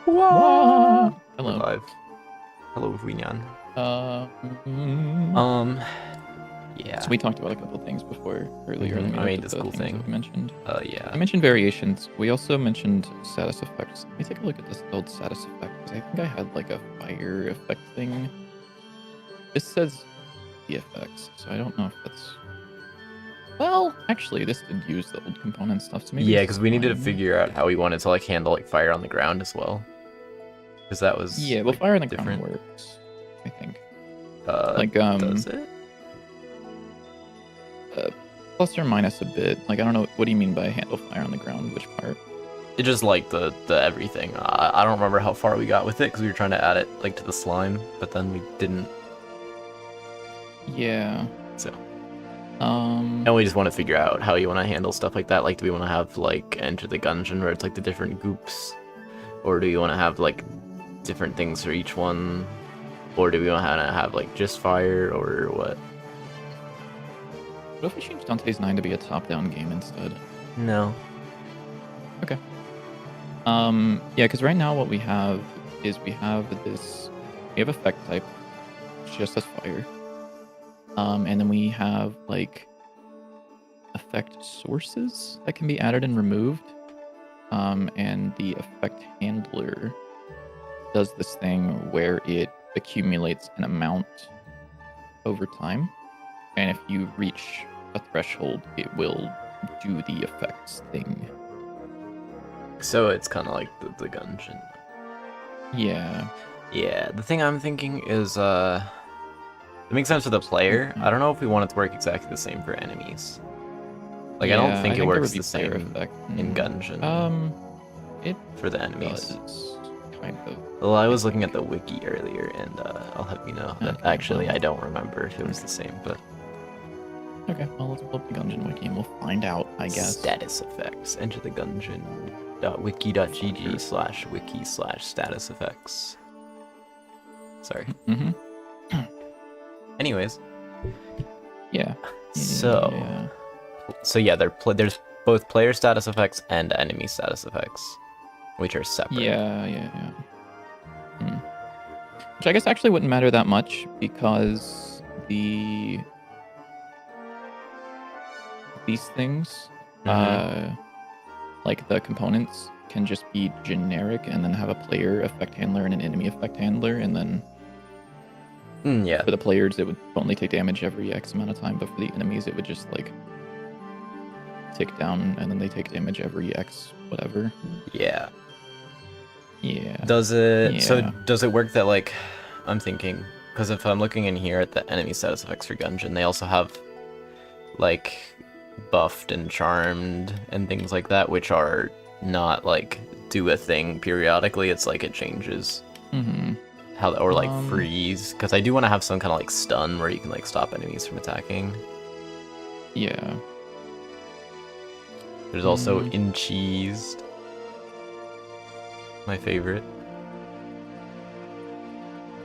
Wah! Hello. Live. Hello, Winyan. Um, Yeah. so we talked about a couple things earlier. Let me I look made at this the cool things thing. that we mentioned. Yeah. I mentioned variations. We also mentioned status effects. Let me take a look at this old status effect, because I think I had like a fire effect thing. This says the effects, so I don't know if that's... Well, actually, this did use the old component stuff, so maybe Yeah, this because is we needed to fine. figure out how we wanted to like handle like fire on the ground as well. Because that was Yeah, well, like, fire on the different. ground works, I think. Does it? Plus or minus a bit. Like, I don't know, what do you mean by handle fire on the ground? Which part? It just like the everything. I don't remember how far we got with it because we were trying to add it like to the slime, but then we didn't. Yeah. So. And And we just want to figure out how you want to handle stuff like that. Like, do we want to have like Enter the Gungeon where it's like the different goops, or do you want to have like different things for each one, or do we want to have like just fire or what? what if we change Dante's 9 to be a top-down game instead? No. Okay. Yeah, because right now what we have is we have effect type, which just has fire. And then we have like effect sources that can be added and removed. And the effect handler does this thing where it accumulates an amount over time. And if you reach a threshold, it will do the effects thing. So it's kind of like the Gungeon. Yeah. Yeah, the thing I'm thinking is, it makes sense for the player. I don't know if we want it to work exactly the same for enemies. Like, I don't think it works the same in Gungeon. It for the enemies. does, kind of. Well, I was looking at the wiki earlier, and I'll have you know that Okay, actually well. I don't remember if it was the same, but... Okay, well, let's pull up the Gungeon wiki and we'll find out, I guess. Status effects. Enter the gungeon.wiki.gg/wiki/status effects. Sorry. Mm-hmm. Anyways. Yeah. So... Yeah. So yeah, there's both player status effects and enemy status effects, which are separate. Yeah. Which I guess actually wouldn't matter that much because these things, like the components, can just be generic and then have a player effect handler and an enemy effect handler, and then yeah. for the players it would only take damage every X amount of time, but for the enemies it would just like tick down and then they take damage every X whatever. Yeah. Yeah. Does it? Yeah. So does it work that like I'm thinking? Because if I'm looking in here at the enemy status effects for Gungeon, they also have like buffed and charmed and things like that, which are not like do a thing periodically. It's like it changes. How or like freeze. Because I do want to have some kind of like stun where you can like stop enemies from attacking. Yeah. There's also Encheesed. My favorite.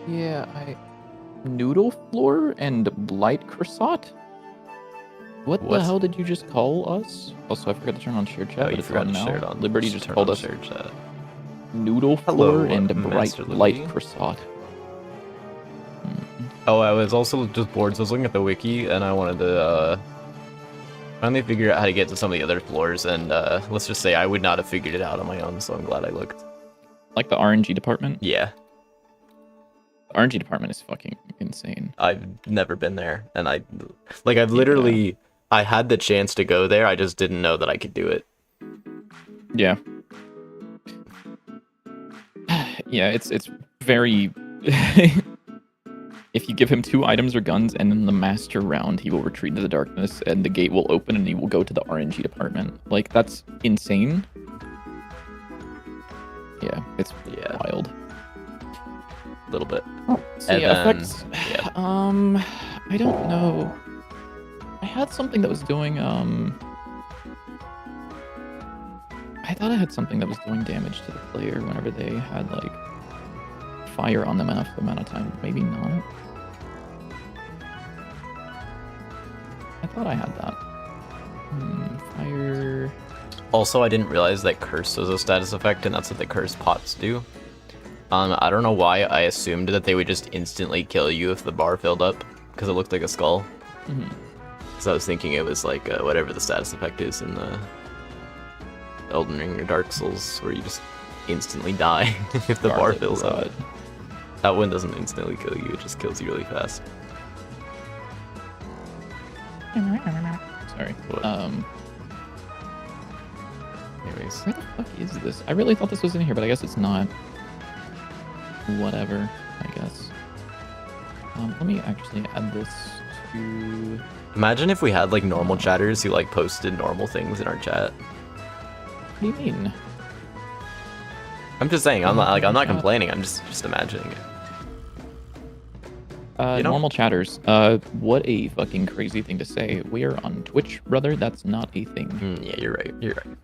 Yeah, Noodle Floor and Blight Croissant? What the hell did you just call us? Also, I forgot to turn on shared chat, but it's on now. Liberty just called us shared chat. Noodle Floor and Blight Croissant. Oh, I was also just bored, so I was looking at the wiki, and I wanted to finally figure out how to get to some of the other floors, and let's just say I would not have figured it out on my own, so I'm glad I looked. Like the RNG department? Yeah. The RNG department is fucking insane. I've never been there, and I've literally, I had the chance to go there, I just didn't know that I could do it. Yeah. Yeah, it's very... If you give him 2 items or guns, and in the master round, he will retreat into the darkness, and the gate will open, and he will go to the RNG department. Like, that's insane. Yeah, it's wild. A little bit. So yeah, effects. Yeah. I don't know. I had something that was doing, I thought I had something that was doing damage to the player whenever they had, like, fire on them enough amount of time. Maybe not. I thought I had that. Fire... Also, I didn't realize that Curse was a status effect, and that's what the Curse pots do. I don't know why I assumed that they would just instantly kill you if the bar filled up, because it looked like a skull. Mm-hmm. So I was thinking it was like whatever the status effect is in the Elden Ring or Dark Souls, where you just instantly die if the bar fills up. That one doesn't instantly kill you, it just kills you really fast. Sorry. What? Anyways. Where the fuck is this? I really thought this was in here, but I guess it's not. Whatever, I guess. Let me actually add this to... Imagine if we had like normal chatters who like posted normal things in our chat. What do you mean? I'm just saying, I'm not complaining, I'm just imagining it. You know? Normal chatters. What a fucking crazy thing to say. We are on Twitch, brother. That's not a thing. Yeah, you're right. You're right.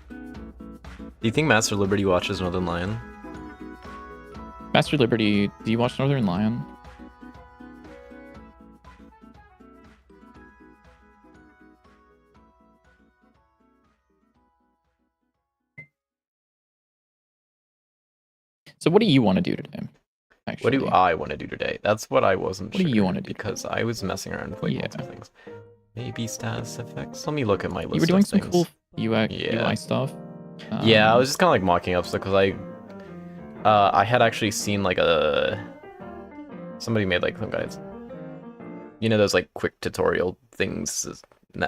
Do you think Master Liberty watches Northern Lion? Master Liberty, do you watch Northern Lion? So what do you want to do today? Actually? What do I want to do today? That's what I wasn't What sure. do you want to do? Because I was messing around with like multiple things. Maybe status effects. Let me look at my list. You were doing of some things. cool UI stuff. Yeah, I was just kind of like mocking up stuff because I had actually seen like somebody made like some guys. You know those like quick tutorial things.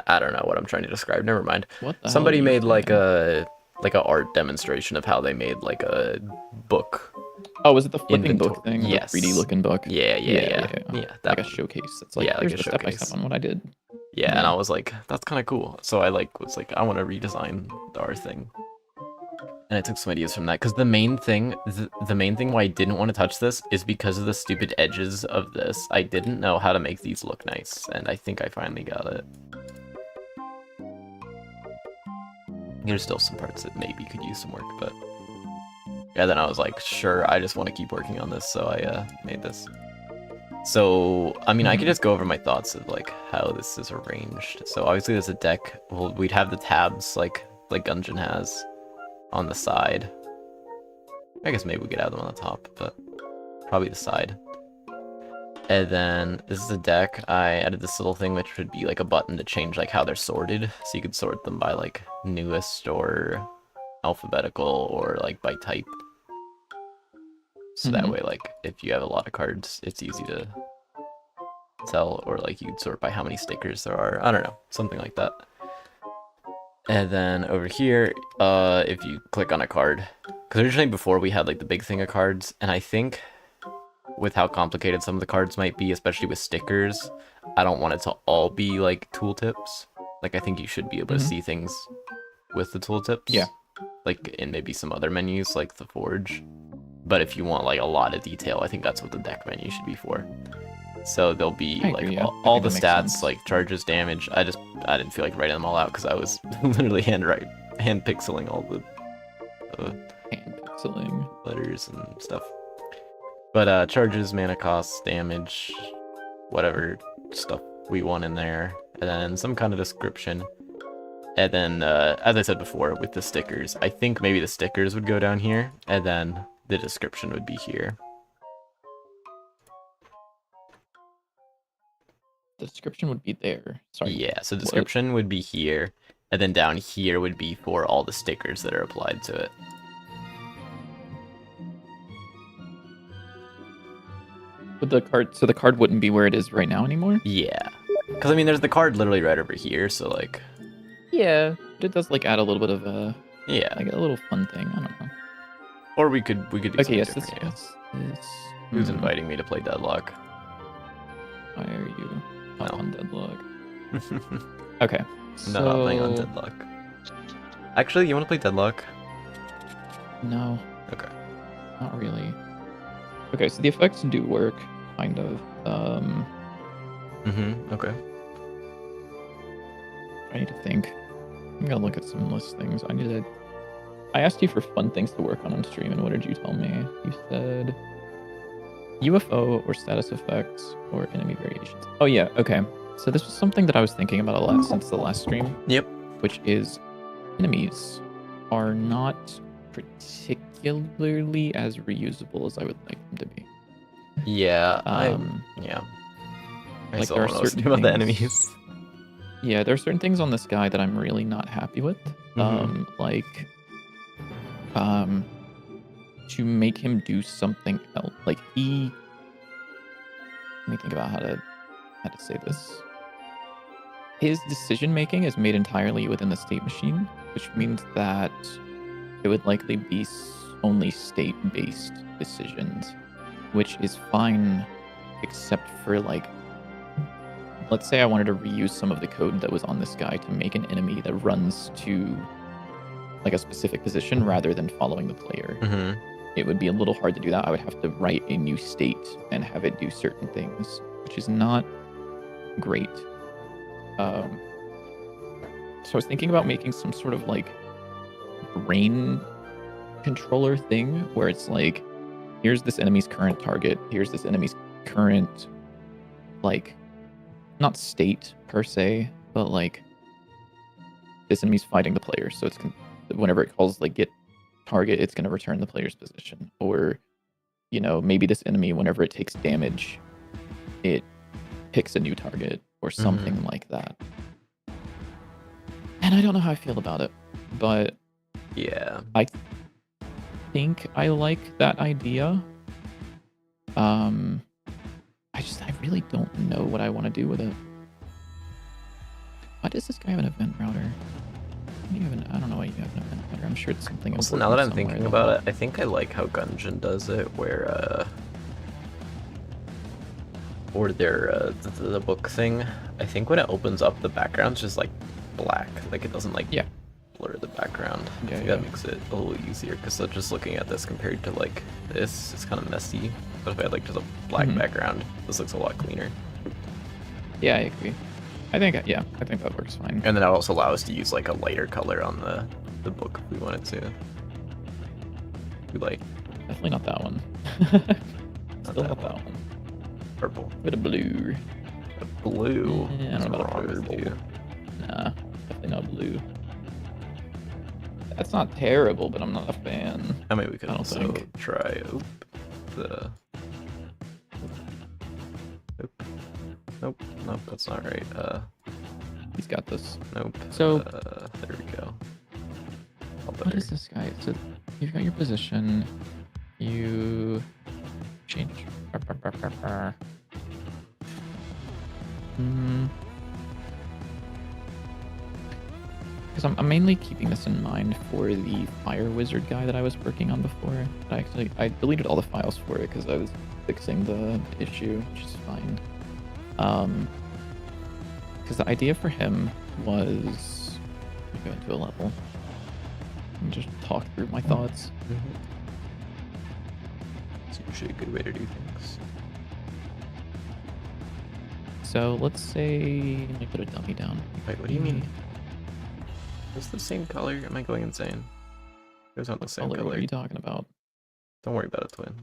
I don't know what I'm trying to describe. Never mind. What the Somebody hell are you made like saying? a art demonstration of how they made like a book. Oh, was it the flipping book inventory. thing? Yes. The 3D looking book? Yeah. That That like a showcase. It's like, yeah, like here's a the step by showcase. step on what I did. Yeah, Yeah. and I was like, that's kind of cool. So I was like, I want to redesign the art thing. And I took some ideas from that because the main thing why I didn't want to touch this is because of the stupid edges of this. I didn't know how to make these look nice, and I think I finally got it. There's still some parts that maybe could use some work, but yeah, then I was like, sure, I just want to keep working on this, so I made this. So, I mean, I could just go over my thoughts of like how this is arranged. So obviously there's a deck. Well, we'd have the tabs like Gungeon has on the side. I guess maybe we could add them on the top, but probably the side. And then this is a deck. I added this little thing which would be like a button to change like how they're sorted. So you could sort them by like newest or alphabetical or like by type. So that way, like, if you have a lot of cards, it's easy to tell, or like you'd sort by how many stickers there are. I don't know, something like that. And then over here, if you click on a card, because originally before we had like the big thing of cards, and I think with how complicated some of the cards might be, especially with stickers, I don't want it to all be like tooltips. Like, I think you should be able to see things with the tooltips. Yeah. Like in maybe some other menus, like the Forge. But if you want like a lot of detail, I think that's what the deck menu should be for. So there'll be like all the stats, like charges, damage. I didn't feel like writing them all out because I was literally hand pixeling all the hand pixeling letters and stuff. But charges, mana costs, damage, whatever stuff we want in there, and then some kind of description. And then, as I said before, with the stickers, I think maybe the stickers would go down here, and then the description would be here. The description would be there. Sorry. Yeah, so description would be here, and then down here would be for all the stickers that are applied to it. But the card, so the card wouldn't be where it is right now anymore? Yeah. Because, I mean, there's the card literally right over here, so, like... Yeah, it does, like, add a little bit of a... Yeah. Like, a little fun thing, I don't know. Or we could do something different, this. Who's inviting me to play Deadlock? Why are you not on Deadlock? No. Okay, I'm not playing on Deadlock. Actually, you want to play Deadlock? No. Okay. Not really. Okay, so the effects do work, kind of. Okay. I need to think. I'm gonna look at some listings. I asked you for fun things to work on stream, and what did you tell me? You said UFO or status effects or enemy variations. Oh yeah, okay. So this was something that I was thinking about a lot since the last stream. Yep. Which is enemies are not particularly as reusable as I would like them to be. Yeah, Like I still there are don't know what to certain do about the things. enemies. Yeah, there are certain things on this guy that I'm really not happy with. Like, to make him do something else. Like he, let me think about how to say this. His decision making is made entirely within the state machine, which means that it would likely be only state-based decisions, which is fine, except for like, let's say I wanted to reuse some of the code that was on this guy to make an enemy that runs to like a specific position rather than following the player. It would be a little hard to do that. I would have to write a new state and have it do certain things, which is not great. So I was thinking about making some sort of like brain controller thing where it's like, here's this enemy's current target, here's this enemy's current, like, not state per se, but like this enemy's fighting the player, so it's whenever it calls like get target, it's going to return the player's position. Or, you know, maybe this enemy, whenever it takes damage, it picks a new target or something like that. And I don't know how I feel about it, but yeah, I think I like that idea. I really don't know what I want to do with it. Why does this guy have an event router? I don't know why you have an event router. I'm sure it's something else. Also, now that I'm thinking about it, I think I like how Gungeon does it, where or their the book thing. I think when it opens up, the background's just like black, like it doesn't like blur the background. I think that makes it a little easier, because just looking at this compared to like this, it's kind of messy. But if I had like just a black background, this looks a lot cleaner. Yeah, I agree. I think that works fine. And then that also allows us to use like a lighter color on the book if we wanted to. Too light. Definitely not that one. Still not that one. Purple. With a blue. A blue. Yeah, I don't know about wrong a with purple. you? Nah, definitely not blue. That's not terrible, but I'm not a fan. I mean, we could also think. try the. Nope, that's not right. He's got this. Nope. So there we go. What is this guy? So you've got your position. You change. Because I'm mainly keeping this in mind for the fire wizard guy that I was working on before. I deleted all the files for it because I was fixing the issue, which is fine. Because the idea for him was, let me go into a level and just talk through my thoughts. It's usually a good way to do things. So let's say, let me put a dummy down. Wait, what do you mean? It's the same color? Am I going insane? Those aren't the same color. What are you talking about? Don't worry about it, twin.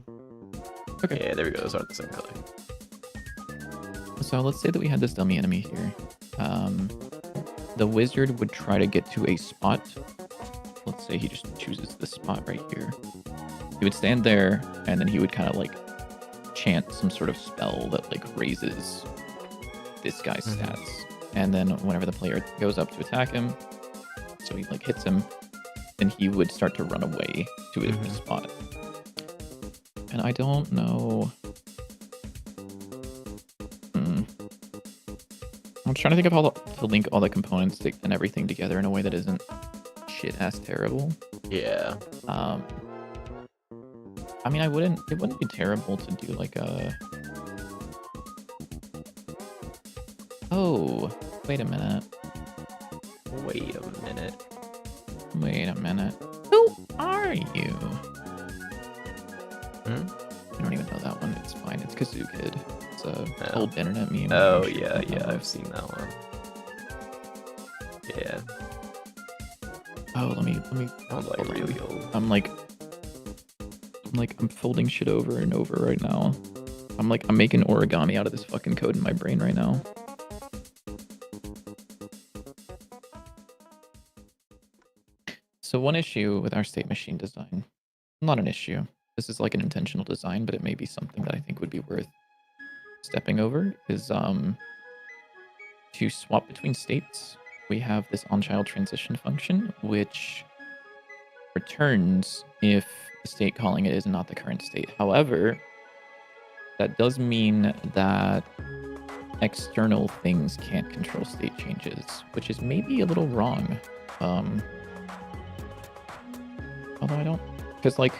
Okay. Yeah, there we go. Those aren't the same color. So let's say that we had this dummy enemy here. The wizard would try to get to a spot. Let's say he just chooses this spot right here. He would stand there, and then he would kind of like chant some sort of spell that like raises this guy's stats. And then whenever the player goes up to attack him, so he like hits him, then he would start to run away to a different spot. And I don't know. I'm trying to think of how to link all the components and everything together in a way that isn't shit-ass terrible. Yeah. I mean, it wouldn't be terrible to do like a... Oh, wait a minute. Wait a minute. Wait a minute. Who are you? I don't even know that one. It's fine. It's Kazoo Kid. It's a old internet meme. Oh, yeah, I've seen that one. Yeah. Oh, let me. Sounds like really old. I'm folding shit over and over right now. I'm making origami out of this fucking code in my brain right now. So one issue with our state machine design, not an issue. This is like an intentional design, but it may be something that I think would be worth stepping over is to swap between states. We have this on-child transition function, which returns if the state calling it is not the current state. However, that does mean that external things can't control state changes, which is maybe a little wrong. Although I don't, because like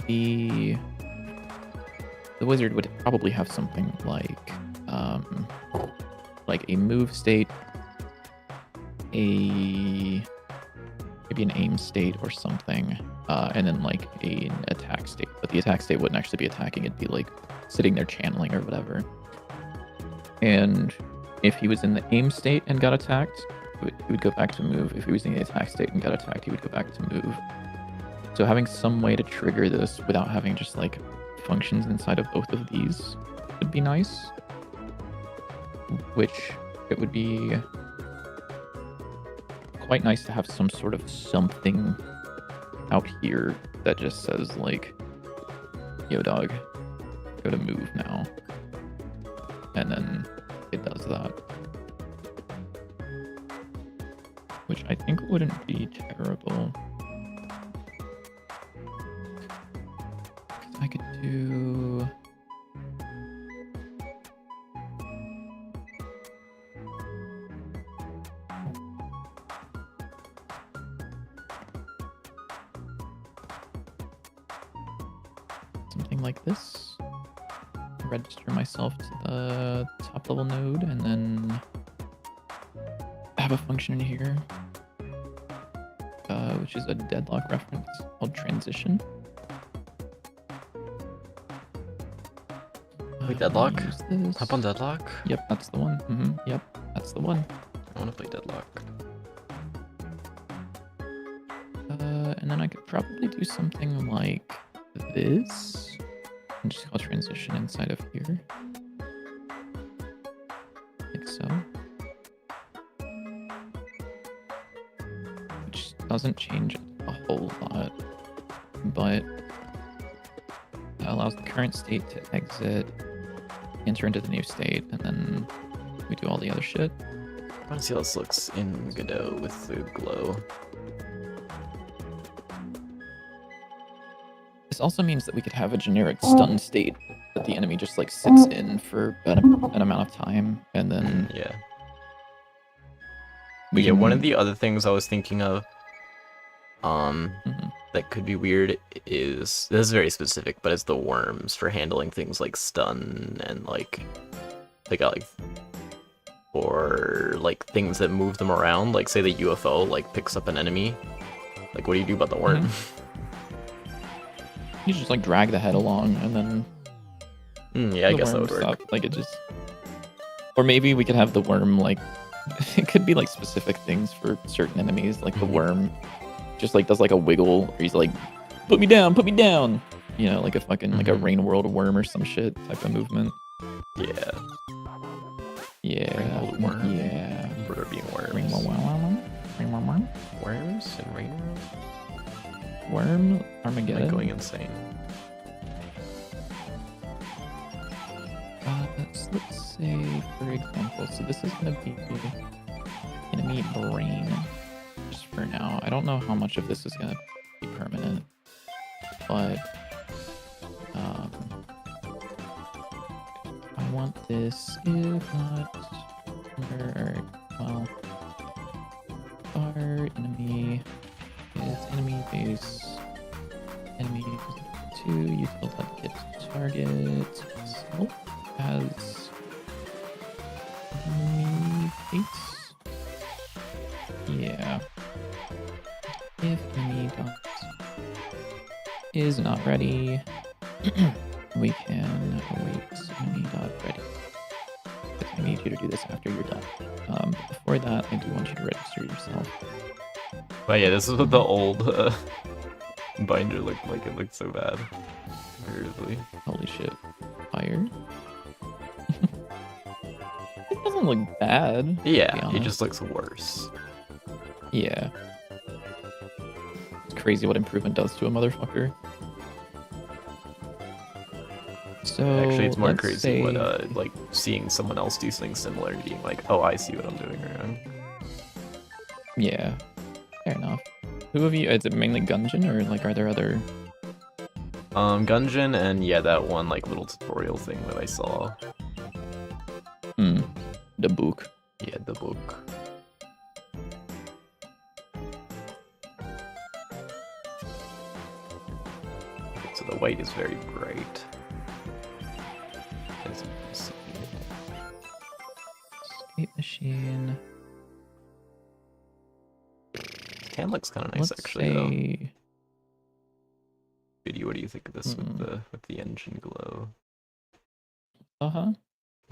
the wizard would probably have something like a move state, maybe an aim state or something, and then like an attack state. But the attack state wouldn't actually be attacking; it'd be like sitting there channeling or whatever. And if he was in the aim state and got attacked, he would go back to move. If he was in the attack state and got attacked, he would go back to move. So having some way to trigger this without having just like functions inside of both of these would be nice. Which it would be quite nice to have some sort of something out here that just says like, yo dog, go to move now. And then it does that. Which I think wouldn't be terrible. I could do... something like this. Register myself to the top level node and then have a function in here, which is a deadlock reference called transition. Wait, deadlock? Hop on deadlock? Yep, that's the one. Yep, that's the one. I want to play deadlock. And then I could probably do something like this. And just call transition inside of here. Like so. Which doesn't change a whole lot, but that allows the current state to exit, enter into the new state, and then we do all the other shit. I want to see how this looks in Godot with the glow. This also means that we could have a generic stun state that the enemy just like sits in for an amount of time, and then yeah. We one of the other things I was thinking of, that could be weird is, this is very specific, but it's the worms for handling things like stun and like they got like, or like things that move them around. Like say the UFO like picks up an enemy, like what do you do about the worm? You just like drag the head along and then yeah, I guess that would work. Like it just, or maybe we could have the worm like it could be like specific things for certain enemies, like the worm just like does like a wiggle or he's like put me down, you know, like a fucking like a Rain World worm or some shit type of movement. Yeah Rain World worm. Yeah, What are being worms? Rain World. Worms in Rain World? Worm Armageddon. Like going insane. Let's say, for example, so this is going to be enemy brain, just for now. I don't know how much of this is going to be permanent, but I want this, if not, well, our enemy is enemy base, enemy 2, you still have hit target self as enemy base. Yeah. If enemy dot is not ready, we can wait enemy dot ready. But I need you to do this after you're done. Before that, I do want you to register yourself. But yeah, this is what the old binder looked like. It looked so bad. Seriously. Holy shit. Fire. It doesn't look bad. Yeah, it just looks worse. Yeah. crazy what improvement does to a motherfucker. So Actually, it's more let's crazy say... what like seeing someone else do something similar and being like, oh, I see what I'm doing wrong. Yeah, fair enough. Who have you? Is it mainly Gungeon, or like are there other? Gungeon and yeah, that one like little tutorial thing that I saw. The book. Yeah, the book. So the white is very bright. As you can see. Escape machine. Tan looks kind of nice Let's actually though. say... Video, what do you think of this with the engine glow? Uh-huh.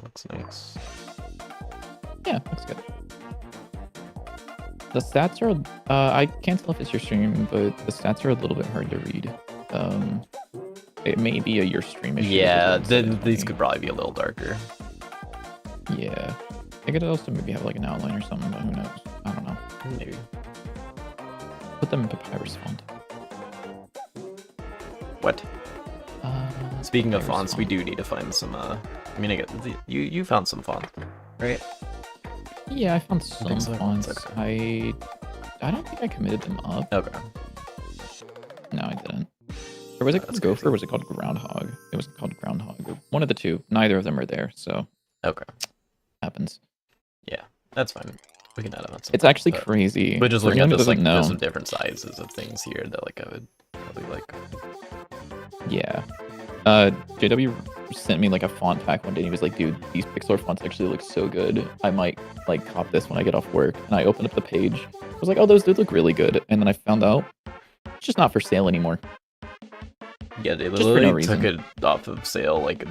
Looks nice. Yeah, looks good. The stats are... I can't tell if it's your stream, but the stats are a little bit hard to read. It may be your stream issue. Yeah, these could probably be a little darker. Yeah. They could also maybe have like an outline or something, but who knows? I don't know. Maybe. Put them in papyrus font. What? Speaking of papyrus fonts, we do need to find some. I mean, I get you found some fonts, right? Yeah, I found some so. fonts. Okay. I don't think I committed them up. Okay. No, I didn't. Or was it called Gopher? Or was it called Groundhog? It was called Groundhog. One of the two. Neither of them are there, so Okay. happens. Yeah, that's fine. We can add them. It's actually crazy. But just For looking at anyone who this, like, doesn't know- there's some different sizes of things here that like I would probably like. Yeah. JW sent me like a font pack one day and he was like, dude, these Pixlr fonts actually look so good. I might like cop this when I get off work. And I opened up the page. I was like, oh, those do look really good. And then I found out it's just not for sale anymore. Yeah, they Just for literally no reason. took it off of sale like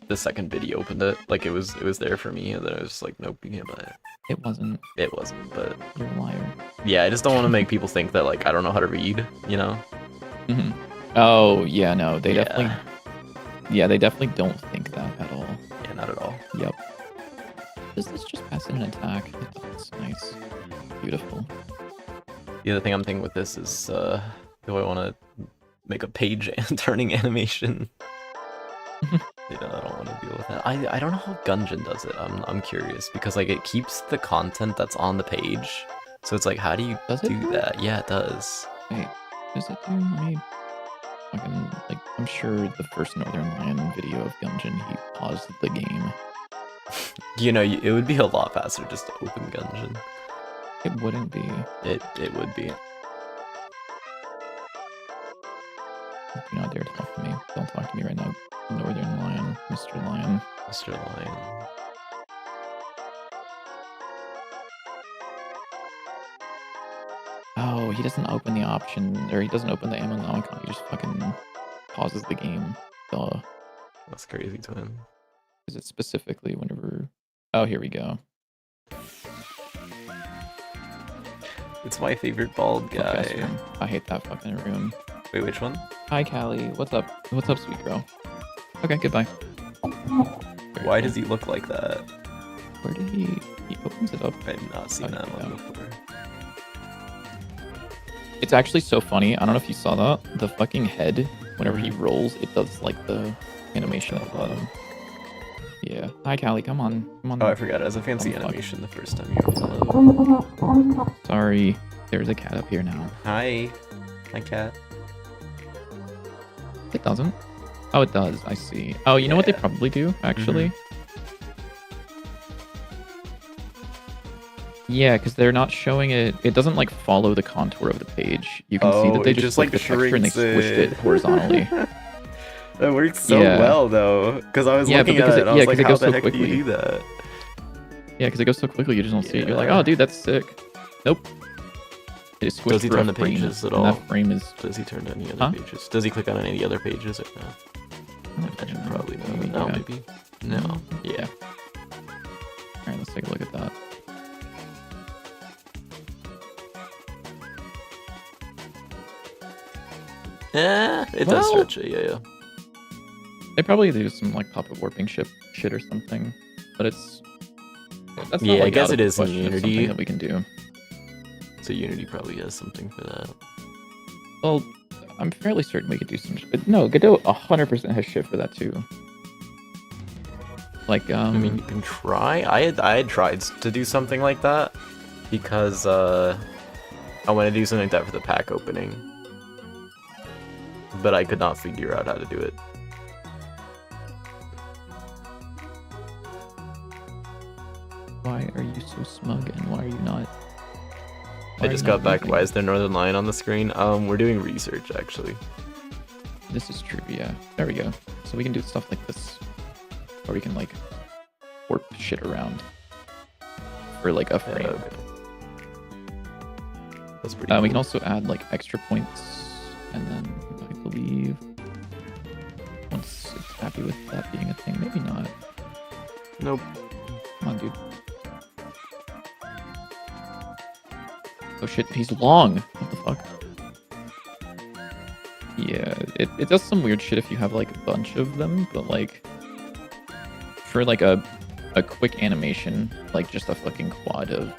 the second video opened it. Like it was there for me, and then I was just like, nope, you can't buy it. It wasn't. It wasn't, but You're a liar. yeah, I just don't want to make people think that like I don't know how to read, you know? Hmm. Oh, yeah, no, they Yeah. definitely... Yeah, they definitely don't think that at all. Yeah, not at all. Yep. Does this just pass in an attack? Oh, that's nice. Beautiful. The other thing I'm thinking with this is, do I want to make a page and turning animation? I don't want to deal with that. I don't know how Gungeon does it. I'm curious because like it keeps the content that's on the page. So it's like, how do you Does it do do that? Yeah, it does. Wait, does it do? Let me fucking, like, I'm sure the first Northern Lion video of Gungeon, he paused the game. You know, it would be a lot faster just to open Gungeon. It wouldn't be. It would be. Do not dare talk to me. Don't talk to me right now. Northern Lion, Mr. Lion. Mr. Lion. Oh, he doesn't open the option, or he doesn't open the ammo icon. He just fucking pauses the game. Duh. That's crazy to him. Is it specifically whenever... Oh, here we go. It's my favorite bald Podcast guy. room. I hate that fucking room. Wait, which one? Hi, Callie. What's up? What's up, sweet girl? Okay, goodbye. Very Why cool. does he look like that? Where did he... He opens it up. I've not seen Oh, that here we one go. before. It's actually so funny. I don't know if you saw that. The fucking head, whenever he rolls, it does like the animation at the bottom. Yeah. Hi, Callie. Come on. Come on. Oh, I forgot. It was a fancy Oh, fuck. animation the first time you opened it. Sorry. There's a cat up here now. Hi. Hi, cat. It doesn't. Oh, it does. I see. Oh, you know what they Yeah. probably do, actually? Yeah, because they're not showing it. It doesn't like follow the contour of the page. You can see that they it just like the texture and they shrinks squished it horizontally. That works so Yeah. well though, because I was Yeah, looking but at because it it- and I yeah, was like, 'cause it how goes the so heck do quickly. you do that? Yeah, because it goes so quickly, you just don't see it. You're like, Yeah. oh, dude, that's sick. Nope. It is squished Does he for a turn the frame, pages at and all? that frame is... Does he turn to any other Huh? pages? Does he click on any other pages or no? I don't Imagine know. probably Maybe, no. No, yeah. maybe. No. Yeah. Alright, let's take a look at that. It does Well- stretch it, yeah. They probably do some like pop-up warping shit or something, but it's... That's Yeah, not, I like, guess out of it is in question. It's Unity. something that we can do. So Unity probably has something for that. Well, I'm fairly certain we could do some. No, Godot 100% has shit for that too. Like, I mean, you can try. I had tried to do something like that because I want to do something like that for the pack opening, but I could not figure out how to do it. why are you so smug and why are you not? I just got back. Why is there Northern Lion on the screen? We're doing research actually. This is true, yeah. There we go. So we can do stuff like this, or we can like warp shit around for like a frame. Okay. That's pretty. We Cool. can also add like extra points, and then I believe once it's happy with that being a thing, maybe not. Nope. Come on, dude. Oh shit, he's long. What the fuck? Yeah, it does some weird shit if you have like a bunch of them, but like for like a quick animation, like just a fucking quad of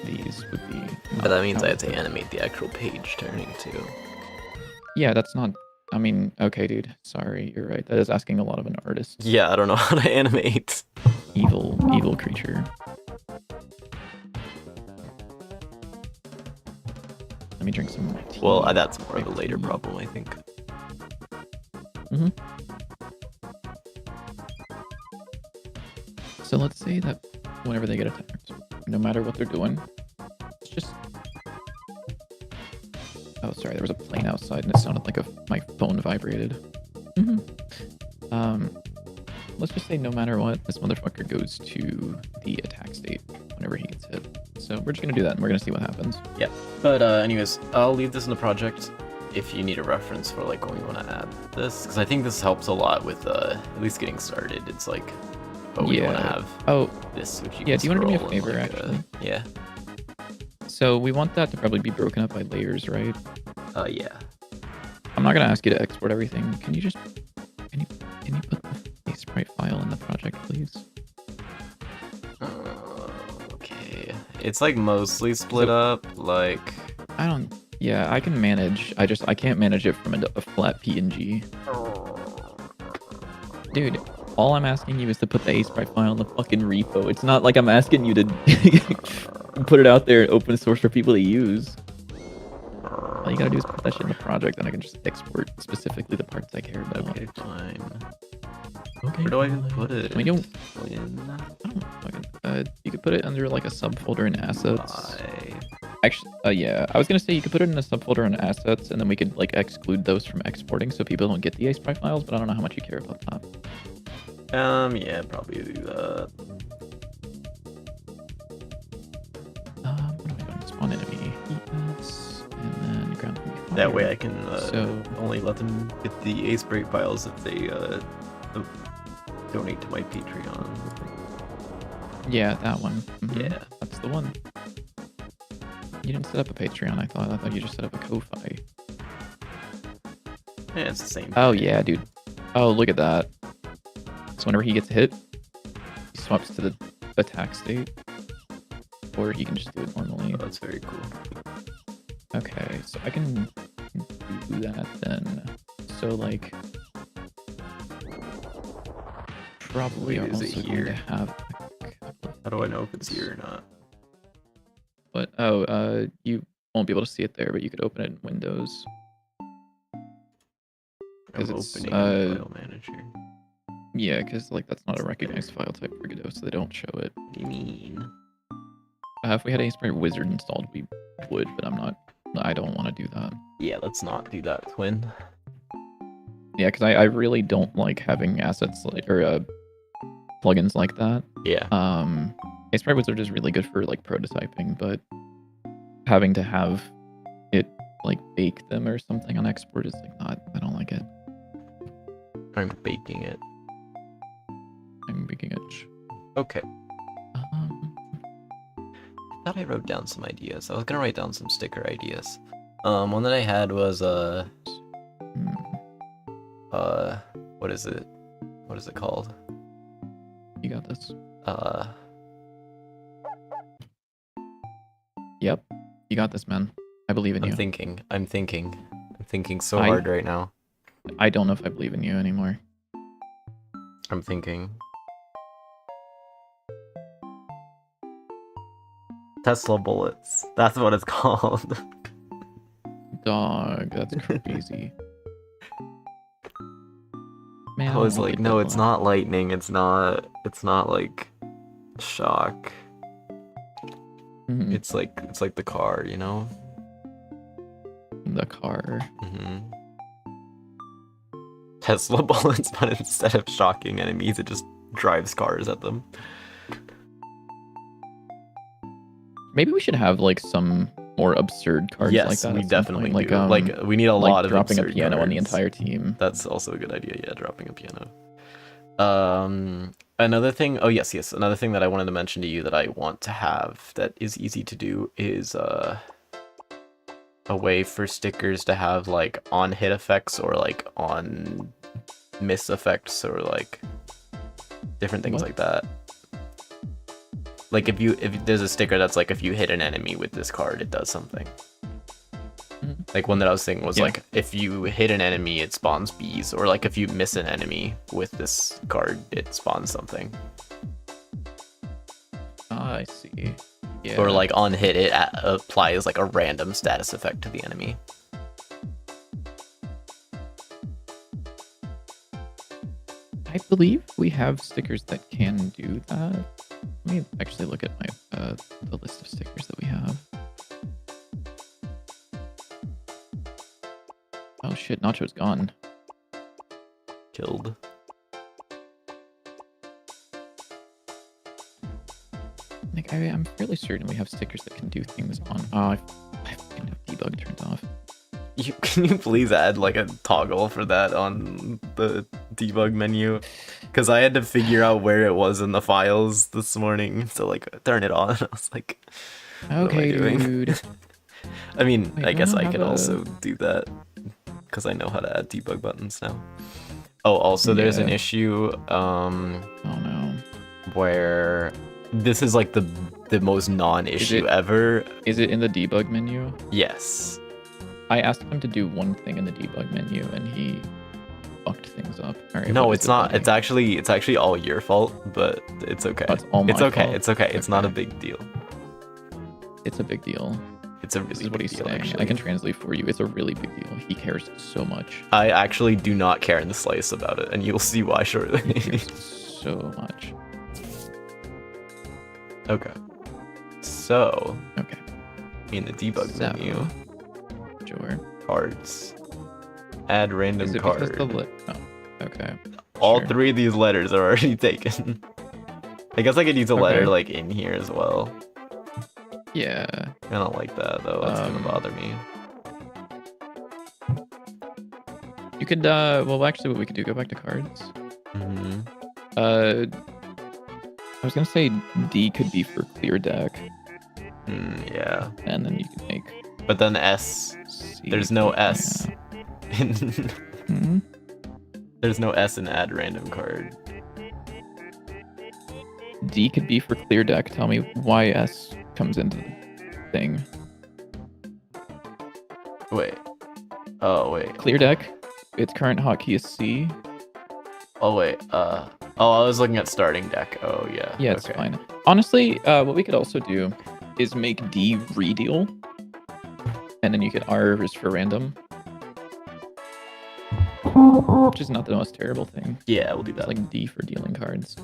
these would be. But that means I have to animate the actual page turning too. Yeah, that's not. I mean, okay, dude. Sorry, you're right. That is asking a lot of an artist. Yeah, I don't know how to animate. Evil creature. Let me drink some tea. Well, that's more of a later problem, I think. Mm-hmm. So let's say that whenever they get attacked, no matter what they're doing, it's just... Oh, sorry, there was a plane outside and it sounded like my phone vibrated. Mm-hmm. Let's just say no matter what, this motherfucker goes to the attack state whenever he gets hit. So we're just gonna do that and we're gonna see what happens. Yeah. But anyways, I'll leave this in the project if you need a reference for like when we want to add this, because I think this helps a lot with at least getting started. It's like, oh, we want to have this, which you yeah. can Do you want to do me a scroll favor, and, actually? Yeah. So we want that to probably be broken up by layers, right? Yeah. I'm not gonna ask you to export everything. Can you put the sprite file in the project, please? Okay. It's like mostly split up. Like I don't. Yeah, I can manage. I can't manage it from a flat PNG. Dude, all I'm asking you is to put the sprite file in the fucking repo. It's not like I'm asking you to put it out there and open source for people to use. All you gotta do is put that shit in the project, and I can just export specifically the parts I care about. okay, fine. Okay. Where do I even put it? I don't In... fucking. You could put it under like a subfolder in assets. Why? Actually, yeah, I was gonna say you could put it in a subfolder in assets, and then we could like exclude those from exporting, so people don't get the sprite files. But I don't know how much you care about that. Yeah, probably do that. What am I doing? Spawn enemy, ES, and then ground enemy fire. That way I can So only let them get the sprite files if they donate to my Patreon. yeah, that one. Mhm. Yeah. That's the one. You didn't set up a Patreon, I thought you just set up a Ko-Fi. Yeah, it's the same. Oh thing. yeah, dude. Oh, look at that. So whenever he gets hit, he swaps to the attack state. Or he can just do it normally. Oh, that's very cool. Okay, so I can do that then. So like probably Wait, I'm is it also going here? to have How do I know if it's here or not? But you won't be able to see it there, but you could open it in Windows. I'm 'Cause it's, opening in the file manager. Yeah, because like that's not a recognized file type for Godot, so they don't show it. What do you mean? If we had a sprite wizard installed, we would, but I don't want to do that. Yeah, let's not do that, Twin. Yeah, because I really don't like having assets like or plugins like that. Yeah. A sprite wizard is really good for like prototyping, but having to have it like bake them or something on export is like not. I don't like it. I'm baking it. I'm baking it. Okay. I thought I wrote down some ideas. I was gonna write down some sticker ideas. One that I had was what is it? What is it called? You got this. Yep. You got this, man. I believe in you. I'm thinking. thinking so I- hard right now. I don't know if I believe in you anymore. I'm thinking. Tesla bullets. That's what it's called. Dog, that's crazy. Man, I was don't like, like no, that it's one. not lightning. It's not like shock. Mhm. It's like the car, you know? The car. Mm-hmm. Tesla bullets, but instead of shocking enemies, it just drives cars at them. Maybe we should have like some more absurd cards like Yes, that. we at some definitely point. do. Like we need a lot of dropping a absurd piano on the cards. entire team. That's also a good idea. Yeah, dropping a piano. Another thing. Oh yes. Another thing that I wanted to mention to you that I want to have that is easy to do is a way for stickers to have like on hit effects or like on miss effects or like different things What? like that. Like if there's a sticker that's like if you hit an enemy with this card, it does something. Mhm. Like one that I was thinking was Yeah. like if you hit an enemy, it spawns bees, or like if you miss an enemy with this card, it spawns something. Ah, I see. Yeah. Or like on hit, it applies like a random status effect to the enemy. I believe we have stickers that can do that. Let me actually look at my the list of stickers that we have. Oh shit, Nacho's gone. Killed. Like I'm fairly certain we have stickers that can do things on. Oh, I fucking have debug turned off. Can you please add like a toggle for that on the debug menu? Because I had to figure out where it was in the files this morning to like turn it on. I was like, what am I Okay, doing? dude. I mean, Wait, I do guess not I have could a- also do that because I know how to add debug buttons now. Oh, also there's an Yeah. issue Oh no. where this is like the most non-issue it- ever. Is it in the debug menu? Yes. I asked him to do one thing in the debug menu and he fucked things up. All right. No, what it's is it, not. buddy? It's actually all your fault, but it's okay. Oh, it's all my It's okay. fault? It's okay. It's not a Okay. big deal. It's a big deal. It's a This really is what big he's deal, saying. actually. I can translate for you. It's a really big deal. He cares so much. I actually do not care in the slice about it, and you'll see why shortly. He cares so much. Okay. So, Okay. in the debug So, menu, Sure. cards, add random Is it card. because the oh, okay. All Sure. three of these letters are already taken. I guess I could use a letter Okay. like in here as well. Yeah. I don't like that though. That's gonna bother me. You could well actually what we could do, go back to cards. Mm-hmm. I was gonna say D could be for clear deck, Yeah. and then you could make But then S. C. There's no S. Hmm? There's no S in add random card. D could be for clear deck. Tell me why S comes into the thing. Wait. Oh wait. Clear deck, its current hotkey is C. Oh wait. Oh, I was looking at starting deck. Oh yeah. Yeah, it's okay. fine. Honestly, what we could also do is make D redeal, and then you get R is for random, which is not the most terrible thing. Yeah, we'll do It's that. like D for dealing cards.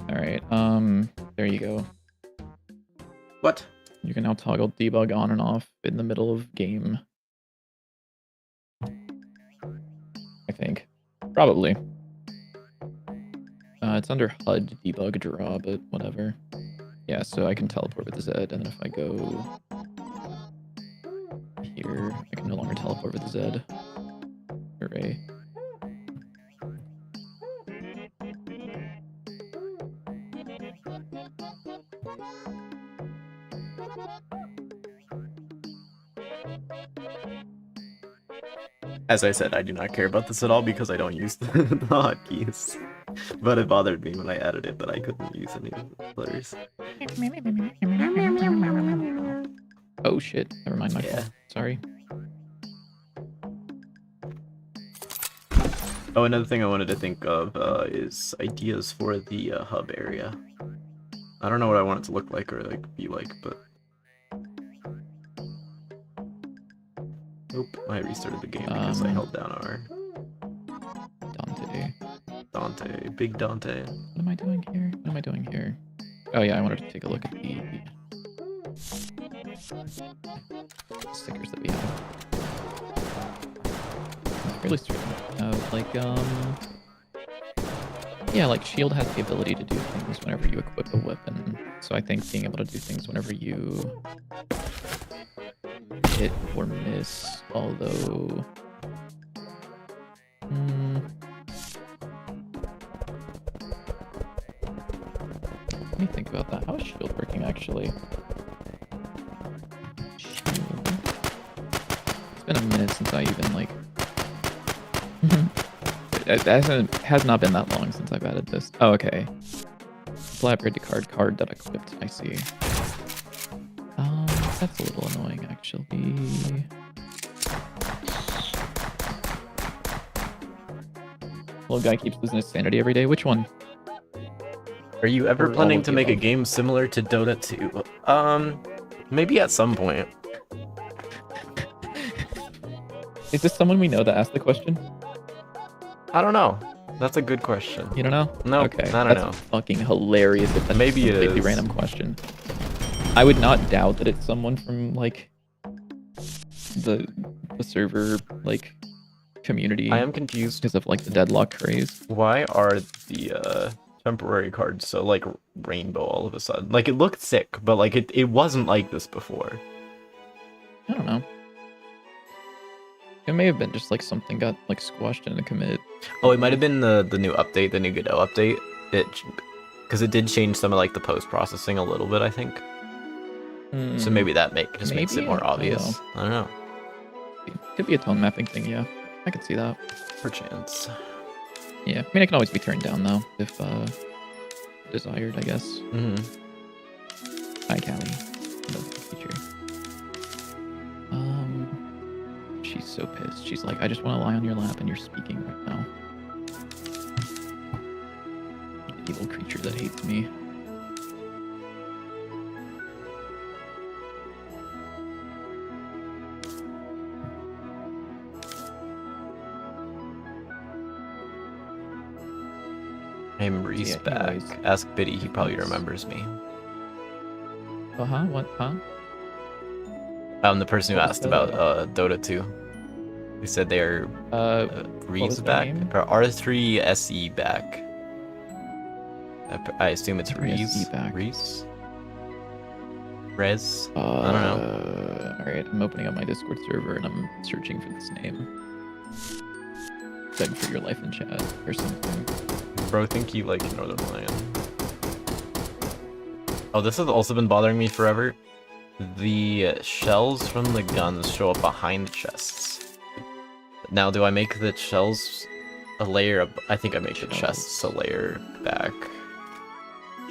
All right. There you go. What? You can now toggle debug on and off in the middle of game. I think. Probably. It's under HUD debug draw, but whatever. Yeah, so I can teleport with the Z, and then if I go here, I can no longer teleport with the Z. Hooray. As I said, I do not care about this at all because I don't use the hotkeys. But it bothered me when I added it that I couldn't use any of the letters. Oh shit. Never mind my Yeah. fault. Sorry. Oh, another thing I wanted to think of is ideas for the hub area. I don't know what I want it to look like or like be like, but nope, I restarted the game because I held down R. Dante, big Dante. What am I doing here? What am I doing here? Oh yeah, I wanted to take a look at the stickers that we have. I'm fairly certain like yeah, like shield has the ability to do things whenever you equip a weapon. So I think being able to do things whenever you hit or miss, although let me think about that. How is shield working actually? Shield. It's been a minute since I even like it has not been that long since I've added this. Oh, okay. Apply upgrade to card that equipped. I see. That's a little annoying actually. Little guy keeps losing his sanity every day. Which one? Are you ever Or all planning of to the make a above? game similar to Dota 2? Maybe at some point. Is this someone we know that asked the question? I don't know. That's a good question. You don't know? No, Okay. I don't That's know. fucking hilarious if that's Maybe a it completely is. random question. I would not doubt that it's someone from like the server like community I am confused. because of like the deadlock craze. Why are the temporary cards so like rainbow all of a sudden? Like it looked sick, but like it wasn't like this before. I don't know. It may have been just like something got like squashed in a commit. Oh, it might have been the new update, the new Godot update. Because it did change some of like the post processing a little bit, I think. So maybe that makes it Maybe? more I don't obvious. I don't know. Could be a tone mapping thing, yeah. I could see that. Perchance. Yeah, I mean, it can always be turned down though, if desired, I guess. Mm-hmm. Hi, Callie. Hello, teacher. She's so pissed. She's like, I just want to lie on your lap and you're speaking right now. Evil creature that hates me. Hey, Reese Yeah, back. anyways. Ask Biddy, he probably Nice. remembers me. Oh, huh? What? Huh? I'm the person who What was asked about Dota 2. Who said they're Reese was their back? name? Or R3SE back. I assume it's R3SE Reese. back. Reese? Rez? I don't know. Alright, I'm opening up my Discord server and I'm searching for this name. Beg for your life in chat or something. Bro, think you like Northern Lion. Oh, this has also been bothering me forever. The shells from the guns show up behind the chests. Now, do I make the shells a layer of... I think I make the chests a layer back.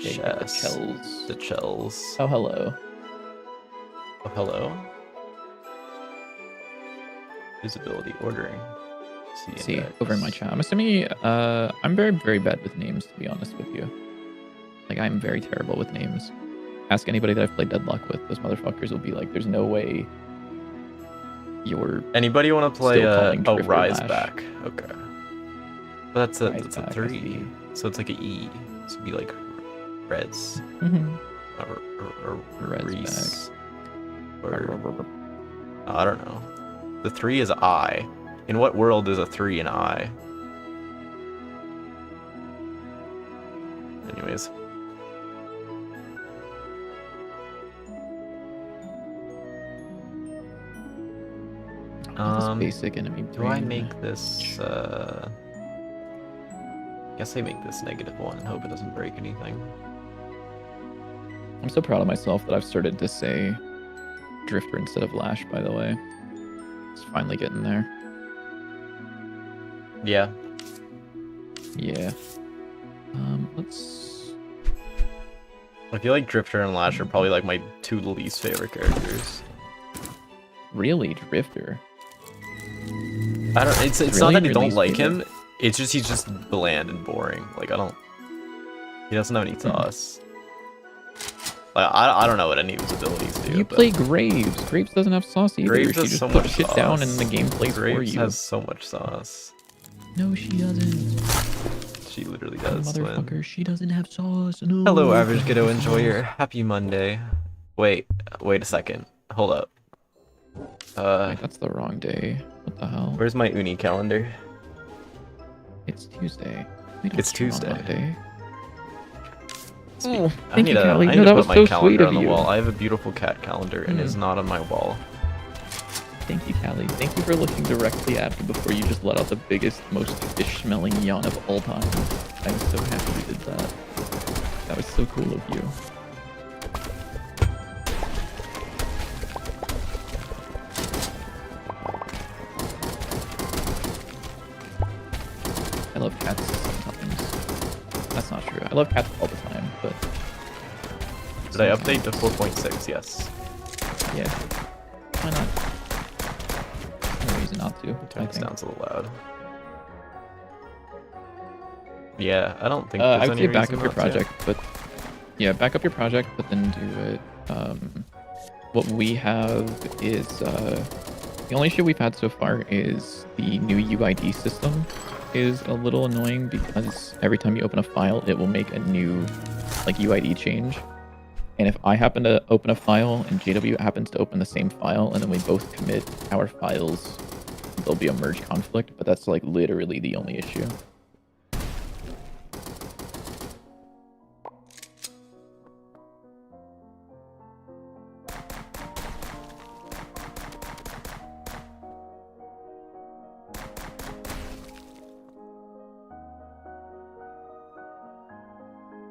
Chests. The shells. Oh, hello. Oh, hello? Visibility, ordering. See, over in my chat. I'm assuming I'm very, very bad with names, to be honest with you. Like, I'm very terrible with names. Ask anybody that I've played Deadlock with. Those motherfuckers will be like, there's no way you're... Anybody want to play Drifter Rise Lash. Back? Okay. But that's Rise a Back, I 3. see. So it's like an E. So it'd be like Reds. Mhm. Or Res Reese. Or, I don't know. The 3 is I. In what world is a 3 an I? Anyways. This basic enemy Do I brain. make this, guess I make this -1 and hope it doesn't break anything. I'm so proud of myself that I've started to say Drifter instead of Lash, by the way. It's finally getting there. Yeah. Yeah. Let's... I feel like Drifter and Lash are probably like my 2 least favorite characters. really Drifter. I don't. It's Really, not that I really don't like sweet. him. It's just he's just bland and boring. Like I don't. He doesn't have any sauce. Like I don't know what any of his abilities do. You but play Graves. Graves doesn't have sauce either. Graves She has just so puts much shit sauce. down and the game plays for Graves you. has so much sauce. No, she doesn't. She literally does. Motherfucker, Twin. she doesn't have sauce. No. Hello, average kiddo. Enjoy your happy Monday. Wait a second. Hold up. Wait, that's the wrong day. What the hell? Where's my uni calendar? It's Tuesday. We don't It's stream on Tuesday. Monday. Oh, thank you, Callie. I No, need that to was put my so calendar sweet of on the you. wall. I have a beautiful cat calendar and it's not on my wall. Thank you, Callie. Thank you for looking directly at me before you just let out the biggest, most fish-smelling yawn of all time. I'm so happy you did that. That was so cool of you. I love cats sometimes. That's not true. I love cats all the time, but... Did I update to 4.6? Yes. Yeah. Why not? No reason not to, Turn I this think. down a little loud. Yeah, I don't think I there's would any say back reason up your not to. project, but... Yeah, back up your project, but then do it... what we have is... the only issue we've had so far is the new UID system is a little annoying because every time you open a file, it will make a new like UID change. And if I happen to open a file and JW happens to open the same file and then we both commit our files, there'll be a merge conflict, but that's like literally the only issue.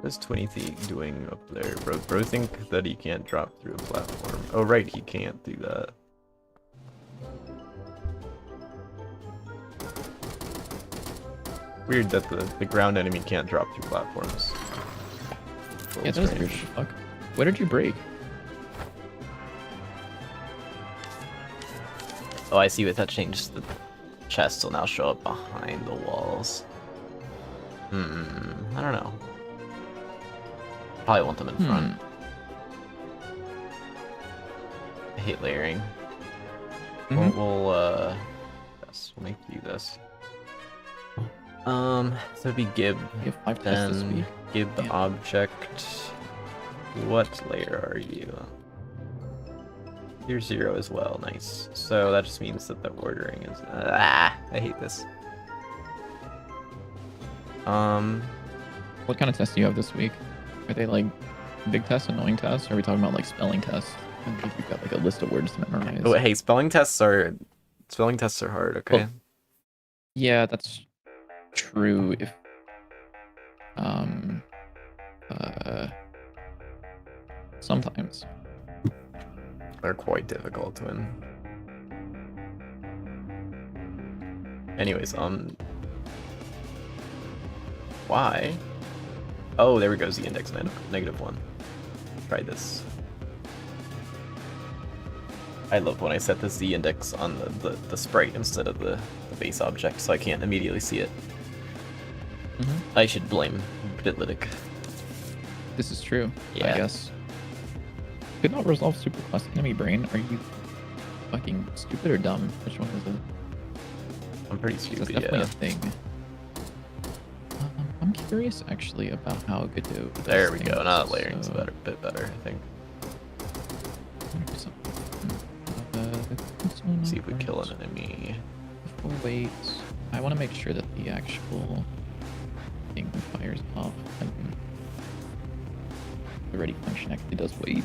What is 20th doing up there? Bro think that he can't drop through a platform. Oh right, he can't do that. Weird that the ground enemy can't drop through platforms. Yeah, that was weird as fuck. Where did you break? Oh, I see what that changed. The chests will now show up behind the walls. I don't know. Probably want them in front. I hate layering. We'll yes, we'll make you this. So it'd be Gib. You have 5 tests this week. Gib Yeah. object. What layer are you? You're 0 as well. Nice. So that just means that the ordering is. I hate this. What kind of tests do you have this week? Are they like big tests, annoying tests? Or are we talking about like spelling tests? I think you've got like a list of words to memorize. Oh, hey, spelling tests are hard. Okay. Well, yeah, that's true. If sometimes. They're quite difficult to win. Anyways, why? Oh, there we go. Z index -1. Try this. I love when I set the Z index on the sprite instead of the base object, so I can't immediately see it. I should blame Bitlytic. This is true. Yeah. I guess. Could not resolve superclass enemy brain. Are you fucking stupid or dumb? Which one is it? I'm pretty 'Cause stupid, that's definitely yeah. a thing. I'm curious actually about how Godot. does There we go. things, Now that layering's so- better, bit better, I think. do something. See if we kill an enemy. Before wait, I want to make sure that the actual thing fires off and the ready function actually does wait.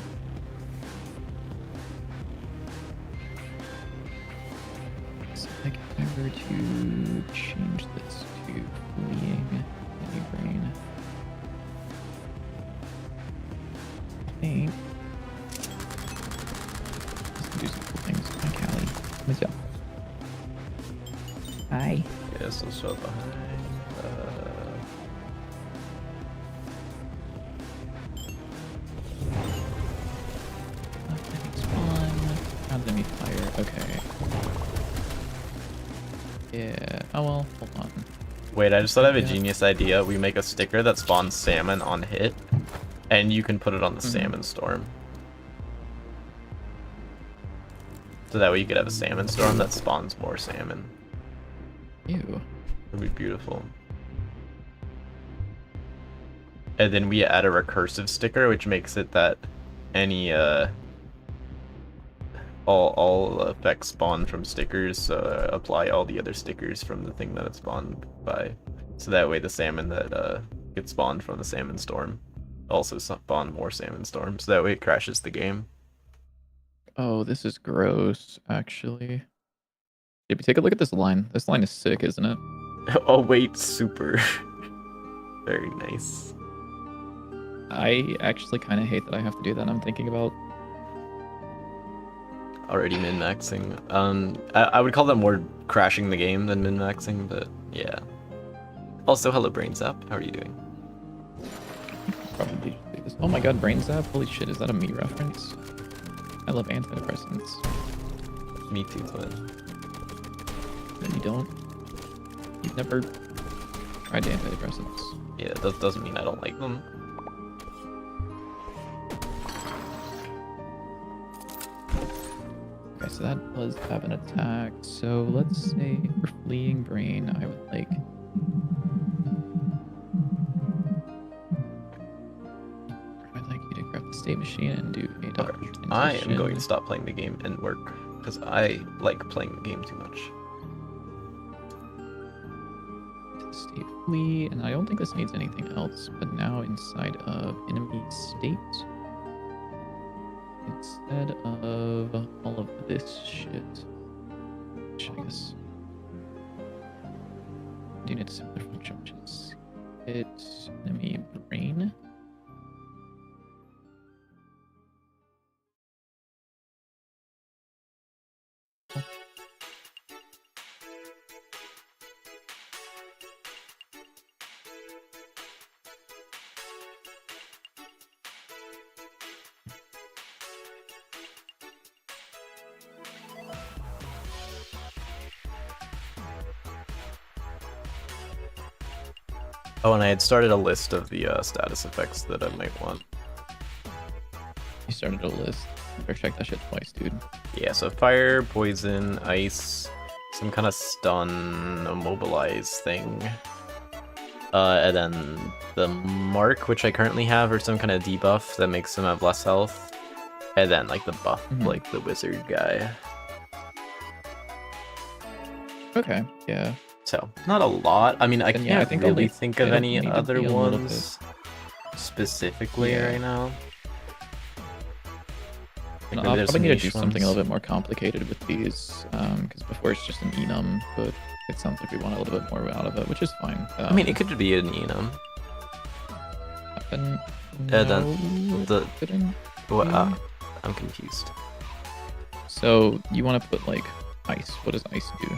So I can never to change this to fleeing any brain. I think let's do some cool things. Hi, Callie. Miss ya. Hi. Yeah, so show behind. Nothing's fun. How did me fire Okay. Yeah. Oh well. Hold on. Wait, I just thought of a Yeah. genius idea. We make a sticker that spawns salmon on hit, and you can put it on the salmon storm. So that way you could have a salmon storm that spawns more salmon. Ew. It'd be beautiful. And then we add a recursive sticker, which makes it that any all effects spawn from stickers, apply all the other stickers from the thing that it spawned by. So that way the salmon that gets spawned from the salmon storm also spawn more salmon storms. So that way it crashes the game. Oh, this is gross, actually. Maybe take a look at this line. This line is sick, isn't it? Oh wait, super. Very nice. I actually kind of hate that I have to do that. I'm thinking about. Already min-maxing. I would call that more crashing the game than min-maxing, but yeah. Also, hello Brain Zap. How are you doing? Probably do this. Oh my god, brain zap! Holy shit, is that a me reference? I love antidepressants. Me too, twin. No, you don't. You've never tried antidepressants. Yeah, that doesn't mean I don't like them. Okay, so that does have an attack. So let's say for fleeing brain, I would like. I'd like you to grab the state machine and do a dot Okay. I am going to transition. stop playing the game and work because I like playing the game too much. State flee, and I don't think this needs anything else, but now inside of enemy state, instead of all of this shit, which I guess do need a similar function, which is hit enemy brain. Oh, and I had started a list of the status effects that I might want. You started a list. Better check that shit twice, dude. Yeah, so fire, poison, ice, some kind of stun, immobilize thing. And then the mark, which I currently have, or some kind of debuff that makes them have less health. And then like the buff, like the wizard guy. Okay, yeah. So, not a lot. I mean, I Then, can't yeah, I think I'll really leave- think of it'll any need to other be a little ones specifically Yeah. right now. And Maybe I'll there's probably some need to niche do something a ones. little bit more complicated with these, because before it's just an enum, but it sounds like we want a little bit more out of it, which is fine. I mean, it could be an enum. And then no, the- it couldn't Well, be. I'm confused. So you want to put like ice? What does ice do?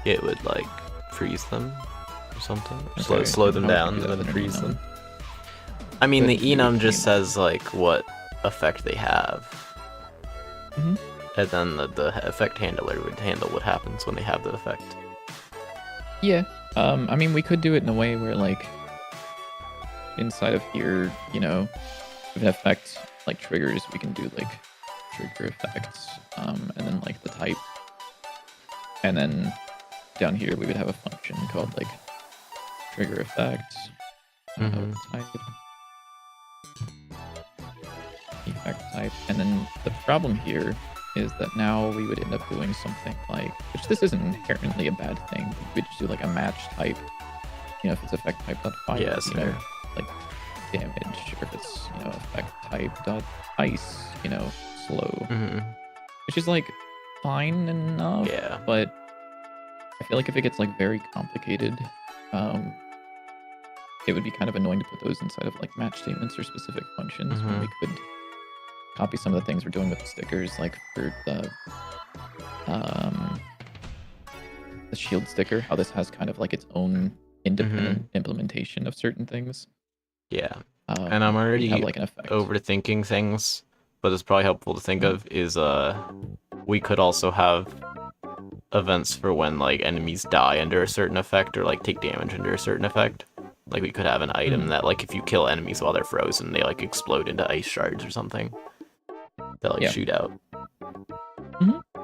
It would like freeze them or something. Okay, Slow them how would you down do and that then with an freeze enum? them. I mean, the Couldn't do enum with just enum. says like what effect they have, Mhm. and then the effect handler would handle what happens when they have the effect. Yeah. I mean, we could do it in a way where like inside of here, you know, if an effect like triggers, we can do like trigger effects, and then like the type, and then down here we would have a function called like trigger effect, Mhm. type, effect type, and then the problem here is that now we would end up doing something like, which this isn't inherently a bad thing. We just do like a match type. You know, if it's effect type dot fire, Yeah, that's you know, fair. like damage, or if it's, you know, effect type dot ice, you know, slow, Mhm. which is like fine enough. Yeah. But I feel like if it gets like very complicated, it would be kind of annoying to put those inside of like match statements or specific functions when we could copy some of the things we're doing with the stickers, like for the shield sticker, how this has kind of like its own independent implementation of certain things. Yeah. And I'm we'd already have like an effect. overthinking things, but it's probably helpful to think of is we could also have events for when like enemies die under a certain effect or like take damage under a certain effect. Like we could have an item that like if you kill enemies while they're frozen, they like explode into ice shards or something that like shoot out.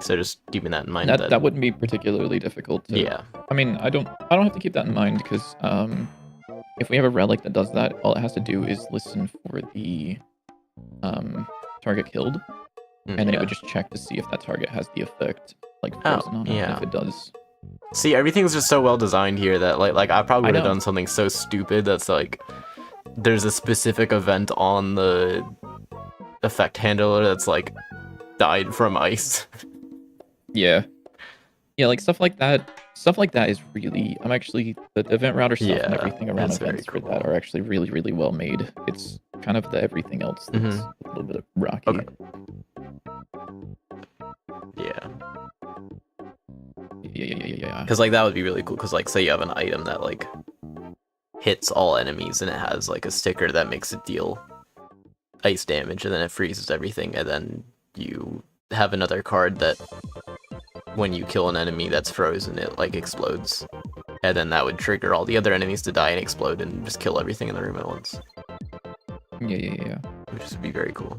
So just keeping that in mind. That wouldn't be particularly difficult. Yeah. I mean, I don't have to keep that in mind because if we have a relic that does that, all it has to do is listen for the target killed, and then it would just check to see if that target has the effect like frozen on it. And if it does. See, everything's just so well designed here that like I probably would have done something so stupid that's like there's a specific event on the effect handler that's like died from ice. Yeah, like stuff like that. Stuff like that is really. I'm actually the event router stuff and everything around events for that are actually really, really well made. It's kind of the everything else that's a little bit rocky. Okay. Yeah. Yeah. Because like that would be really cool. Because like say you have an item that like hits all enemies and it has like a sticker that makes it deal ice damage, and then it freezes everything, and then you have another card that when you kill an enemy that's frozen, it like explodes, and then that would trigger all the other enemies to die and explode and just kill everything in the room at once. Yeah. Which would be very cool.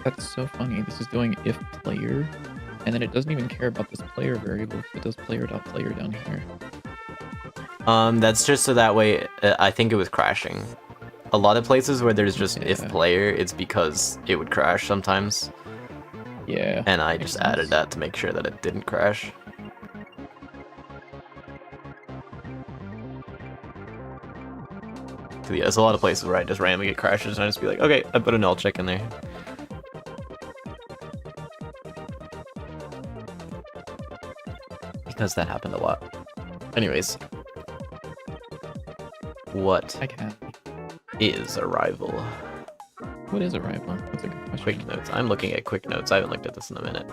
That's so funny. This is doing if player, and then it doesn't even care about this player variable. It does player.player down here. That's just so that way. I think it was crashing. A lot of places where there's just if player, it's because it would crash sometimes. Yeah. And I just added that to make sure that it didn't crash. So yeah, there's a lot of places where I just randomly get crashes and I just be like, okay, I put a null check in there. Because that happened a lot. Anyways. What is a rival? What is a rival? That's a good question. Quick notes. I'm looking at quick notes. I haven't looked at this in a minute.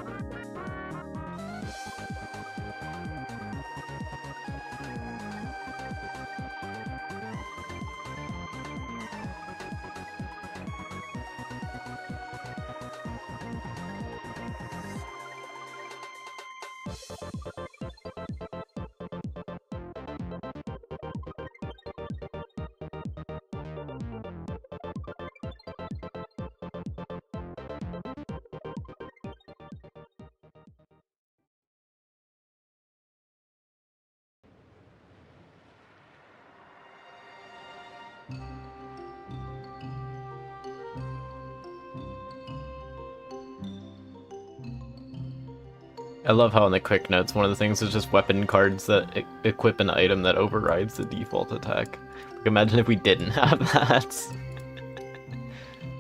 I love how in the quick notes, one of the things is just weapon cards that equip an item that overrides the default attack. Like, imagine if we didn't have that.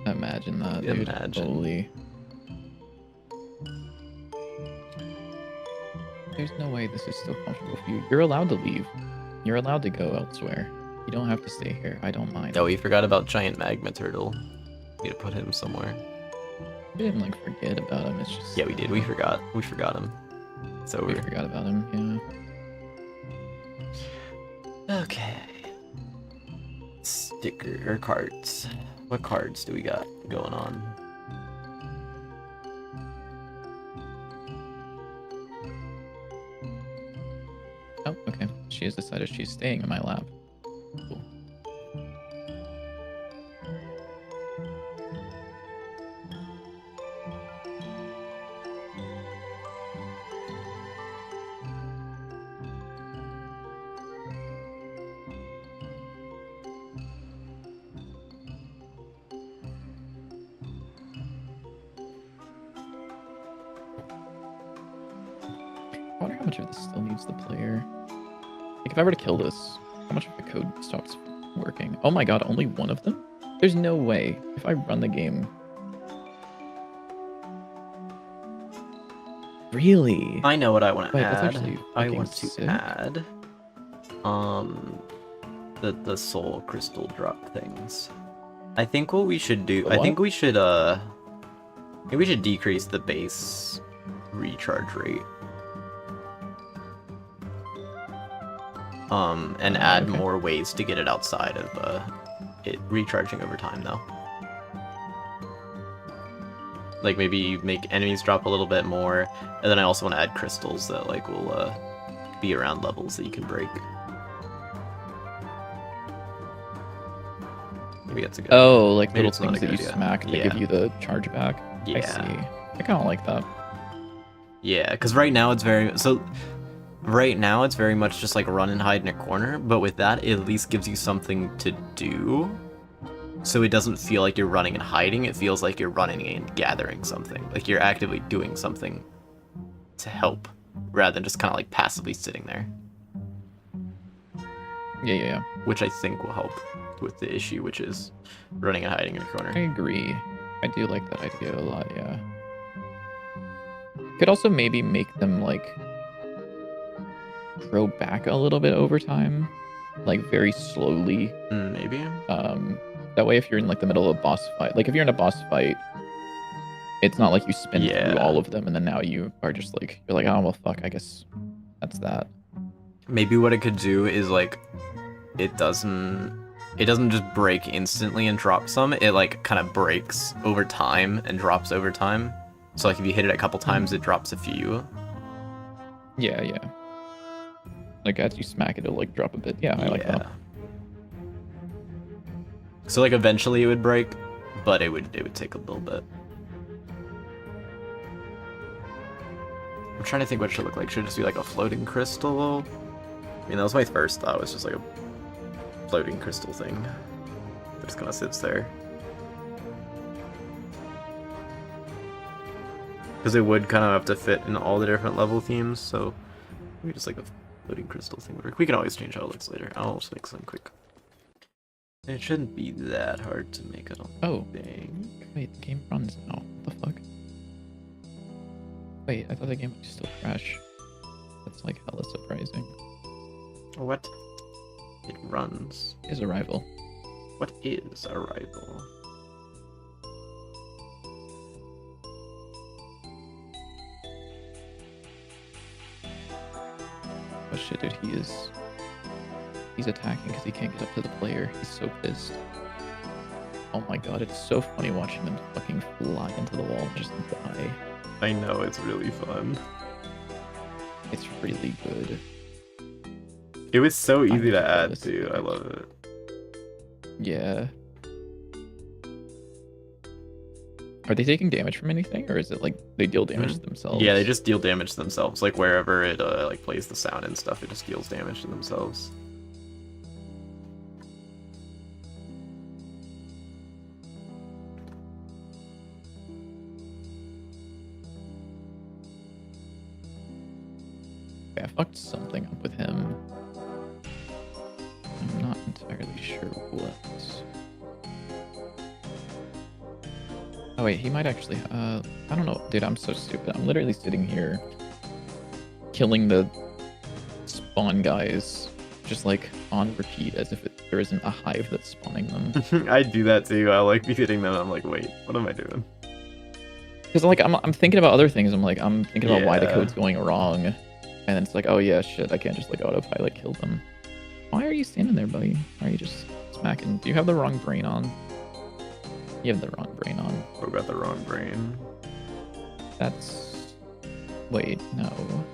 Imagine that, dude. Holy. There's no way this is still comfortable for you. You're allowed to leave. You're allowed to go elsewhere. You don't have to stay here. I don't mind. Oh, we forgot about giant magma turtle. We need to put him somewhere. We didn't like forget about him. It's just we did. We forgot him. So we forgot about him. Yeah. Okay. Sticker or cards. What cards do we got going on? Oh, okay. She has decided she's staying in my lab. Cool. I wonder how much of this still needs the player. Like, if I were to kill this, how much of the code stops working? Oh my god, only one of them? There's no way. If I run the game... Really? I know what I want to Wait, add. that's actually I want to sick. add... the soul crystal drop things. I think what we should do... I think we should, maybe we should decrease the base recharge rate. and add okay. more ways to get it outside of it recharging over time, though. Like maybe make enemies drop a little bit more, and then I also want to add crystals that like will be around levels that you can break. Maybe that's a good idea. Oh, like Maybe little it's not things a that good you idea. smack that Yeah. give you the charge back. Yeah. I see. I kind of like that. Yeah, because right now it's very much just like run and hide in a corner, but with that it at least gives you something to do. So it doesn't feel like you're running and hiding, it feels like you're running and gathering something. Like you're actively doing something to help, rather than just kind of like passively sitting there. Yeah. Which I think will help with the issue, which is running and hiding in a corner. I agree. I do like that idea a lot, yeah. Could also maybe make them like grow back a little bit over time, like very slowly. Maybe. That way if you're in like the middle of a boss fight, like if you're in a boss fight, it's not like you spin through all of them and then now you are just like, you're like, oh well fuck, I guess that's that. Maybe what it could do is like it doesn't just break instantly and drop some, it like kind of breaks over time and drops over time. So like if you hit it a couple times, it drops a few. Yeah. Like as you smack it, it'll like drop a bit. Yeah, I like that. So like eventually it would break, but it would take a little bit. I'm trying to think what it should look like. Should it just be like a floating crystal? I mean, that was my first thought, was just like a floating crystal thing that just kind of sits there. Because it would kind of have to fit in all the different level themes, so maybe just like a floating crystal thing would work. We can always change how it looks later. I'll just make something quick. It shouldn't be that hard to make, I don't think. Wait, the game runs now. What the fuck? Wait, I thought the game would still crash. That's like hella surprising. What? It runs. Is Arrival. What is Arrival? Oh shit, dude, he's attacking because he can't get up to the player. He's so pissed. Oh my god, it's so funny watching them fucking fly into the wall and just die. I know, it's really fun. It's really good. It was so easy to add too, I love it. Yeah. Are they taking damage from anything, or is it like they deal damage to themselves? Yeah, they just deal damage to themselves. Like wherever it like plays the sound and stuff, it just deals damage to themselves. Okay, I fucked something up with him. I'm not entirely sure what. Oh wait, he might actually, I don't know, dude, I'm so stupid. I'm literally sitting here killing the spawn guys just like on repeat as if there isn't a hive that's spawning them. I do that too. I like be hitting them. I'm like, wait, what am I doing? Because like I'm thinking about other things. I'm thinking about why the code's going wrong, and then it's like, oh yeah, shit, I can't just like autopilot kill them. Why are you standing there, buddy? Why are you just smacking? Do you have the wrong brain on? You have the wrong brain on. Or got the wrong brain. That's... Wait, no.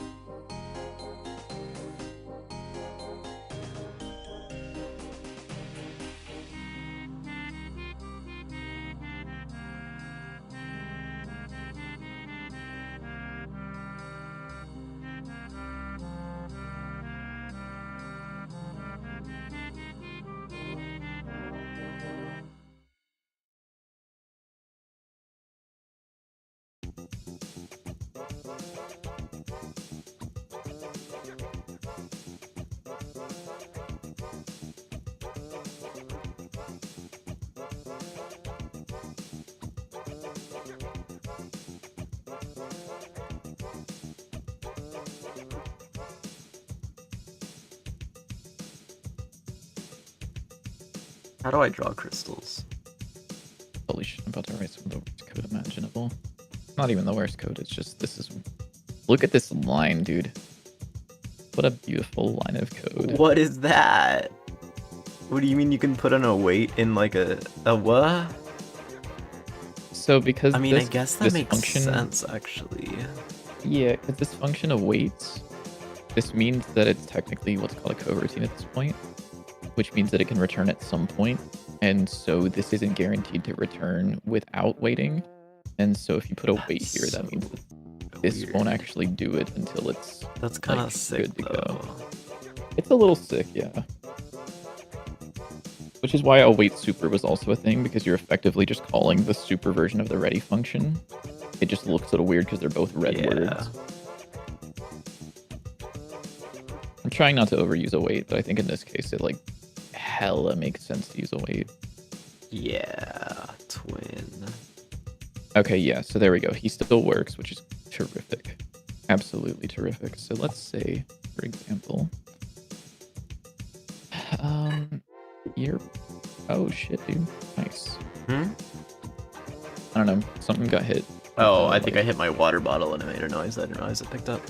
How do I draw crystals? Holy shit, I'm about to write some of the worst code imaginable. Not even the worst code, it's just, this is... Look at this line, dude. What a beautiful line of code. What is that? What do you mean you can put on a weight in like a what? So because I mean, I this guess that this makes function, sense actually. yeah, because this function awaits, this means that it's technically what's called a coroutine at this point, which means that it can return at some point, and so this isn't guaranteed to return without waiting. And so if you put a wait here, That's that means so that this weird. won't actually do it until it's That's kind of like sick good to though. go. It's a little sick, yeah. Which is why await super was also a thing, because you're effectively just calling the super version of the ready function. It just looks a little weird because they're both red words. I'm trying not to overuse await, but I think in this case it like hella makes sense to use await. Yeah, twin. Okay, yeah, so there we go. He still works, which is terrific. Absolutely terrific. So let's say, for example, you're... Oh shit, dude. Nice. Hmm? I don't know. Something got hit. Oh, I think I hit my water bottle and it made a noise. I didn't realize it picked up.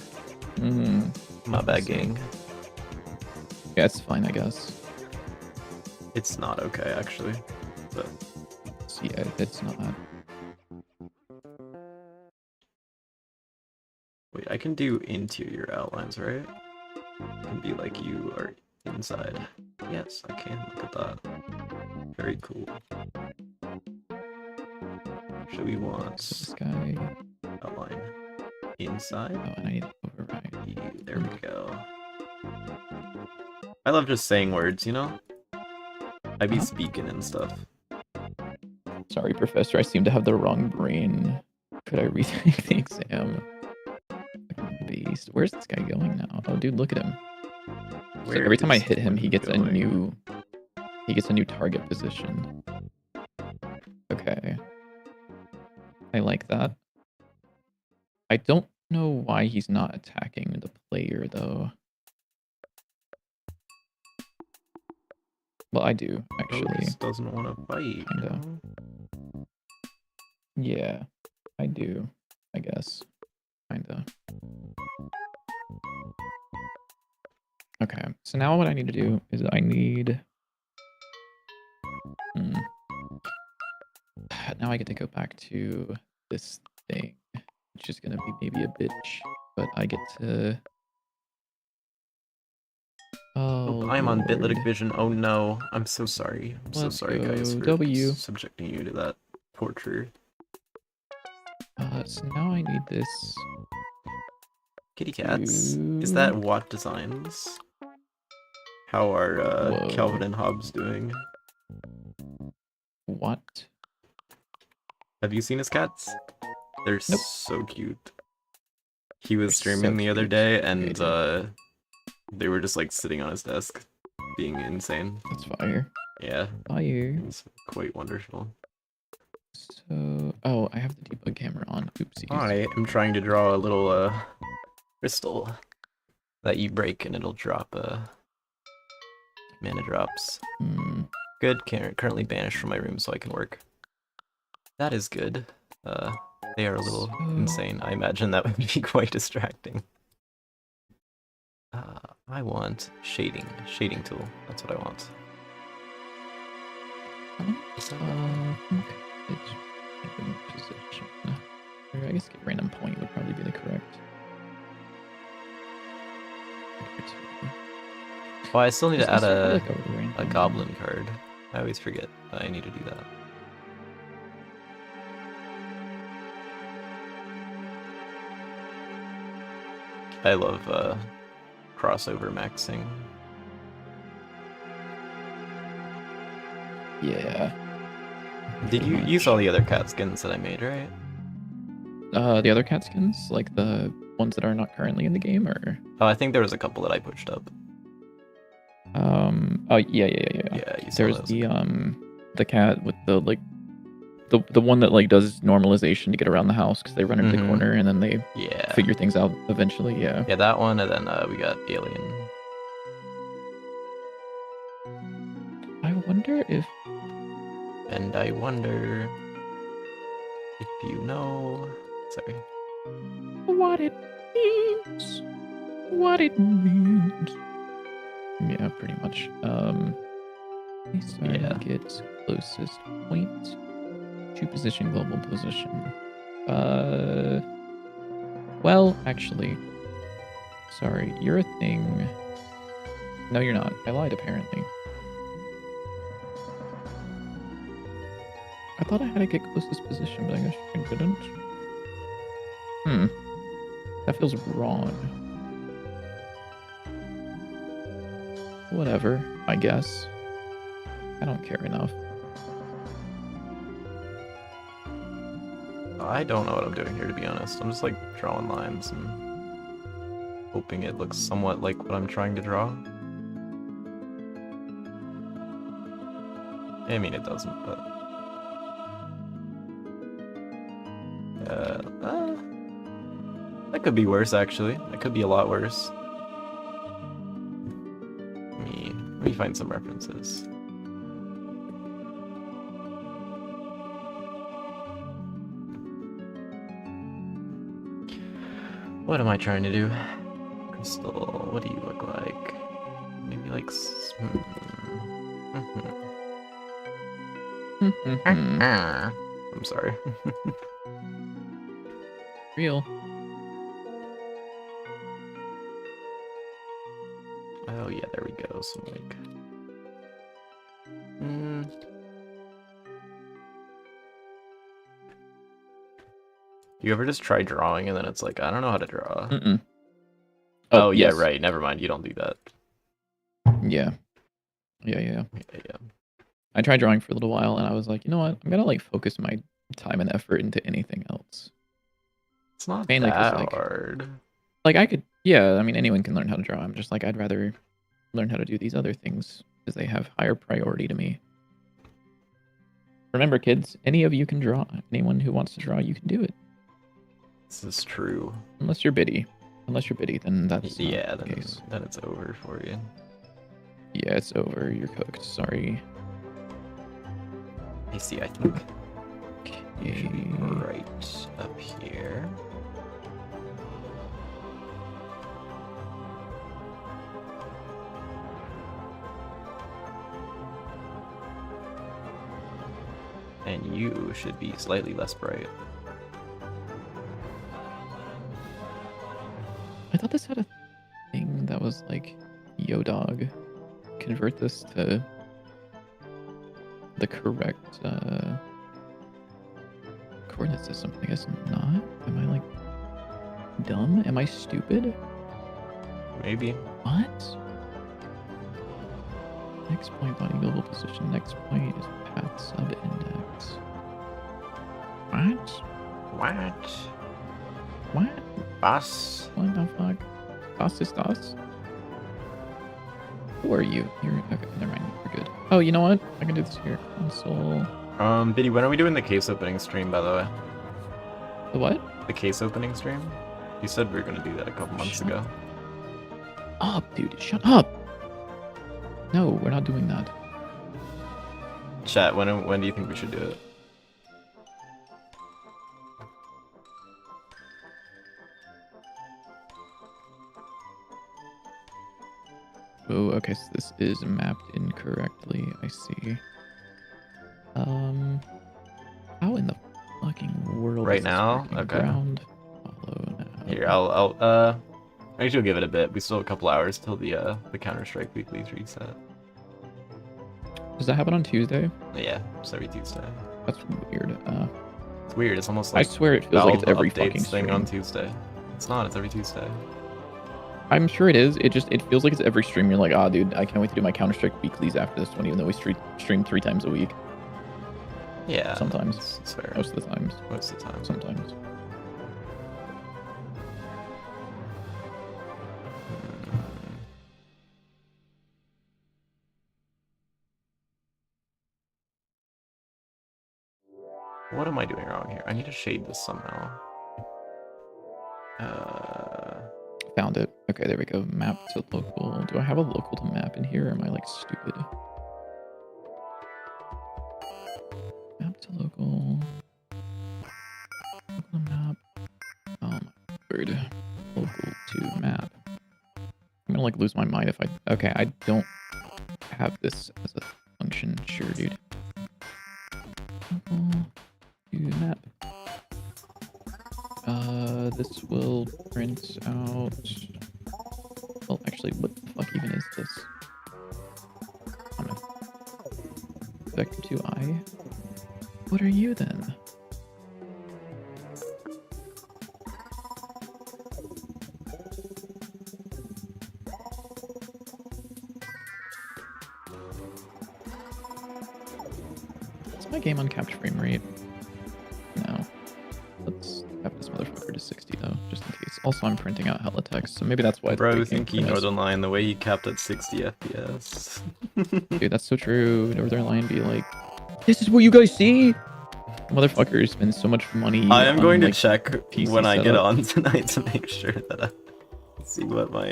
My bad, gang. Yeah, it's fine, I guess. It's not okay, actually. But So, yeah, it's not. wait, I can do interior outlines, right? It can be like you are inside. Yes, I can. Look at that. Very cool. Should we want So this guy... outline inside? Oh, and I need to override. There we go. I love just saying words, you know? I be speaking and stuff. Sorry, Professor, I seem to have the wrong brain. Could I retake the exam? Beast. Where's this guy going now? Oh, dude, look at him. So every time I hit him, he gets a new... He gets a new target position. Okay. I like that. I don't know why he's not attacking the player, though. Well, I do, actually. Just doesn't want to fight. Kinda. Yeah, I do, I guess. Kinda. Okay, so now what I need to do is I need... Now I get to go back to this thing, which is going to be maybe a bitch, but I get to... Oh, I'm on Lord. Bitlytic Vision. Oh no. I'm so sorry. I'm so sorry, guys, for subjecting you to that torture. So now I need this... Kitty cats. Is that Watt Designs? How are Calvin and Hobbes doing? What? Have you seen his cats? They're so cute. He was streaming the other day, and they were just like sitting on his desk, being insane. That's fire. Yeah. Fire. It's quite wonderful. So, oh, I have the debug camera on. Oopsies. I am trying to draw a little crystal that you break and it'll drop mana drops. Good. Currently banished from my room so I can work. That is good. They are a little insane. I imagine that would be quite distracting. I want shading tool. That's what I want. Position. Or I guess get random point would probably be the correct. Well, I still need to add a goblin card. I always forget that I need to do that. I love crossover maxing. Yeah. Did you saw the other cat skins that I made, right? The other cat skins? Like the ones that are not currently in the game, or? Oh, I think there was a couple that I pushed up. Oh yeah. Yeah, you saw There's those. the cat with the like the one that like does normalization to get around the house because they run into the corner and then they figure things out eventually. Yeah. Yeah, that one, and then we got Alien. I wonder if. And I wonder if you know. Sorry. What it means. what it means. Yeah, pretty much. Yeah. Target closest point to position global position. Well, actually, sorry, you're a thing. No, you're not. I lied, apparently. I thought I had to get closest position, but I guess I didn't. That feels wrong. Whatever, I guess. I don't care enough. I don't know what I'm doing here, to be honest. I'm just like drawing lines and hoping it looks somewhat like what I'm trying to draw. I mean, it doesn't, but... that could be worse, actually. That could be a lot worse. Let me find some references. What am I trying to do? Crystal, what do you look like? Maybe like... I'm sorry. Real. Oh yeah, there we go. Some like... You ever just try drawing and then it's like, I don't know how to draw? Oh yeah, yes. right. Never mind. You don't do that. Yeah. Yeah. I tried drawing for a little while and I was like, you know what? I'm gonna like focus my time and effort into anything else. It's not mainly that like, hard. Like I could, yeah. I mean, anyone can learn how to draw. I'm just like, I'd rather learn how to do these other things because they have higher priority to me. Remember, kids, any of you can draw. Anyone who wants to draw, you can do it. This is true. Unless you're biddy. Unless you're biddy, then that's yeah. the case. Then it's over for you. Yeah, it's over. You're cooked. Sorry. I see. I think. Okay. You should be right up here. And you should be slightly less bright. I thought this had a thing that was like, yo dog, convert this to the correct coordinate system. I guess not. Am I like dumb? Am I stupid? Maybe. What? Next point body global position. Next point is path sub index. What? What? Boss. What the fuck? Was ist das? Who are you? You're okay. Never mind. You're good. Oh, you know what? I can do this here. Console. Biddy, when are we doing the case opening stream, by the way? The what? The case opening stream? You said we were gonna do that a couple months ago. Up, dude. Shut up. No, we're not doing that. Chat, when do you think we should do it? Oh, okay, so this is mapped incorrectly. I see. How in the fucking world Right is this now? working? Okay. Ground follow now. Here, actually we'll give it a bit. We still have a couple hours till the Counter-Strike weekly's reset. Does that happen on Tuesday? Yeah, it's every Tuesday. That's weird. It's weird. It's almost like I swear it feels like it's Valve every updates fucking thing stream. on Tuesday. It's not. It's every Tuesday. I'm sure it is. It feels like it's every stream. You're like, ah, dude, I can't wait to do my Counter-Strike weeklies after this one, even though we stream 3 times a week. Yeah. Sometimes. It's fair. Most of the times. Most of the time. Sometimes. What am I doing wrong here? I need to shade this somehow. Found it. Okay, there we go. Map to local. Do I have a local to map in here, or am I like stupid? Map to local. Local to map. Oh my word. Local to map. gonna like lose my mind if I. Okay, I don't have this as a function. Sure, dude. Do map. This will print out. Well, actually, what the fuck even is this? Vector 2i. What are you then? Is my game on capped frame rate? No. Let's cap this motherfucker to 60 though, just in case. Also, I'm printing out hella text, so maybe that's why. Bro, thank you, Northern Lion. The way you capped at 60 FPS. Dude, that's so true. Northern Lion be like, this is what you guys see? Motherfucker spends so much money. I am going to like, check PC when I get setup. on tonight to make sure that I see what my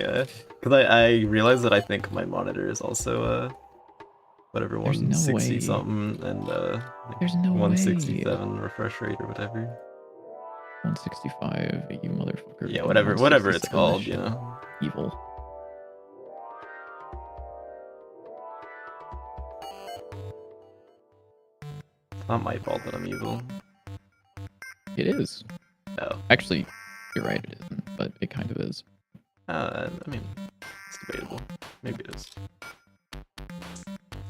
because I realize that I think my monitor is also whatever, There's no 160 way. something and There's no 167 refresh rate or whatever. 165, you motherfucker. Yeah, whatever it's 167, called, that you shit. know. Evil. It's not my fault that I'm evil. It is. No. Actually, you're right, it isn't, but it kind of is. I mean, it's debatable. Maybe it is.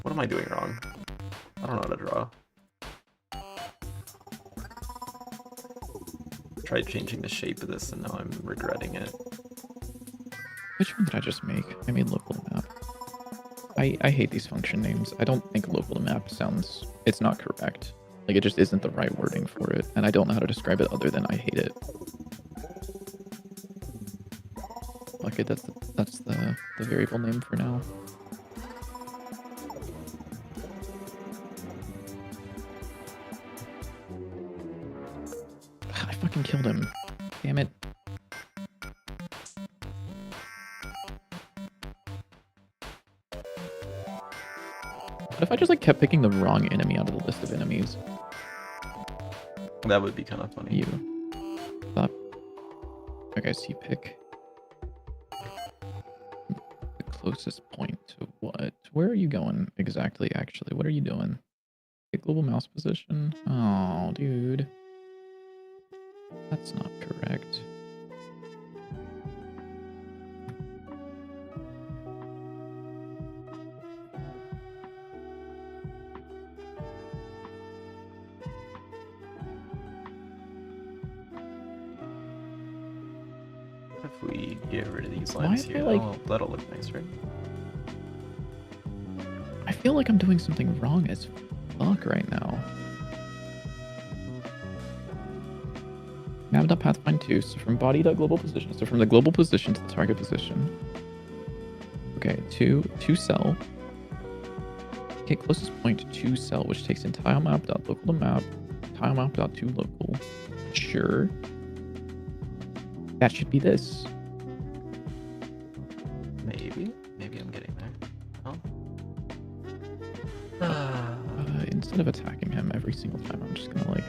What am I doing wrong? I don't know how to draw. Tried changing the shape of this and now I'm regretting it. Which one did I just make? I made local map. I hate these function names. I don't think local map sounds... It's not correct. Like, it just isn't the right wording for it, and I don't know how to describe it other than I hate it. Fuck it, that's the variable name for now. I fucking killed him. Damn it. What if I just like kept picking the wrong enemy out of the list of enemies? That would be kind of funny. You. Stop. Okay, so you pick the closest point to what? Where are you going exactly, actually? What are you doing? Pick global mouse position? Oh, dude. That's not correct. If we get rid of these Why lines am I, here, like- that'll look nice, right? I feel like I'm doing something wrong as fuck right now. Nav.pathfind 2, so from body.global position, so from the global position to the target position. Okay, to cell. Okay, closest point to cell, which takes in tilemap.local to map, tilemap.to local. Sure. That should be this. Maybe I'm getting there. Instead of attacking him every single time, I'm just gonna like...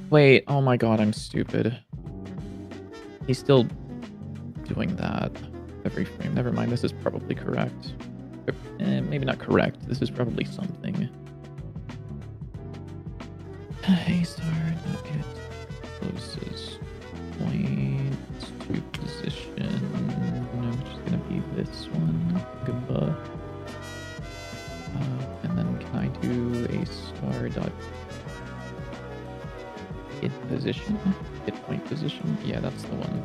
Wait, oh my god, I'm stupid. He's still doing that every frame. Never mind, this is probably correct. Maybe not correct. This is probably something. A star, not it. Closest point to position, which is gonna be this one. Goodbye. And then can I do a star dot hit position? Hit point position? Yeah, that's the one.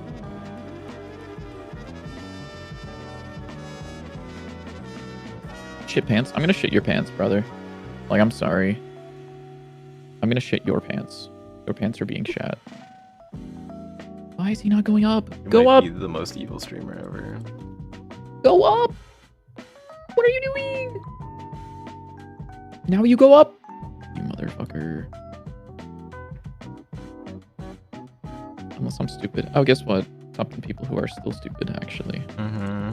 Shit pants. I'm gonna shit your pants, brother. Like, I'm sorry. I'm gonna shit your pants. Your pants are being shat. Why is he not going up? You Go might up! be the most evil streamer ever. Go up! What are you doing? Now you go up! You motherfucker. Unless I'm stupid. Oh, guess what? Top 10 people who are still stupid, actually. Mm-hmm.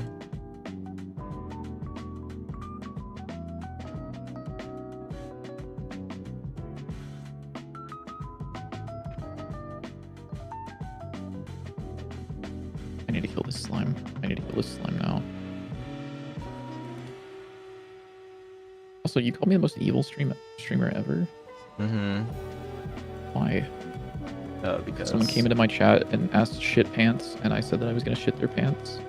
I need need to kill this slime. I need to kill this slime now. Also, you called me the most evil streamer ever. Mm-hmm. Why? Because Someone came into my chat and asked shit pants, and I said that I was gonna shit their pants.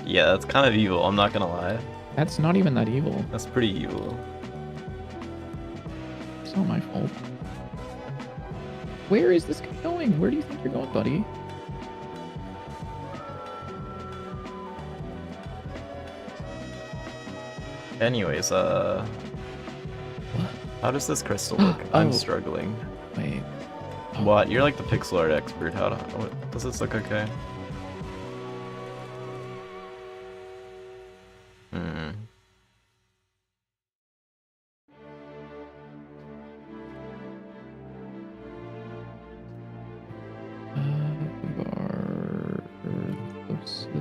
Yeah, that's kind of evil. I'm not gonna lie. That's not even that evil. That's pretty evil. It's not my fault. Where is this guy going? Where do you think you're going, buddy? Anyways, What? how does this crystal look? I'm Oh. struggling. Wait. Oh, What? You're like the pixel art expert. Does this look okay? Hmm.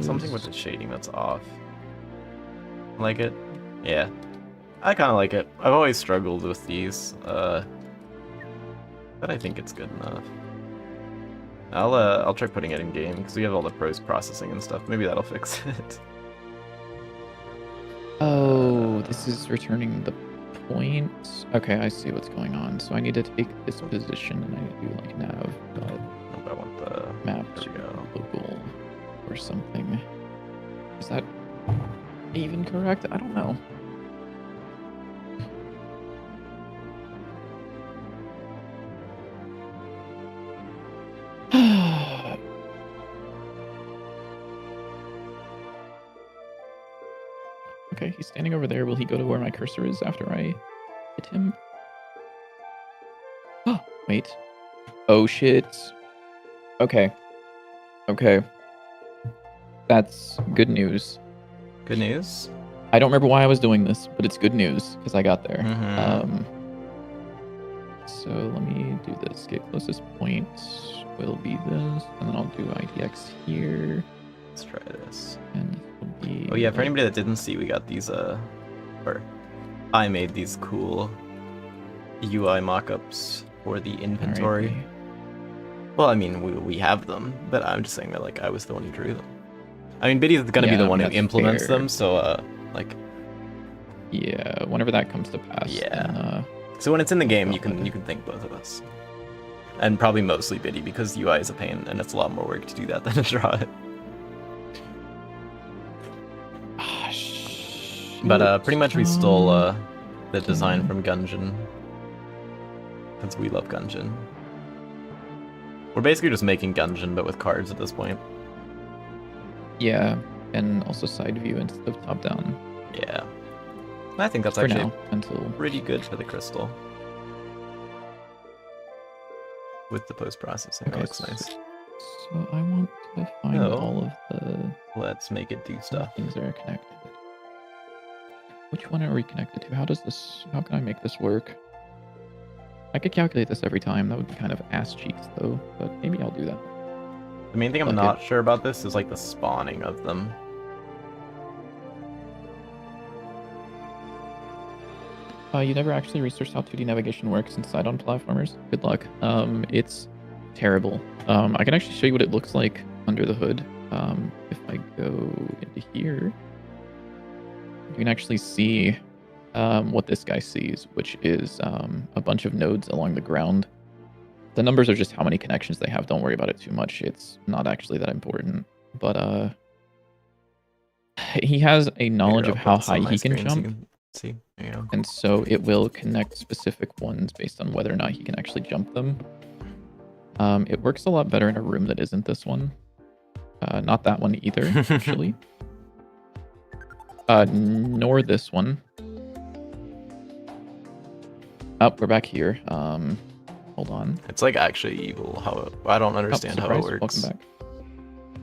Something with the shading that's off. Like it? Yeah. I kind of like it. I've always struggled with these, but I think it's good enough. I'll try putting it in game because we have all the post processing and stuff. Maybe that'll fix it. Oh, this is returning the point. Okay, I see what's going on. So I need to take this position and I need to do like nav dot Nope, I want the map There to we go. local or something. Is that even correct? I don't know. Okay, he's standing over there. Will he go to where my cursor is after I hit him? Oh, wait. Oh, shit. Okay. Okay. That's good news. Good news. I don't remember why I was doing this, but it's good news because I got there. Mhm. So let me do this. Get closest point will be this, and then I'll do IDX here, Let's try this. and this will be. Oh yeah, for like- anybody that didn't see, we got these or I made these cool UI mockups for the inventory. Alright, Well, I mean, we have them, but I'm just saying that like I was the one who drew them. I mean, Biddy's gonna be Yeah, the one who that's implements fair. them, so like yeah, whenever that comes to pass. Yeah. Then, so when it's in the game, you Okay. can thank both of us, and probably mostly Biddy because UI is a pain and it's a lot more work to do that than to draw it. But pretty much we stole the design from Gungeon because we love Gungeon. We're basically just making Gungeon but with cards at this point. Yeah, and also side view instead of top down Yeah, I think that's for actually now until. pretty good for the crystal. With the post processing, it Okay, looks nice. So I want to find No. all of the Let's make it do stuff. things that are connected. Which one are we connected to? How can I make this work? I could calculate this every time. That would be kind of ass cheeks though, but maybe I'll do that. The main thing I'm Fuck it. not sure about this is like the spawning of them. You never actually researched how 2D navigation works inside on platformers? Good luck. It's terrible. I can actually show you what it looks like under the hood. If I go into here, you can actually see what this guy sees, which is a bunch of nodes along the ground. The numbers are just how many connections they have. Don't worry about it too much. It's not actually that important. But he has a knowledge Here, of I'll how put this on high my he can screen so you jump. see, there you go. And so it will connect specific ones based on whether or not he can actually jump them. It works a lot better in a room that isn't this one. Not that one either, actually. Nor this one. Oh, we're back here. Hold on. It's like actually evil. I don't understand how it surprise, works, Welcome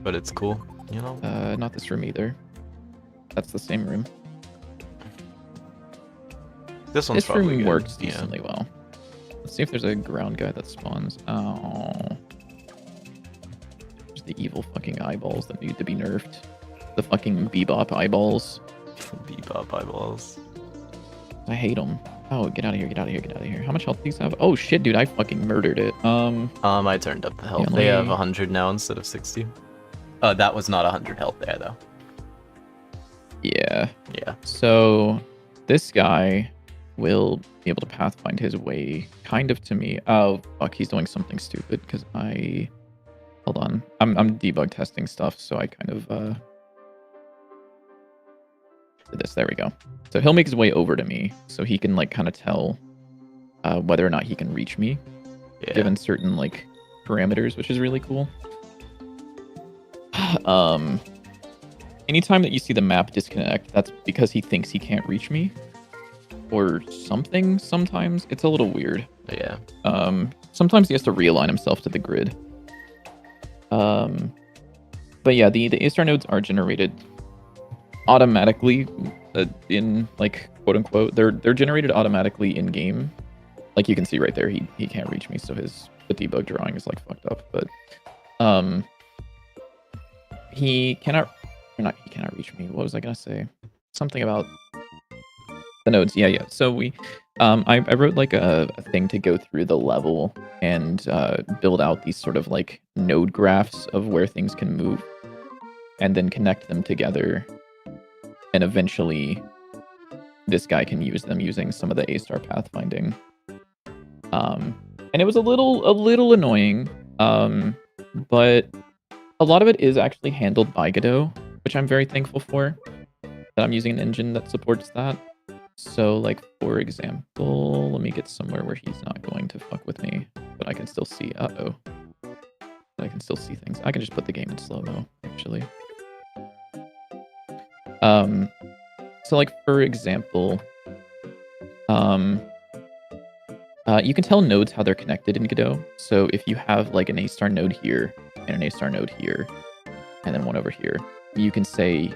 but it's cool. You know. back. Not this room either. That's the same room. This one's This probably room good. works Yeah. decently well. Let's see if there's a ground guy that spawns. Oh. There's the evil fucking eyeballs that need to be nerfed. The fucking bebop eyeballs. Bebop eyeballs. I hate them. Oh, get out of here, get out of here, get out of here. How much health do these have? Oh shit, dude, I fucking murdered it. I turned up the health. Yeah, They have let me- 100 now instead of 60. That was not 100 health there, though. Yeah. Yeah. So this guy will be able to pathfind his way kind of to me. Oh, fuck, he's doing something stupid because hold on. I'm debug testing stuff, so I kind of did this. There we go. So he'll make his way over to me so he can like kind of tell whether or not he can reach me given certain like parameters, which is really cool. Anytime that you see the map disconnect, that's because he thinks he can't reach me or something. Sometimes it's a little weird. Yeah. Sometimes he has to realign himself to the grid. But yeah, the A-star nodes are generated automatically in like quote unquote. They're generated automatically in game. Like you can see right there, he can't reach me, so the debug drawing is like fucked up. But he cannot reach me. What was I gonna say? Something about the nodes. Yeah. So I wrote like a thing to go through the level and build out these sort of like node graphs of where things can move, and then connect them together, and eventually this guy can use them using some of the A-star pathfinding. And it was a little annoying, but a lot of it is actually handled by Godot, which I'm very thankful for, that I'm using an engine that supports that. So, like, for example, let me get somewhere where he's not going to fuck with me, but I can still see, I can still see things. I can just put the game in slow-mo, actually. So, like, for example, you can tell nodes how they're connected in Godot. So if you have like an A-star node here and an A-star node here, and then one over here, you can say,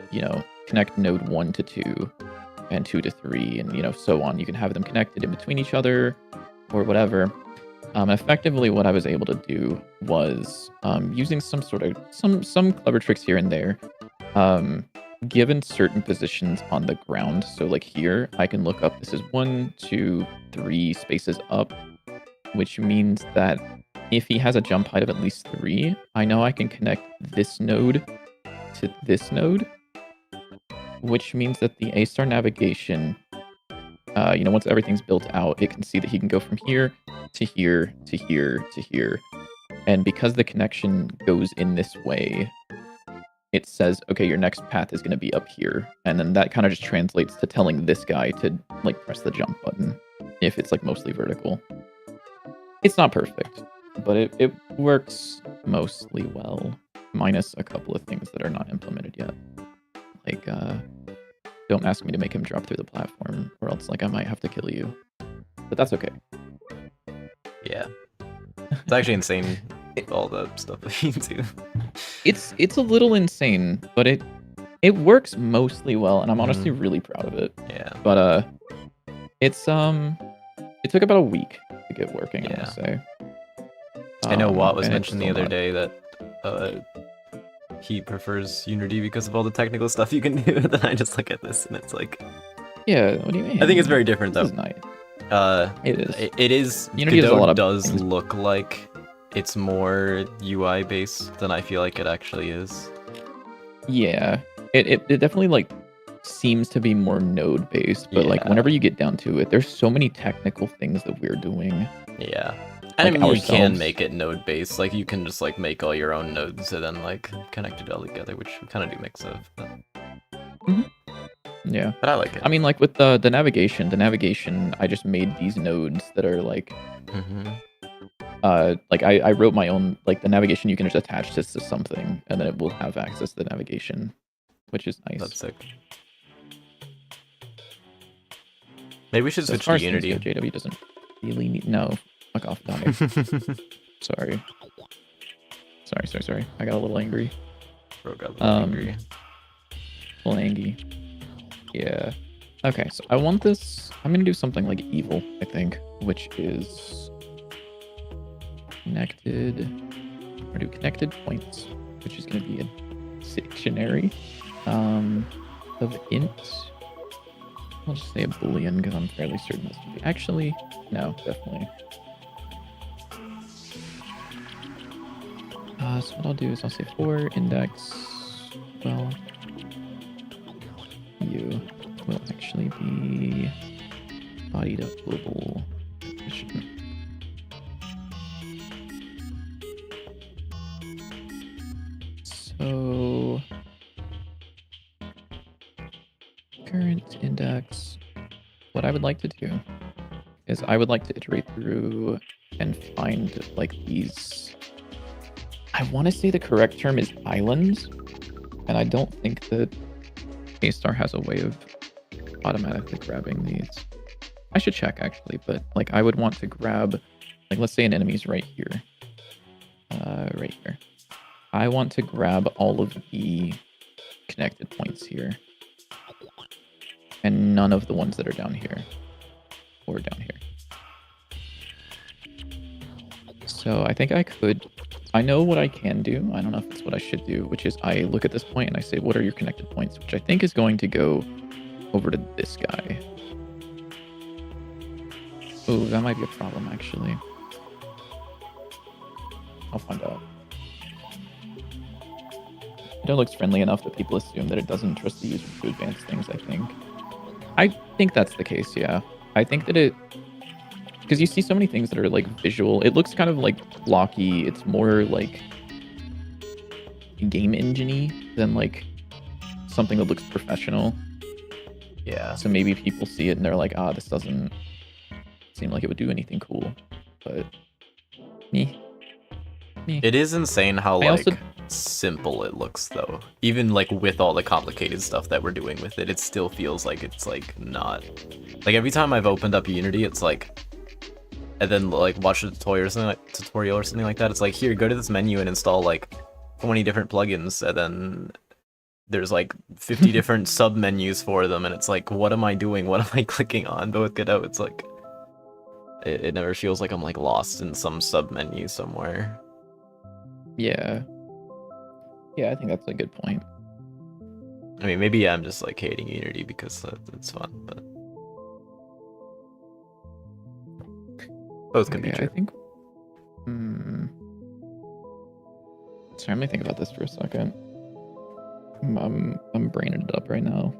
connect node 1 to 2 and 2 to 3, and so on. You can have them connected in between each other or whatever. Effectively, what I was able to do was using some clever tricks here and there. Given certain positions on the ground, so like here, I can look up, this is 1, 2, 3 spaces up, which means that if he has a jump height of at least 3, I know I can connect this node to this node, which means that the A-star navigation, once everything's built out, it can see that he can go from here to here to here to here. And because the connection goes in this way, it says, okay, your next path is going to be up here. And then that kind of just translates to telling this guy to like press the jump button if it's like mostly vertical. It's not perfect, but it works mostly well, minus a couple of things that are not implemented yet. Like, don't ask me to make him drop through the platform or else like I might have to kill you. But that's okay. Yeah. It's actually insane, all the stuff that you do. It's a little insane, but it works mostly well, and I'm honestly really proud of it. Yeah. But it took about a week to get working, I must say. I know Watt was mentioned the other day that he prefers Unity because of all the technical stuff you can do. Then I just look at this and it's like, yeah, what do you mean? I think it's very different though. This is nice. It is. It is. Unity has a lot of does things. look like it's more UI based than I feel like it actually is. Yeah, it definitely like seems to be more node based, but like whenever you get down to it, there's so many technical things that we're doing. Yeah. Like I mean, ourselves. you can make it node based. Like you can just like make all your own nodes and then like connect it all together, which we kind of do mix of. But... Yeah, but I like it. I mean, like with the navigation, I just made these nodes that are like, like I wrote my own, like the navigation you can just attach this to something, and then it will have access to the navigation, which is nice. That's sick. Maybe we should switch As far to as things Unity. go, JW doesn't really need. No, fuck off, Dominic. Sorry. I got a little angry. Bro got a little angry. A little angry. Yeah. Okay, so I want this. I'm gonna do something like evil, I think, which is connected. Or do connected points, which is gonna be a dictionary of int. I'll just say a boolean because I'm fairly certain this to be. Actually, no, definitely. So what I'll do is I'll say for index, well, you will actually be body.global position. So current index, what I would like to do is I would like to iterate through and find like these. I want to say the correct term is islands, and I don't think that A-Star has a way of automatically grabbing these. I should check actually, but like I would want to grab, like let's say an enemy's right here. Right here. I want to grab all of the connected points here. And none of the ones that are down here. Or down here. So I think I could... I know what I can do. I don't know if it's what I should do, which is I look at this point and I say, what are your connected points? Which I think is going to go over to this guy. Oh, that might be a problem, actually. I'll find out. It looks friendly enough that people assume that it doesn't trust the user to advance things, I think. I think that's the case, yeah. I think that it... Because you see so many things that are, like, visual. It looks kind of, like, blocky. It's more, like, game engine-y than, like, something that looks professional. Yeah. So maybe people see it and they're like, this doesn't seem like it would do anything cool. But... me. It is insane how, like, simple it looks, though. Even, like, with all the complicated stuff that we're doing with it, it still feels like it's, like, not... Like, every time I've opened up Unity, it's like... And then, like, watch a tutorial or something like that, it's like, here, go to this menu and install, like, 20 different plugins, and then there's, like, 50 different sub-menus for them, and it's like, what am I doing? What am I clicking on? But with GetOut, it's like... It never feels like I'm, like, lost in some sub-menu somewhere. Yeah. Yeah, I think that's a good point. I mean, maybe I'm just, like, hating Unity because it's fun, but... Both can be true. I think... Sorry, let me think about this for a second. I'm braining it up right now.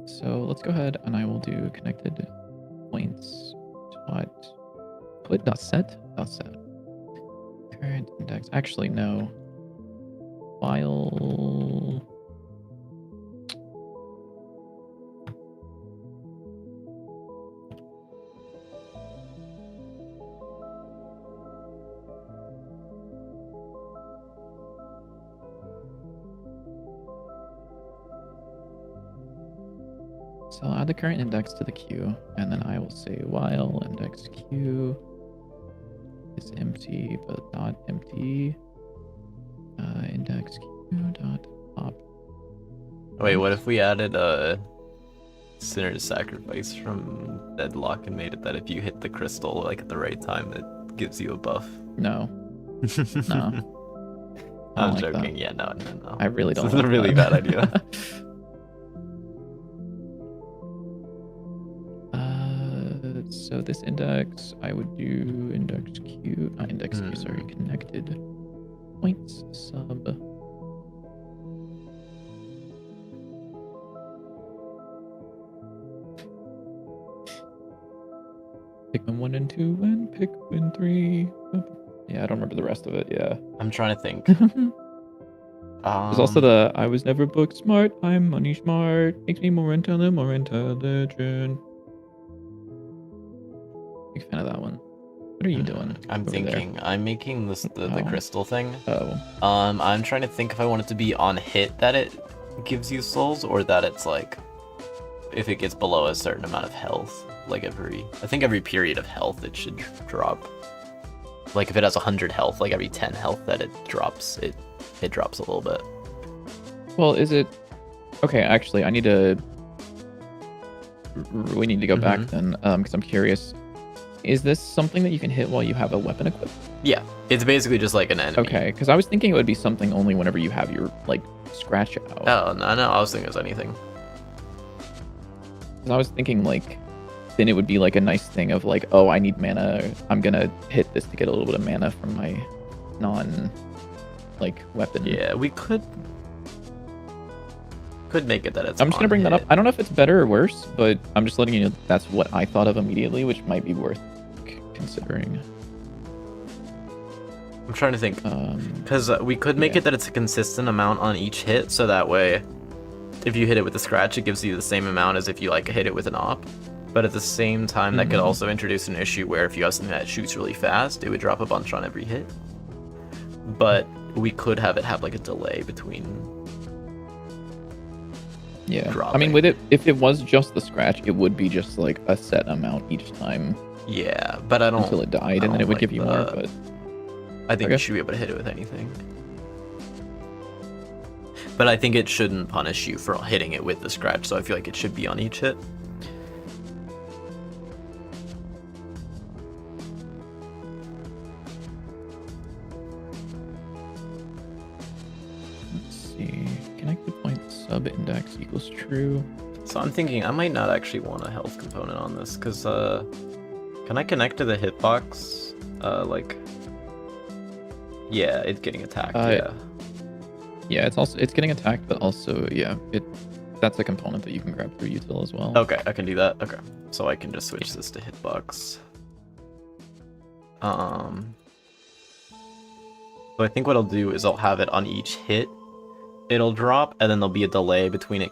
So let's go ahead and I will do connected points dot put dot set current index. Actually, no. While so I'll add the current index to the queue, and then I will say while index queue is empty but not empty. Index queue dot pop. Wait, what if we added a Sinner's Sacrifice from Deadlock and made it that if you hit the crystal like at the right time, it gives you a buff? No. No. I'm like joking. that. Yeah, no. I really don't. This is a really bad idea. So this index, I would do index Q, not index Q, sorry, connected points sub. Pikmin 1 and 2 and Pikmin 3. Yeah, I don't remember the rest of it, yeah. I'm trying to think. There's also the I was never book smart, I'm money smart, makes me more intelligent. Big fan of that one. What are you doing? I'm thinking. There? I'm making this the crystal thing. Oh. I'm trying to think if I want it to be on hit that it gives you souls, or that it's like if it gets below a certain amount of health, like I think every period of health it should drop. Like if it has 100 health, like every 10 health that it drops, it drops a little bit. Well, is it okay? Actually, we need to go back then, because I'm curious. Is this something that you can hit while you have a weapon equipped? Yeah, it's basically just like an enemy. Okay, because I was thinking it would be something only whenever you have your, like, scratch out. Oh, no, I was thinking it was anything. Because I was thinking, like, then it would be like a nice thing of like, oh, I need mana. I'm gonna hit this to get a little bit of mana from my weapon. Yeah, we could make it that it's I'm just gonna bring that up. hit. I don't know if it's better or worse, but I'm just letting you know that's what I thought of immediately, which might be worth considering. I'm trying to think, because we could make it that it's a consistent amount on each hit, so that way, if you hit it with a scratch, it gives you the same amount as if you like hit it with an op. But at the same time, that could also introduce an issue where if you have something that shoots really fast, it would drop a bunch on every hit. But we could have it have like a delay between. Yeah, dropping. I mean, with it, if it was just the scratch, it would be just like a set amount each time. Yeah, but I don't until it died, and then it would give you more. But I think you should be able to hit it with anything. But I think it shouldn't punish you for hitting it with the scratch, so I feel like it should be on each hit. Let's see. Connected point sub index equals true. So I'm thinking I might not actually want a health component on this, because can I connect to the hitbox? Yeah, it's getting attacked. Yeah, it's getting attacked, but also that's a component that you can grab through util as well. Okay, I can do that. Okay, so I can just switch this to hitbox. So I think what I'll do is I'll have it on each hit. It'll drop, and then there'll be a delay between it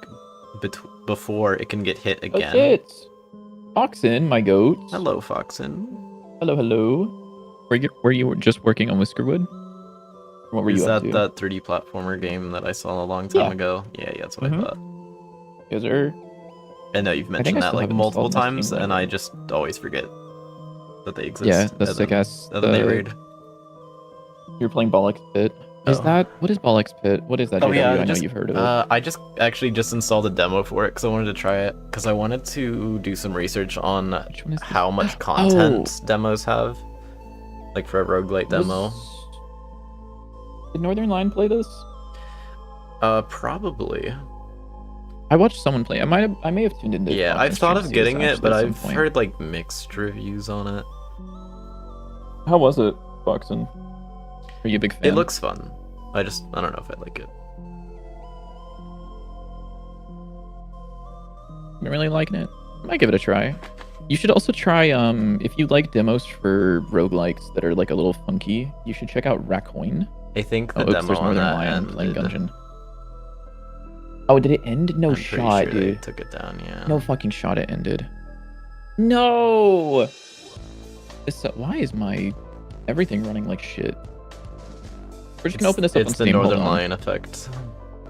before it can get hit again. Oh shit! Foxen, my goat. Hello, Foxen. Hello, hello. Were you just working on Whiskerwood? What were you up to? Is that 3D platformer game that I saw a long time ago? Yeah, that's what I thought. Yes, sir. I know you've mentioned that like multiple times, and I just always forget that they exist. Yeah, the sick ass. Then they raid. You're playing Bollocks Pit. What is Bollocks Pit? What is that? Oh yeah, I know you've heard of it. I just installed a demo for it because I wanted to try it, because I wanted to do some research on how much content demos have, like for a roguelite demo. Did Northern Lion play this? Probably. I watched someone play. I may have tuned into. Yeah, I've thought of getting it, but I've heard like mixed reviews on it. How was it, Foxen? Are you a big fan? It looks fun. I don't know if I like it. I'm really liking it. I might give it a try. You should also try, if you like demos for roguelikes that are like a little funky, you should check out Raccoon. I think the demo on that ended. Gungeon. Oh, did it end? No shot, sure dude. They took it down, yeah. No fucking shot it ended. No! Why is my everything running like shit? We're just gonna open this up on Steam. It's the Northern Lion effect.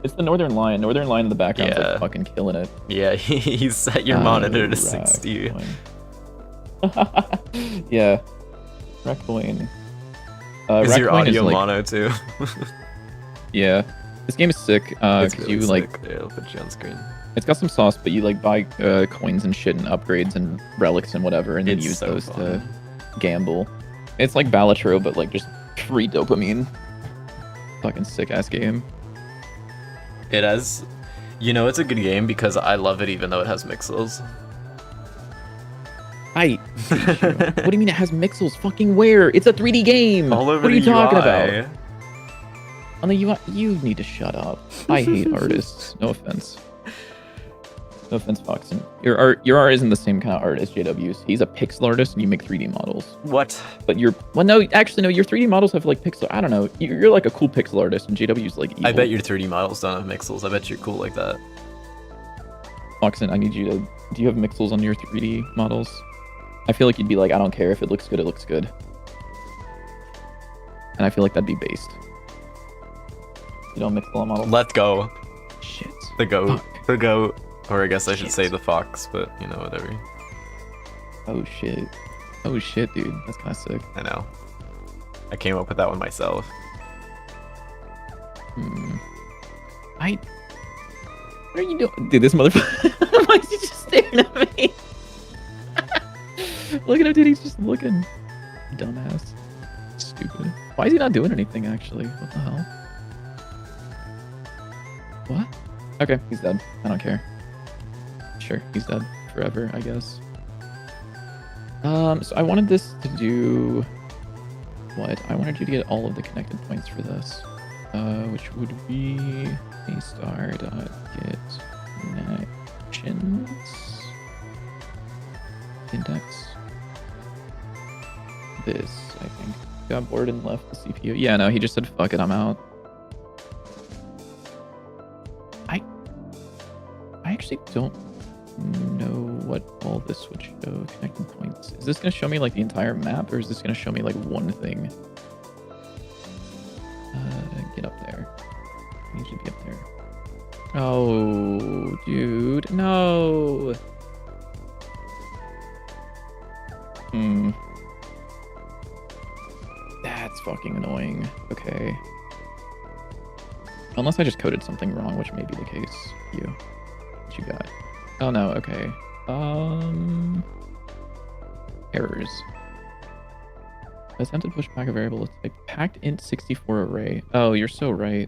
It's the Northern Lion. Northern Lion in the background is like fucking killing it. Yeah, he set your monitor to 60. Yeah. Raccoon. Is your audio mono too? Yeah. This game is sick. It's really you sick. like. Yeah, I'll put you on screen. It's got some sauce, but you like buy coins and shit and upgrades and relics and whatever, and then use those to gamble. It's like Balatro, but like just free dopamine. Fucking sick ass game. It has, it's a good game because I love it even though it has mixels. What do you mean it has mixels? Fucking where? It's a 3D game. All over what are you talking UI. about? On the UI, you need to shut up. I hate artists. No offense. No offense, Foxen. Your art isn't the same kind of art as JW's. He's a pixel artist, and you make 3D models. What? But your 3D models have like pixel. I don't know. You're like a cool pixel artist, and JW's like evil. I bet your 3D models don't have mixels. I bet you're cool like that. Foxen, I need you to. Do you have mixels on your 3D models? I feel like you'd be like, I don't care if it looks good. It looks good. And I feel like that'd be based. You don't mixel on models. Let's go. Shit. The goat. Fuck. The goat. Or I guess I should say the fox, but whatever. Oh shit. Oh shit, dude. That's kind of sick. I know. I came up with that one myself. What are you doing? Dude, this motherfucker. Why is he just staring at me? Look at him, dude. He's just looking. Dumbass. Stupid. Why is he not doing anything, actually? What the hell? What? Okay, he's dead. I don't care. Sure, he's dead forever, I guess. So I wanted this to do what? I wanted you to get all of the connected points for this, which would be a star dot get connections index. This, I think. Got bored and left the CPU. Yeah, no, he just said, fuck it, I'm out. I actually don't know what all this would show. Connected points. Is this going to show me like the entire map, or is this going to show me like one thing? Get up there. You should be up there. Oh, dude, no. That's fucking annoying. Okay. Unless I just coded something wrong, which may be the case. What you got? Oh no, okay. Errors. Attempt to push back a variable with type packed int 64 array. Oh, you're so right.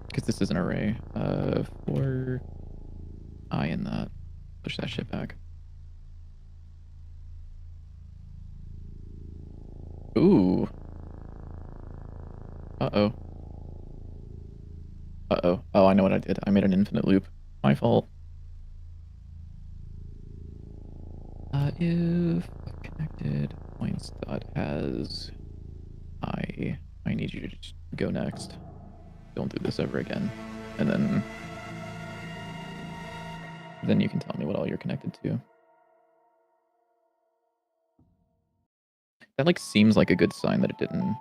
Because this is an array. For I in that. Push that shit back. Ooh. Uh-oh. Uh-oh. Oh, I know what I did. I made an infinite loop. My fault. If connected points dot has I need you to just go next. Don't do this ever again. And then you can tell me what all you're connected to. That like seems like a good sign that it didn't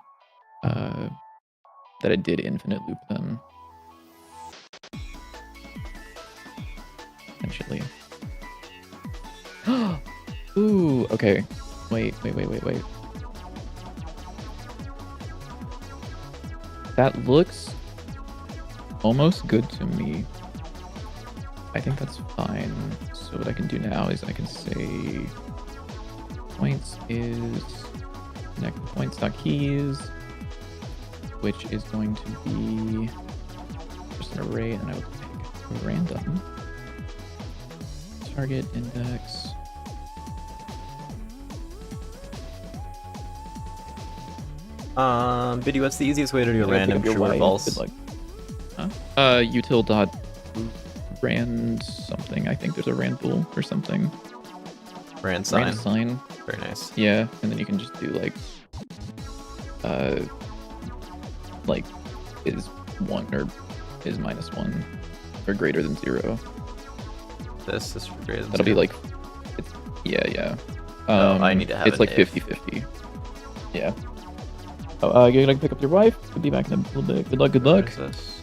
that it did infinite loop them. Potentially. Ooh, okay. Wait. That looks almost good to me. I think that's fine. So what I can do now is I can say points is connect points.keys, which is going to be just an array, and I will pick a random target index. Biddy, what's the easiest way to do a random true or false? Good luck. Huh? Util dot rand something. I think there's a rand bool or something. Rand sign. Rand sign. Very nice. Yeah, and then you can just do like is 1 or is -1 or greater than 0. This is greater than That'll 0. be like, it's, yeah. I need to have it's like 50-50. Yeah. Oh, you're gonna pick up your wife. Could be back in a little bit. Good luck. What is this?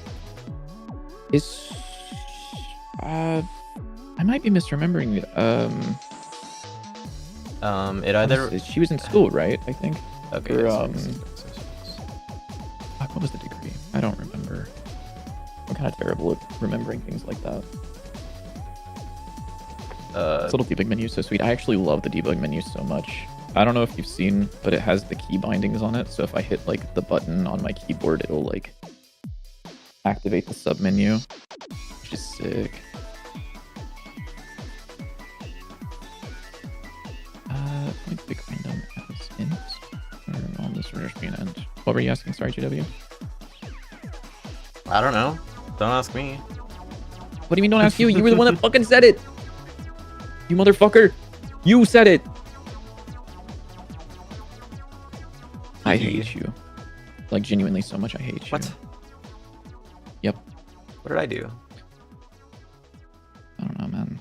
Is I might be misremembering it. It either she was in school, right? I think. okay. Or, what was the degree? I don't remember. I'm kind of terrible at remembering things like that. This little debug menu is so sweet. I actually love the debug menu so much. I don't know if you've seen, but it has the key bindings on it. So if I hit like the button on my keyboard, it'll like activate the sub menu, which is sick. Point big random as int. Or on this order should be an end. What were you asking? Sorry, GW. I don't know. Don't ask me. What do you mean don't ask you? You were the one that fucking said it! You motherfucker! You said it! I hate you. Like, genuinely so much I hate you. What? Yep. What did I do? I don't know, man.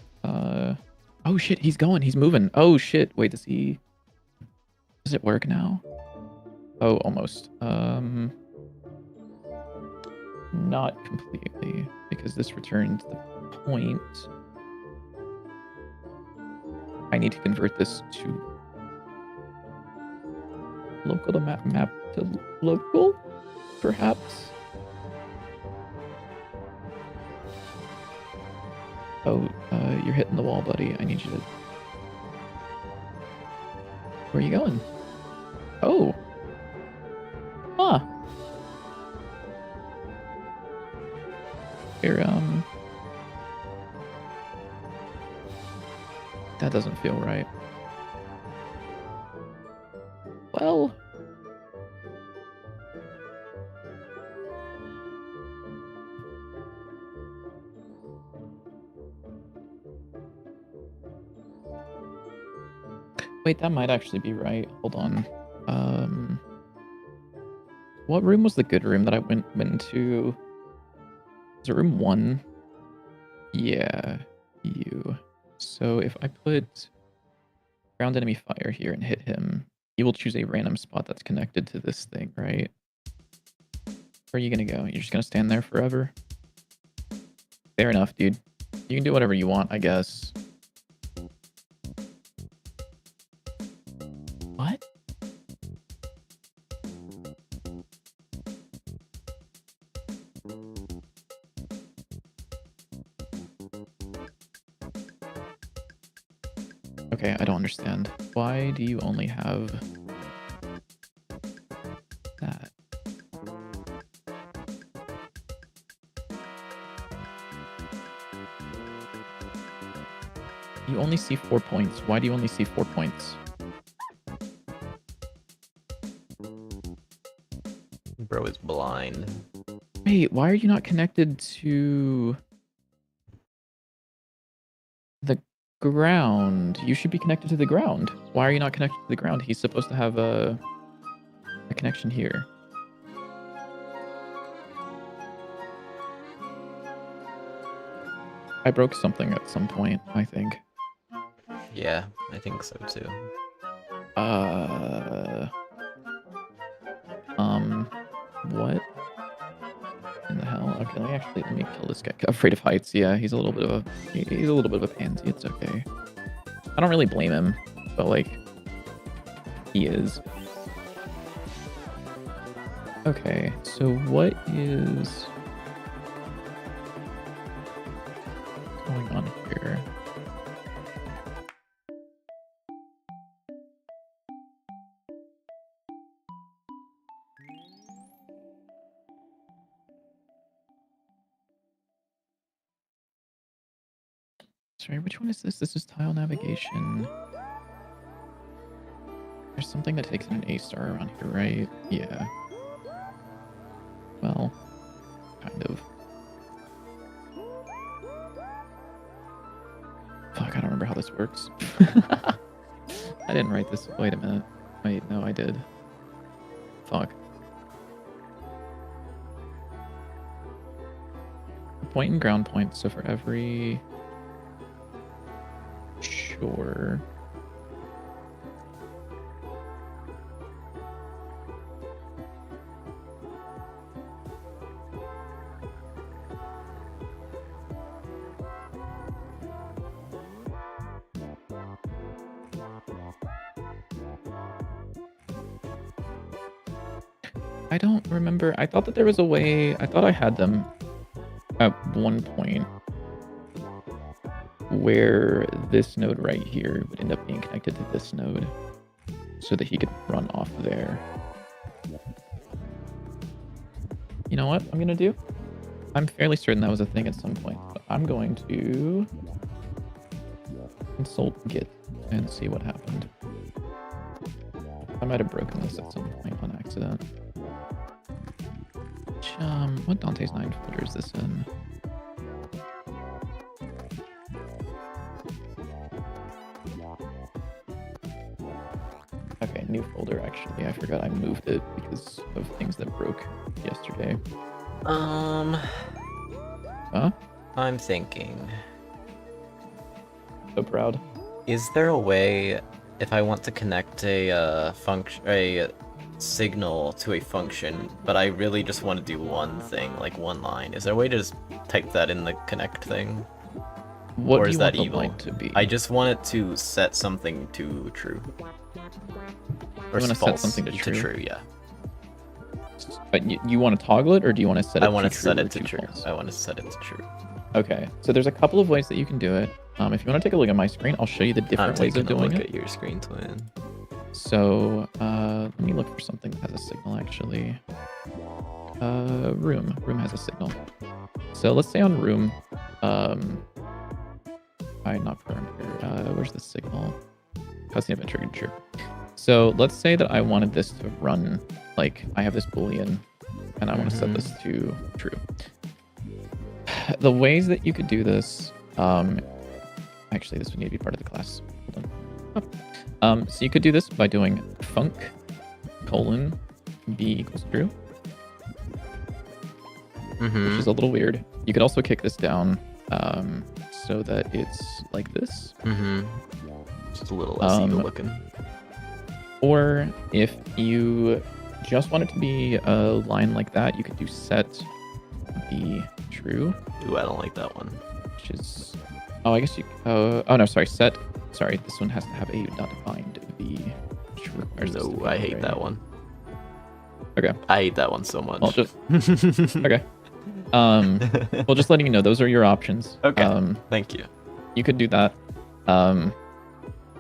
Oh shit, he's going. He's moving. Oh shit. Wait, does it work now? Oh, almost. Not completely, because this returns the point. I need to convert this to local to map to local, perhaps. Oh, you're hitting the wall, buddy. I need you to... Where are you going? Oh. Huh. Here, that doesn't feel right. Well. Wait, that might actually be right. Hold on. What room was the good room that I went into? Is it room 1? Yeah, you. So if I put ground enemy fire here and hit him, he will choose a random spot that's connected to this thing, right? Where are you gonna go? You're just gonna stand there forever? Fair enough, dude. You can do whatever you want, I guess. What? Okay, I don't understand. Why do you only have that? You only see 4 points. Why do you only see 4 points? Bro is blind. Wait, why are you not connected to the ground? You should be connected to the ground. Why are you not connected to the ground? He's supposed to have a connection here. I broke something at some point, I think. Yeah, I think so too. What in the hell? Okay, let me kill this guy. Afraid of heights. Yeah, he's a little bit of a pansy. It's okay. I don't really blame him, but like, he is. Okay, so what is going on here? Sorry, which one is this? This is tile navigation. There's something that takes an A star around here, right? Yeah. Well, kind of. Fuck, I don't remember how this works. I didn't write this. Wait a minute. Wait, no, I did. Fuck. Point and ground point, so for every... Sure. I don't remember. I thought that there was a way. I thought I had them at one point where this node right here would end up being connected to this node so that he could run off there. You know what I'm going to do? I'm fairly certain that was a thing at some point, but I'm going to consult Git and see what happened. I might have broken this at some point on accident. What Dante's 9 folder is this in? Okay, new folder, actually. I forgot I moved it because of things that broke yesterday. Huh? I'm thinking. So proud. Is there a way, if I want to connect a signal to a function, but I really just want to do one thing, like one line, is there a way to just type that in the connect thing? What or do is you that want the evil? line to be? I just want it to set something to true. Or You want to set false something to true? yeah. But you want to toggle it, or do you want to set it I want to to true set or it to true. false? I want to set it to true. Okay, so there's a couple of ways that you can do it. If you want to take a look at my screen, I'll show you the I'm different ways taking of a doing look it. at your screen, twin. So let me look for something that has a signal, actually. Room. Room has a signal. So let's say on room, not parameter. Where's the signal? Cutscene event triggered, true. So let's say that I wanted this to run, like I have this boolean and I want to set this to true. The ways that you could do this, actually this would need to be part of the class. Hold on. So you could do this by doing func colon b equals true, which is a little weird. You could also kick this down so that it's like this. Just a little less evil looking. Or if you just want it to be a line like that, you could do set b true. Ooh, I don't like that one. Which is, oh, I guess you, oh no, sorry, set, sorry, this one has to have a not defined b, which requires this to be No, I hate array. that one. Okay. I hate that one so much. Well, just, okay. Well, just letting you know, those are your options. Okay, thank you. You could do that.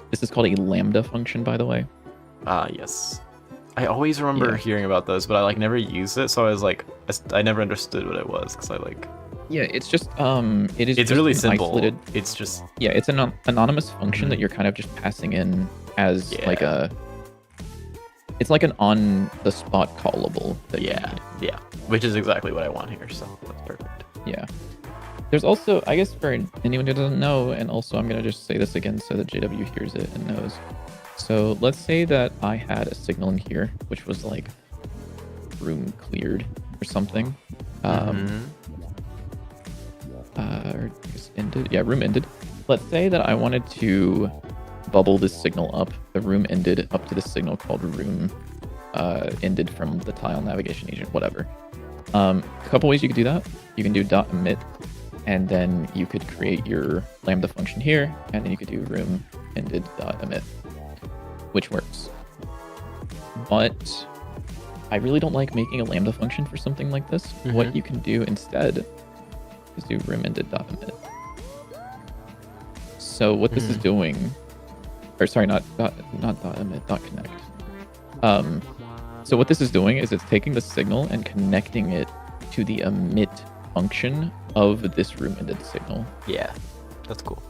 This is called a lambda function, by the way. Yes. I always remember hearing about those, but I like never used it, so I was like, I never understood what it was, because I like... Yeah, it's just, it is It's just really an simple. isolated... It's just... Yeah, it's an anonymous function that you're kind of just passing in as like a... It's like an on-the-spot callable that you need. Yeah. Which is exactly what I want here, so that's perfect. Yeah. There's also, I guess for anyone who doesn't know, and also I'm going to just say this again so that JW hears it and knows. So let's say that I had a signal in here, which was like room cleared or something. Or I guess ended. Yeah, room ended. Let's say that I wanted to bubble this signal up. The room ended up to this signal called room ended from the tile navigation agent, whatever. A couple ways you could do that. You can do dot emit, and then you could create your lambda function here, and then you could do room ended dot emit, which works. But I really don't like making a lambda function for something like this. What you can do instead is do room ended dot emit. So what this is doing, or sorry, not dot emit, dot connect. So what this is doing is it's taking the signal and connecting it to the emit function of this room ended signal. Yeah, that's cool.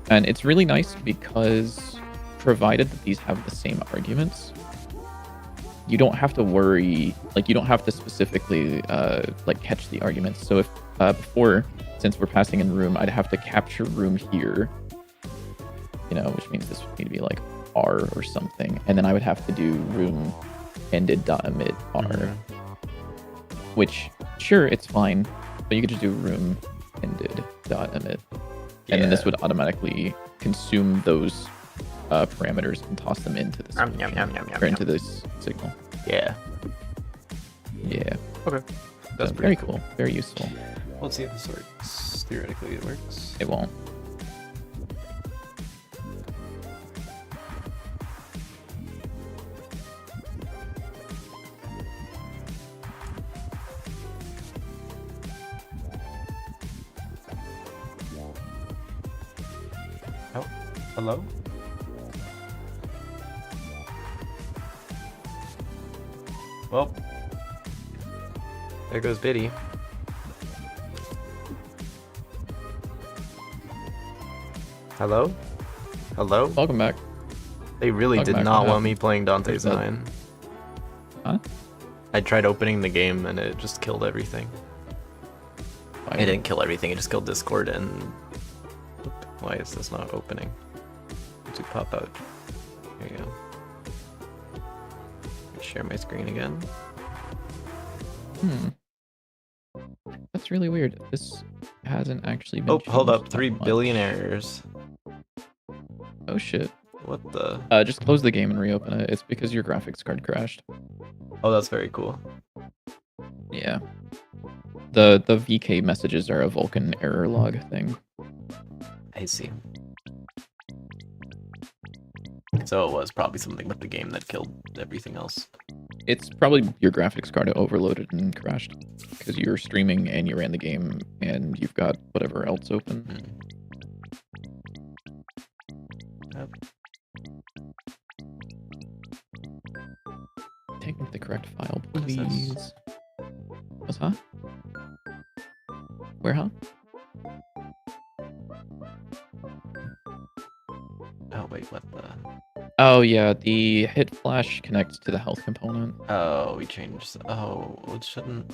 And it's really nice because provided that these have the same arguments, you don't have to worry, like you don't have to specifically like catch the arguments. So if before, since we're passing in room, I'd have to capture room here, you know, which means this would need to be like R or something. And then I would have to do room ended dot emit R, which sure, it's fine, but you could just do room ended dot emit. And then this would automatically consume those parameters and toss them into this or into this signal. Yeah. Okay. That's So very cool. Very useful. Let's see if this works. Theoretically, it works. It won't. Oh, hello? Well, there goes Biddy. Hello? Hello? Welcome back. They really Welcome did back. not What want me playing Dante's What's that? 9. Huh? I tried opening the game and it just killed everything. Fine. It didn't kill everything, it just killed Discord and... Why is this not opening? To pop out. There you go. Share my screen again. That's really weird. This hasn't actually been Oh, hold up. changed 3 that much. billion errors. Oh shit. What the? Just close the game and reopen it. It's because your graphics card crashed. Oh, that's very cool. Yeah. The VK messages are a Vulkan error log thing. I see. So it was probably something with the game that killed everything else. It's probably your graphics card overloaded and crashed because you're streaming and you ran the game and you've got whatever else open. Yep. Take me to the correct file, What is this? please. What's huh? Where, huh? Oh wait, what the? Oh yeah, the hit flash connects to the health component. Oh, we changed. Oh, well, it shouldn't.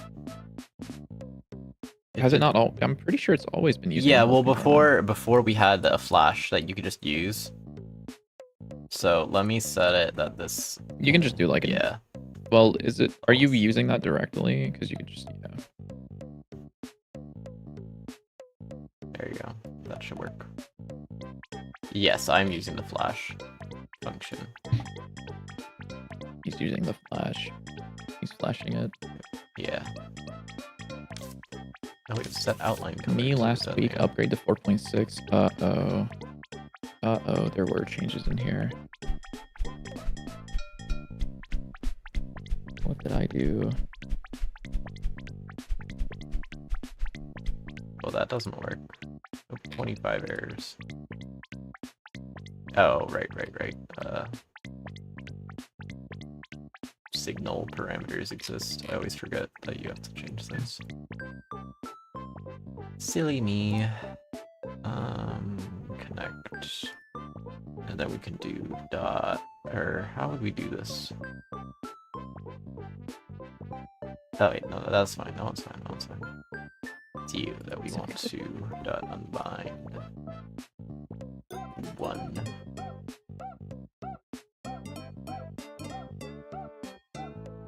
Has it not all? I'm pretty sure it's always been using the Yeah, health well, component. before we had a flash that you could just use. So let me set it that this. You can just do like an. Yeah. Well, is it? Are you using that directly? Because you could just yeah. There you go. That should work. Yes, I'm using the flash function. He's using the flash. He's flashing it. Yeah. Oh, we have set outline color. Me too, last so week yeah. upgrade to 4.6. Uh-oh. Uh-oh, there were changes in here. What did I do? Well, that doesn't work. Oh, 25 errors. Oh, right. Signal parameters exist. I always forget that you have to change those. Silly me. Connect. And then we can do dot, or how would we do this? Oh wait, no, that's fine. No, it's fine. No, it's fine. It's you that we want to dot unbind. 1.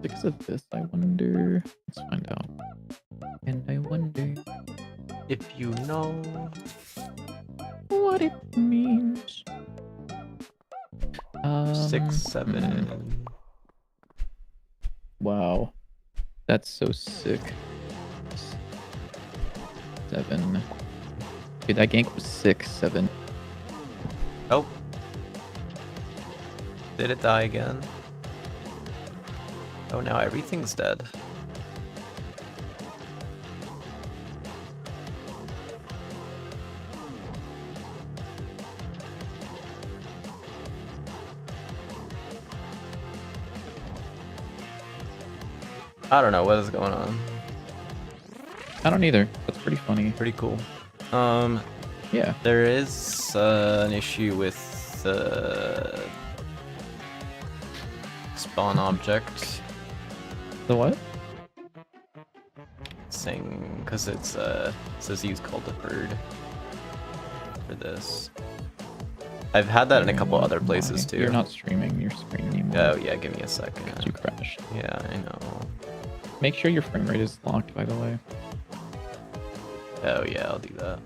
Because of this, I wonder. Let's find out. And I wonder If you know what it means. 6, 7. Wow. That's so sick. 7. Dude, that gank was 6, 7. Oh. Did it die again? Oh, now everything's dead. I don't know what is going on. I don't either. That's pretty funny. Pretty cool. Yeah. There is an issue with spawn object. The what? Saying, because it says use call deferred for this. I've had that in a couple other places too. You're not streaming your screen anymore. Oh yeah, give me a second. Because you crashed. Yeah, I know. Make sure your frame rate is locked, by the way. Oh yeah, I'll do that.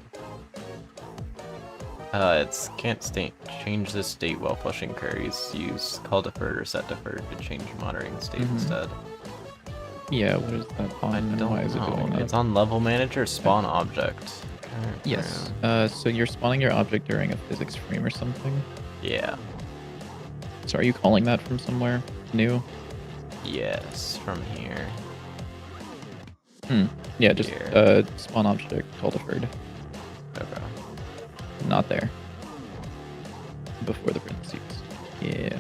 It's can't change this state while flushing queries. Use call deferred or set deferred to change monitoring state instead. Yeah, what is that on? I And don't why is it know. doing that? It's on level manager spawn object. Yes. So you're spawning your object during a physics frame or something? Yeah. So are you calling that from somewhere new? Yes, from here. Yeah, just Here. spawn object call deferred. Okay. Not there. Before the parentheses. Yeah.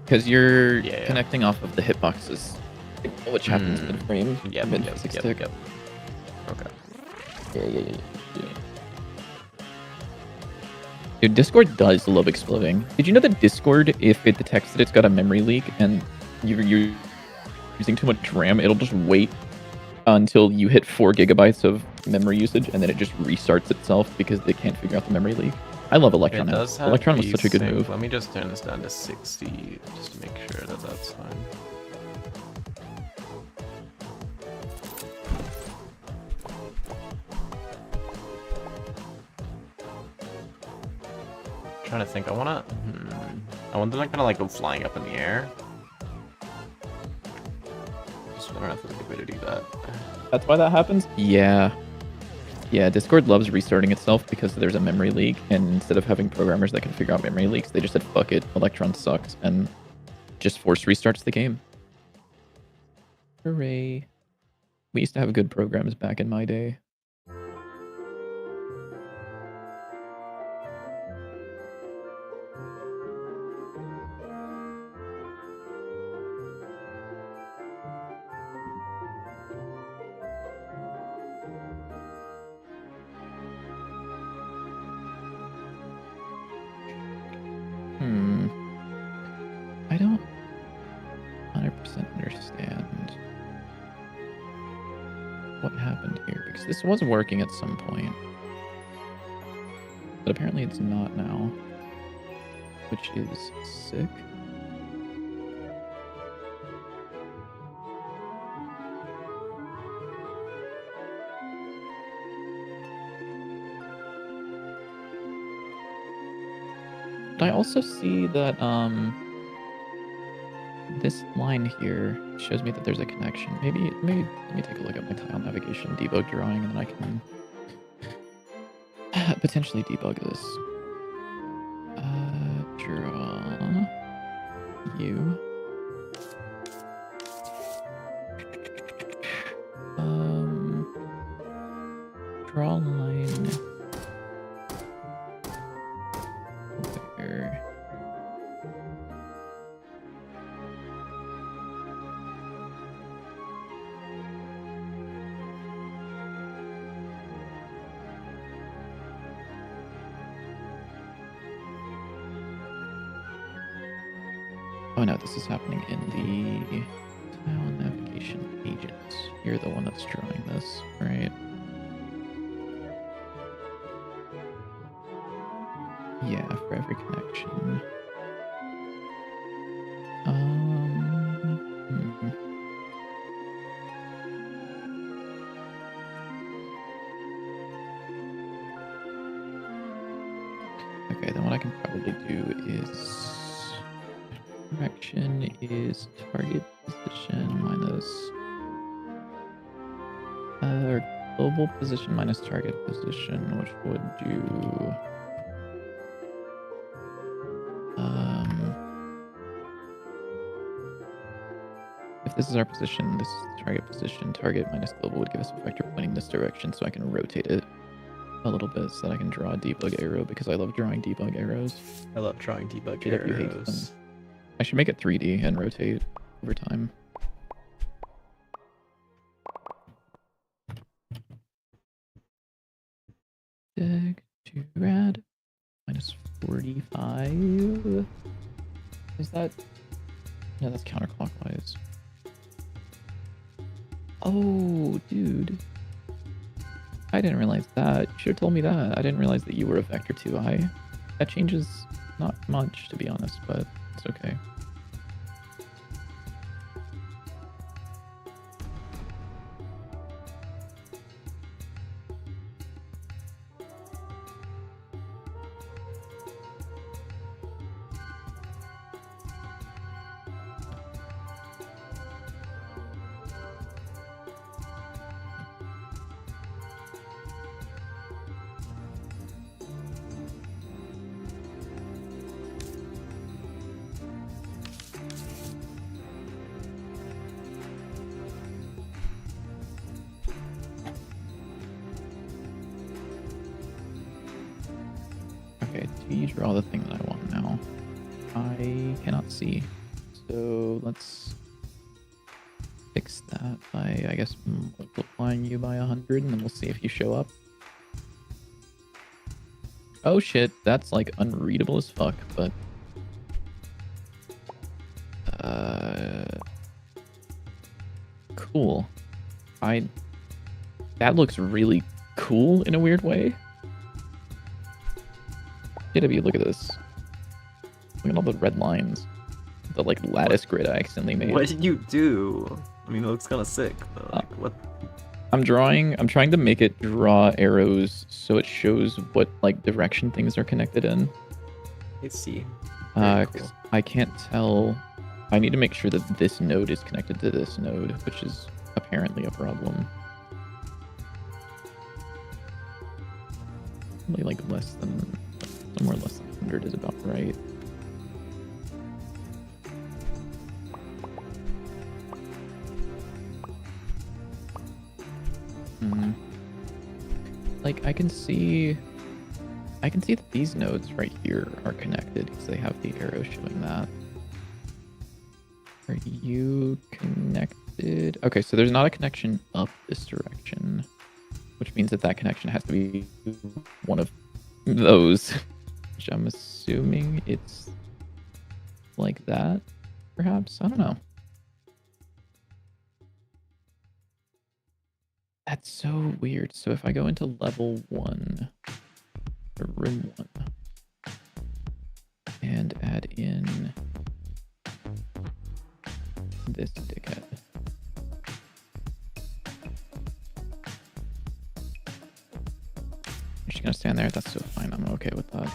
Because you're Yeah. connecting off of the hitboxes, which happens mid-frame. Yep. Mid-physics tick. Okay. Yeah. Dude, Discord does love exploding. Did you know that Discord, if it detects that it's got a memory leak and you're using too much RAM, it'll just wait until you hit 4 gigabytes of memory usage, and then it just restarts itself because they can't figure out the memory leak. I love Electron. Electron was such a good move. Let me just turn this down to 60 just to make sure that that's fine. Trying to think. I want them to kind of like go flying up in the air. Just I don't know if there's a good way to do that. That's why that happens? Yeah. Yeah, Discord loves restarting itself because there's a memory leak, and instead of having programmers that can figure out memory leaks, they just said, fuck it, Electron sucks, and just force restarts the game. Hooray. We used to have good programs back in my day. what happened here, because this was working at some point. But apparently it's not now, which is sick. But I also see that this line here shows me that there's a connection. Maybe let me take a look at my tile navigation debug drawing, and then I can potentially debug this. Draw you. Draw line. Where? Oh no, this is happening in the tile navigation agent. You're the one that's drawing this, right? Yeah, for every connection. Okay, then what I can probably do is direction is target position minus or global position minus target position, which would do if this is our position, this is target position, target minus global would give us a vector pointing this direction, so I can rotate it a little bit so that I can draw a debug arrow, because I love drawing debug arrows. I love drawing debug JW hates arrows. them. I should make it 3D and rotate over time. Deck to rad minus 45. Is that? Yeah, that's counterclockwise. Oh, dude. I didn't realize that. You should have told me that. I didn't realize that you were a vector 2i. That changes not much, to be honest, but it's okay. Okay, do you draw the thing that I want now? I cannot see. So let's fix that by, I guess, multiplying you by 100, and then we'll see if you show up. Oh shit, that's like unreadable as fuck, but... Cool. That looks really cool in a weird way. JW, look at this. Look at all the red lines. The like lattice grid I accidentally made. What did you do? I mean, it looks kind of sick. But, like, what? I'm trying to make it draw arrows so it shows what like direction things are connected in. Let's see. 'Cause I can't tell. I need to make sure that this node is connected to this node, which is apparently a problem. Probably like somewhere less than 100 is about right. Like I can see that these nodes right here are connected because they have the arrow showing that. Are you connected? Okay, so there's not a connection up this direction, which means that that connection has to be one of those, which I'm assuming it's like that, perhaps? I don't know. That's so weird. So if I go into level 1, or room 1, and add in this dickhead. You're just gonna stand there? That's so fine. I'm okay with that.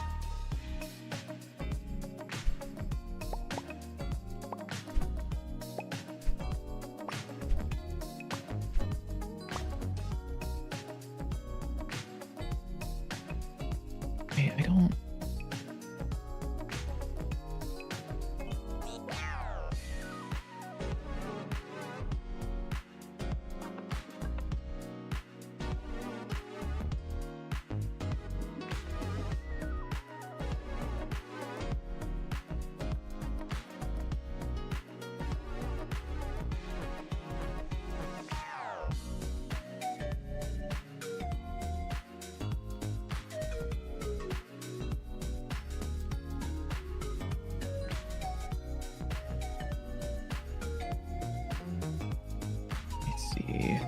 Hey, I don't...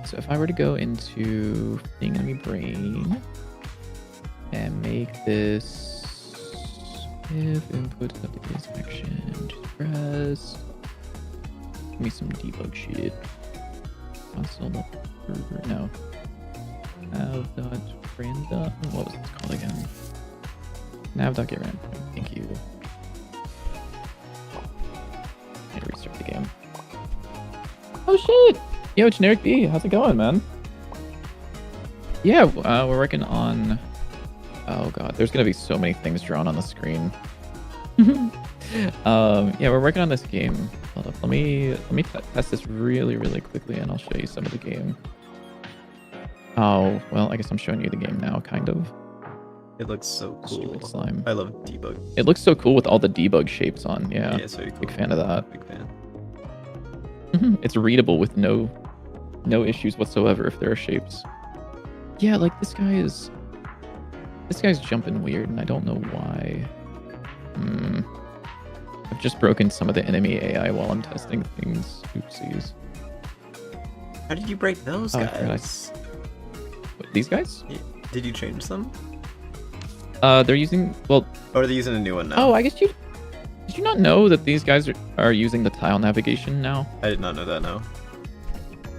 So if I were to go into being enemy brain and make this if input of this action, just press. Give me some debug shit. Console no. Nav.random. What was this called again? Nav.getRandom. Thank you. I need to restart the game. Oh shit! Yo, Generic B, how's it going, man? Yeah, we're working on... Oh god, there's gonna be so many things drawn on the screen. Yeah, we're working on this game. Hold up, let me test this really quickly, and I'll show you some of the game. Oh, well, I guess I'm showing you the game now, kind of. It looks so cool. Stupid slime. I love debug. It looks so cool with all the debug shapes on. Yeah, Yeah, it's very cool. big fan of that. Big fan. It's readable with no issues whatsoever if there are shapes. Yeah, like this guy's jumping weird, and I don't know why. I've just broken some of the enemy AI while I'm testing things. Oopsies. How did you break those guys? What, these guys? Did you change them? They're using, well... Or are they using a new one now? Oh, I guess did you not know that these guys are using the tile navigation now? I did not know that, no.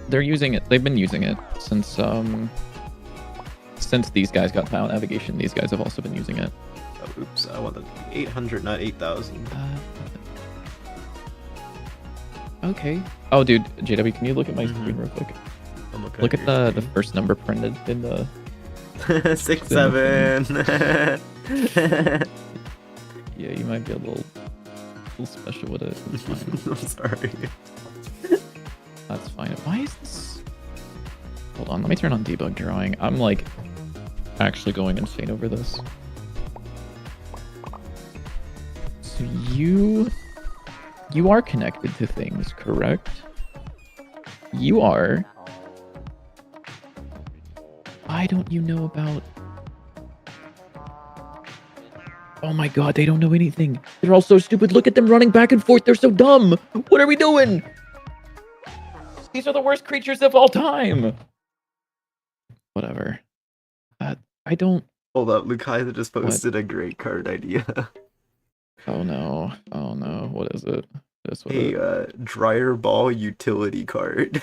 They're using it, they've been using it since these guys got tile navigation. These guys have also been using it. Oh, oops, I want the 800, not 8,000. Okay. Oh, dude, JW, can you look at my screen real quick? Look at the first number printed in the... 6, 7. Yeah, you might be a little special with it. It's fine. I'm sorry. That's fine. Why is this... Hold on, let me turn on debug drawing. I'm like actually going insane over this. So you are connected to things, correct? You are. Why don't you know about... Oh my god, they don't know anything. They're all so stupid. Look at them running back and forth. They're so dumb. What are we doing? These are the worst creatures of all time. Whatever. I don't... Hold up, Lukai just posted a great card idea. Oh no. Oh no. What is it? A dryer ball utility card.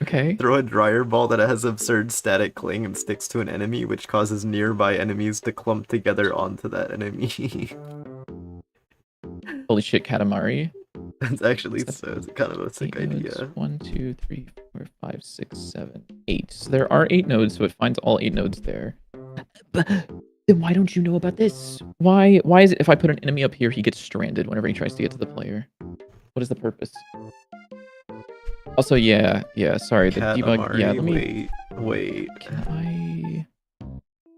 Okay. Throw a dryer ball that has absurd static cling and sticks to an enemy, which causes nearby enemies to clump together onto that enemy. Holy shit, Katamari. That's actually it's kind of a sick idea. 1, 2, 3, 4, 5, 6, 7, 8. So there are 8 nodes, so it finds all 8 nodes there. But then why don't you know about this? Why is it if I put an enemy up here, he gets stranded whenever he tries to get to the player? What is the purpose? Also, yeah, sorry, the debug... Yeah, let me... Wait.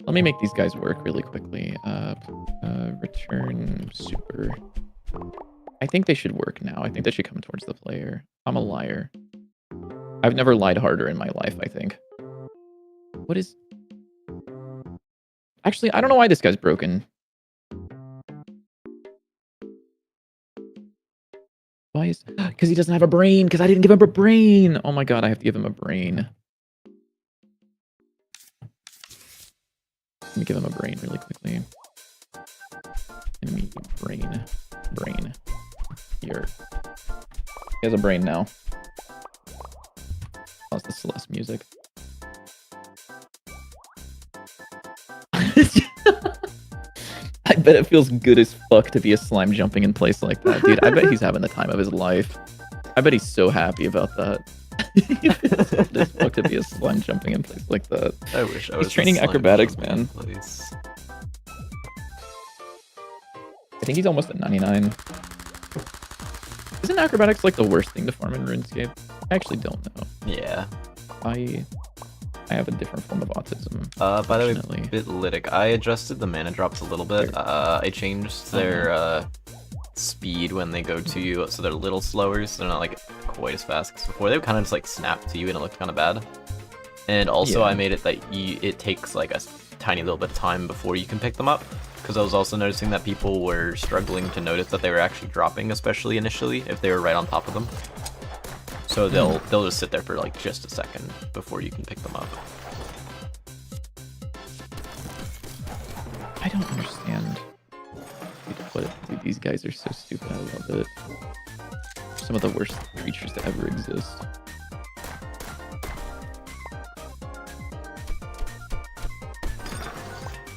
Let me make these guys work really quickly. Return super... I think they should work now. I think they should come towards the player. I'm a liar. I've never lied harder in my life, I think. What is... Actually, I don't know why this guy's broken. Why is... Because he doesn't have a brain. Because I didn't give him a brain. Oh my god, I have to give him a brain. Let me give him a brain really quickly. Enemy brain. Brain. Here. He has a brain now. That's the Celeste music. I bet it feels good as fuck to be a slime jumping in place like that, dude. I bet he's having the time of his life. I bet he's so happy about that. It's good as fuck to be a slime jumping in place like that. I wish I was. He's training acrobatics, man. Place. I think he's almost at 99. Isn't acrobatics like the worst thing to farm in RuneScape? I actually don't know. Yeah. I have a different form of autism. By the way, unfortunately. Bitlytic, I adjusted the mana drops a little bit. I changed their speed when they go to you, so they're a little slower, so they're not like quite as fast. Because before they would kind of just like snap to you, and it looked kind of bad. And also, Yeah. I made it that it takes like a tiny little bit of time before you can pick them up. Because I was also noticing that people were struggling to notice that they were actually dropping, especially initially, if they were right on top of them. So they'll just sit there for like just a second before you can pick them up. I don't understand. Dude, these guys are so stupid. I love it. Some of the worst creatures to ever exist.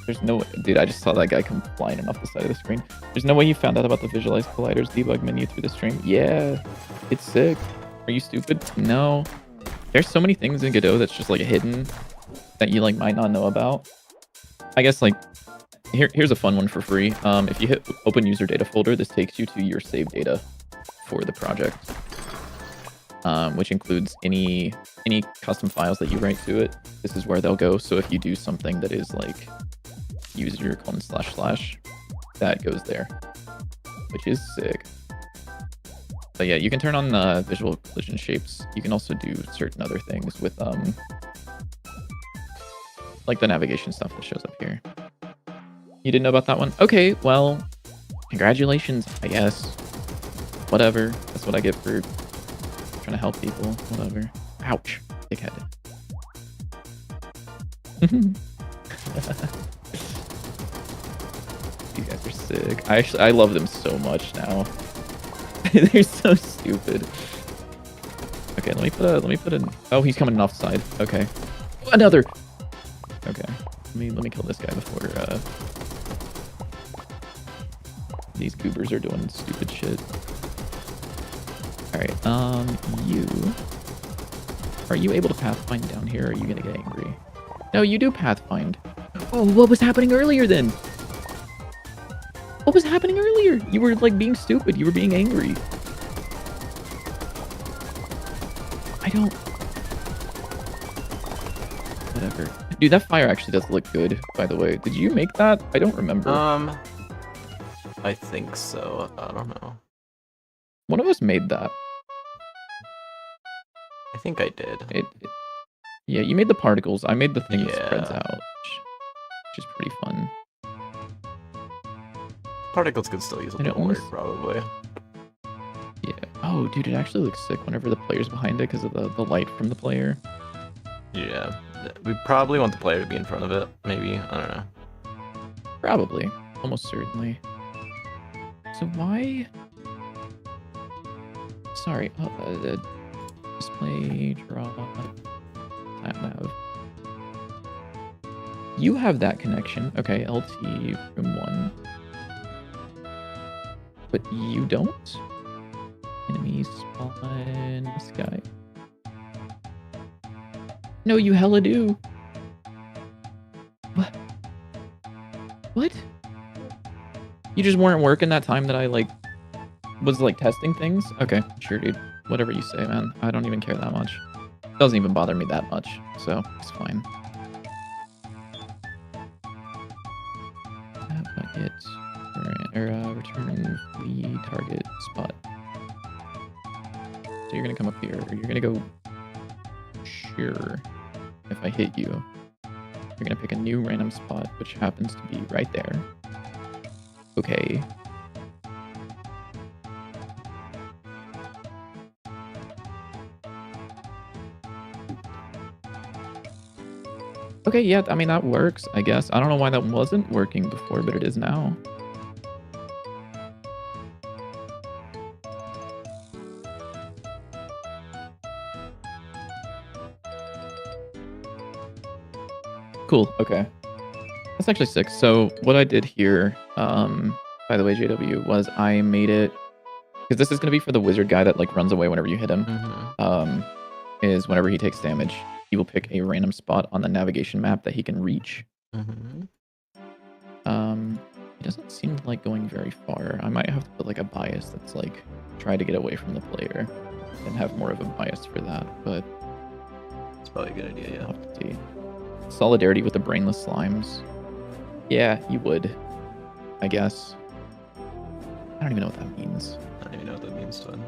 There's no way, dude, I just saw that guy come flying in off the side of the screen. There's no way you found out about the Visualize Collider's debug menu through the stream. Yeah, it's sick. Are you stupid? No. There's so many things in Godot that's just like hidden that you like might not know about. I guess like here's a fun one for free. If you hit open user data folder, this takes you to your save data for the project, which includes any custom files that you write to it. This is where they'll go. So if you do something that is like user : / that goes there, which is sick. But yeah, you can turn on visual collision shapes. You can also do certain other things with like the navigation stuff that shows up here. You didn't know about that one? Okay, well, congratulations, I guess. Whatever. That's what I get for trying to help people. Whatever. Ouch. Dickhead. These guys are sick. I love them so much now. They're so stupid. Okay, let me put in. Oh, he's coming off the side. Okay. Another. Okay. Let me kill this guy before these goobers are doing stupid shit. Alright, are you able to pathfind down here, or are you gonna get angry? No, you do pathfind. Oh, what was happening earlier then? What was happening earlier? You were like being stupid. You were being angry. I don't... Whatever. Dude, that fire actually does look good, by the way. Did you make that? I don't remember. I think so. I don't know. One of us made that. I think I did. Yeah, you made the particles. I made the thing that spreads Yeah. out, which is pretty fun. Particles could still use a And it little work, almost- probably. Yeah. Oh, dude, it actually looks sick whenever the player's behind it because of the light from the player. Yeah. We probably want the player to be in front of it. Maybe. I don't know. Probably. Almost certainly. So why... Sorry. Display, draw, time nav. You have that connection. Okay, LT, room 1. But you don't? Enemy spawn sky. No, you hella do. What? What? You just weren't working that time that I was testing things? Okay, sure, dude. Whatever you say, man. I don't even care that much. Doesn't even bother me that much, so it's fine. Bucket. Return the target spot. So you're gonna come up here, or you're gonna go... Sure. If I hit you, you're gonna pick a new random spot, which happens to be right there. Okay. Okay, yeah, I mean, that works, I guess. I don't know why that wasn't working before, but it is now. Cool, okay. That's actually sick. So what I did here, by the way, JW, was I made it... Because this is going to be for the wizard guy that, like, runs away whenever you hit him. Is whenever he takes damage, he will pick a random spot on the navigation map that he can reach. He doesn't seem like going very far. I might have to put like a bias that's like try to get away from the player and have more of a bias for that, but It's probably a good idea, yeah. I'll have to see. Solidarity with the brainless slimes. Yeah, you would, I guess. I don't even know what that means. I don't even know what that means, Twin.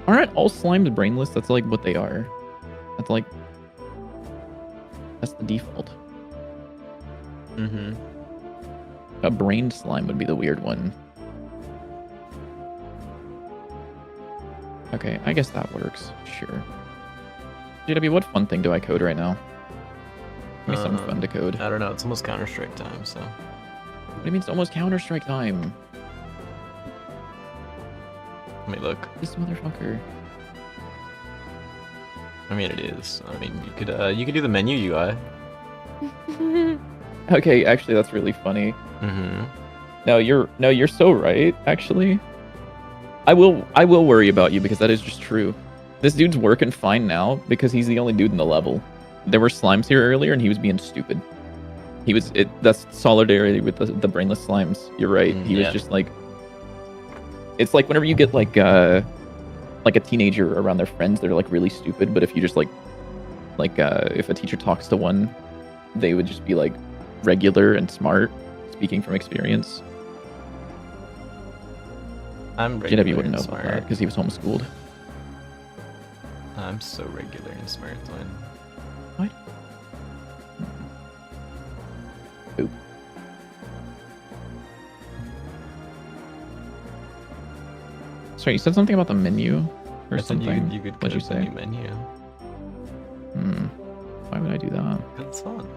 Aren't all slimes brainless? That's like what they are. That's like... That's the default. A brained slime would be the weird one. Okay, I guess that works. Sure. JW, what fun thing do I code right now? Give me something fun to code. I don't know. It's almost Counter-Strike time, so... What do you mean it's almost Counter-Strike time? Let me look. This motherfucker. I mean, it is. I mean, you could do the menu UI. Okay, actually, that's really funny. No, you're so right. Actually, I will worry about you because that is just true. This dude's working fine now because he's the only dude in the level. There were slimes here earlier, and he was being stupid. That's solidarity with the brainless slimes. You're right. He was just like... It's like whenever you get like a teenager around their friends, they're like really stupid. But if you just if a teacher talks to one, they would just be like regular and smart. Speaking from experience. I'm regular JW wouldn't and know about smart. that because he was homeschooled. I'm so regular and smart, Twin. What? Oop. Sorry, you said something about the menu or I said something. you could What'd you code the say? new menu. Why would I do that? It's fun.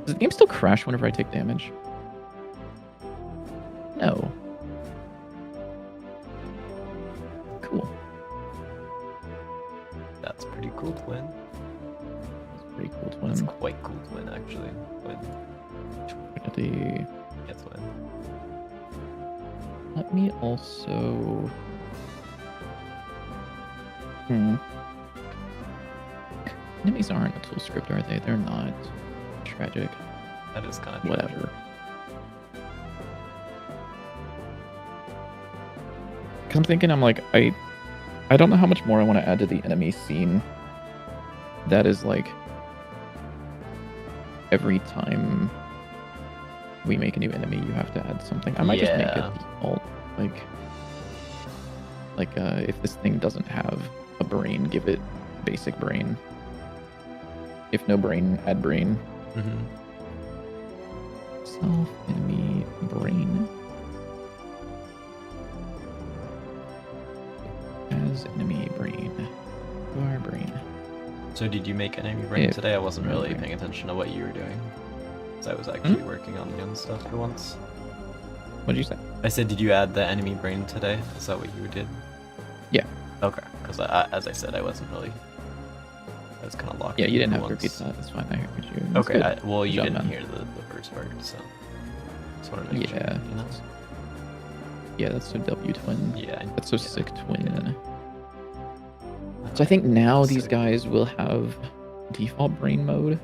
Does the game still crash whenever I take damage? No. Cool. That's pretty cool, Twin. That's pretty cool, That's Twin. quite cool, Twin, actually. Twin. Yeah, Twin. Let me also... Enemies aren't a tool script, are they? They're not. Tragic. That is kind of Whatever. Because I'm thinking, I don't know how much more I want to add to the enemy scene. That is like every time we make a new enemy, you have to add something. I might just make it default. If this thing doesn't have a brain, give it basic brain. If no brain, add brain. Self enemy brain. As enemy brain. To our brain. So did you make enemy brain Yeah, today? I wasn't really brain. paying attention to what you were doing. Because I was actually working on the own stuff for once. What'd you say? I said, did you add the enemy brain today? Is that what you did? Yeah. Okay, because as I said, I wasn't really... I was kind of locked Yeah, you in didn't for have to repeat once. that. That's fine. I heard you. That's Okay, good. well, you Good job, didn't man. hear the first part, so... Just wanted to make sure, Yeah. you know? Yeah, that's so W twin. Yeah. That's so sick twin. So I think now these Sick. guys will have default brain mode,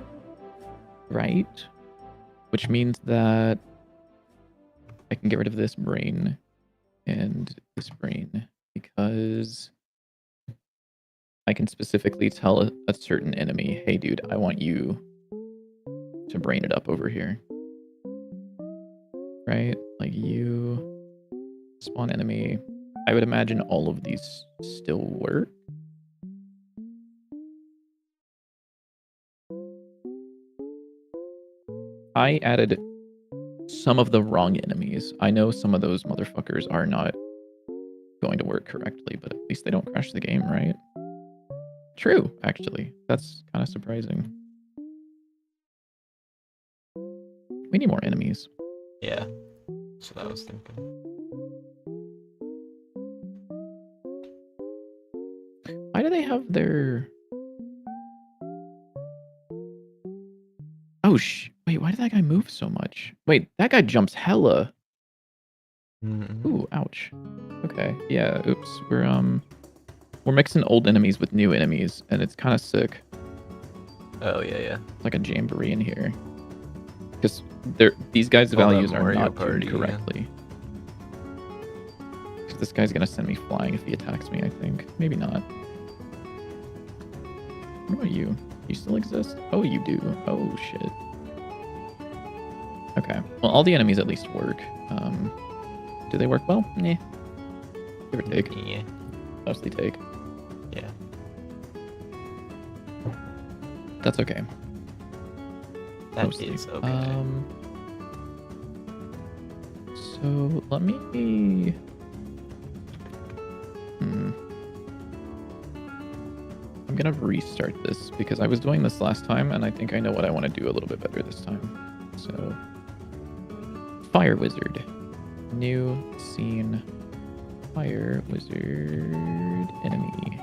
right? Which means that I can get rid of this brain and this brain because I can specifically tell a certain enemy, hey dude, I want you to brain it up over here. Right? Like you spawn enemy. I would imagine all of these still work. I added some of the wrong enemies. I know some of those motherfuckers are not going to work correctly, but at least they don't crash the game, right? True, actually. That's kind of surprising. We need more enemies. Yeah. That's what I was thinking. Why do they have their... Oh, wait, why did that guy move so much? Wait, that guy jumps hella. Ooh, ouch. Okay, yeah, oops. We're mixing old enemies with new enemies, and it's kind of sick. Oh, yeah. It's like a jamboree in here. Because these guys' Oh, that values are Mario not Party, tuned correctly. 'Cause this guy's gonna send me flying if he attacks me, I think. Maybe not. What about you? You still exist? Oh, you do. Oh, shit. Okay. Well, all the enemies at least work. Do they work well? Nah. Give or take. Yeah. Mostly take. Yeah. That's okay. That Mostly. is okay. So let me... I'm gonna restart this because I was doing this last time and I think I know what I want to do a little bit better this time. So, Fire Wizard. New scene. Fire Wizard enemy.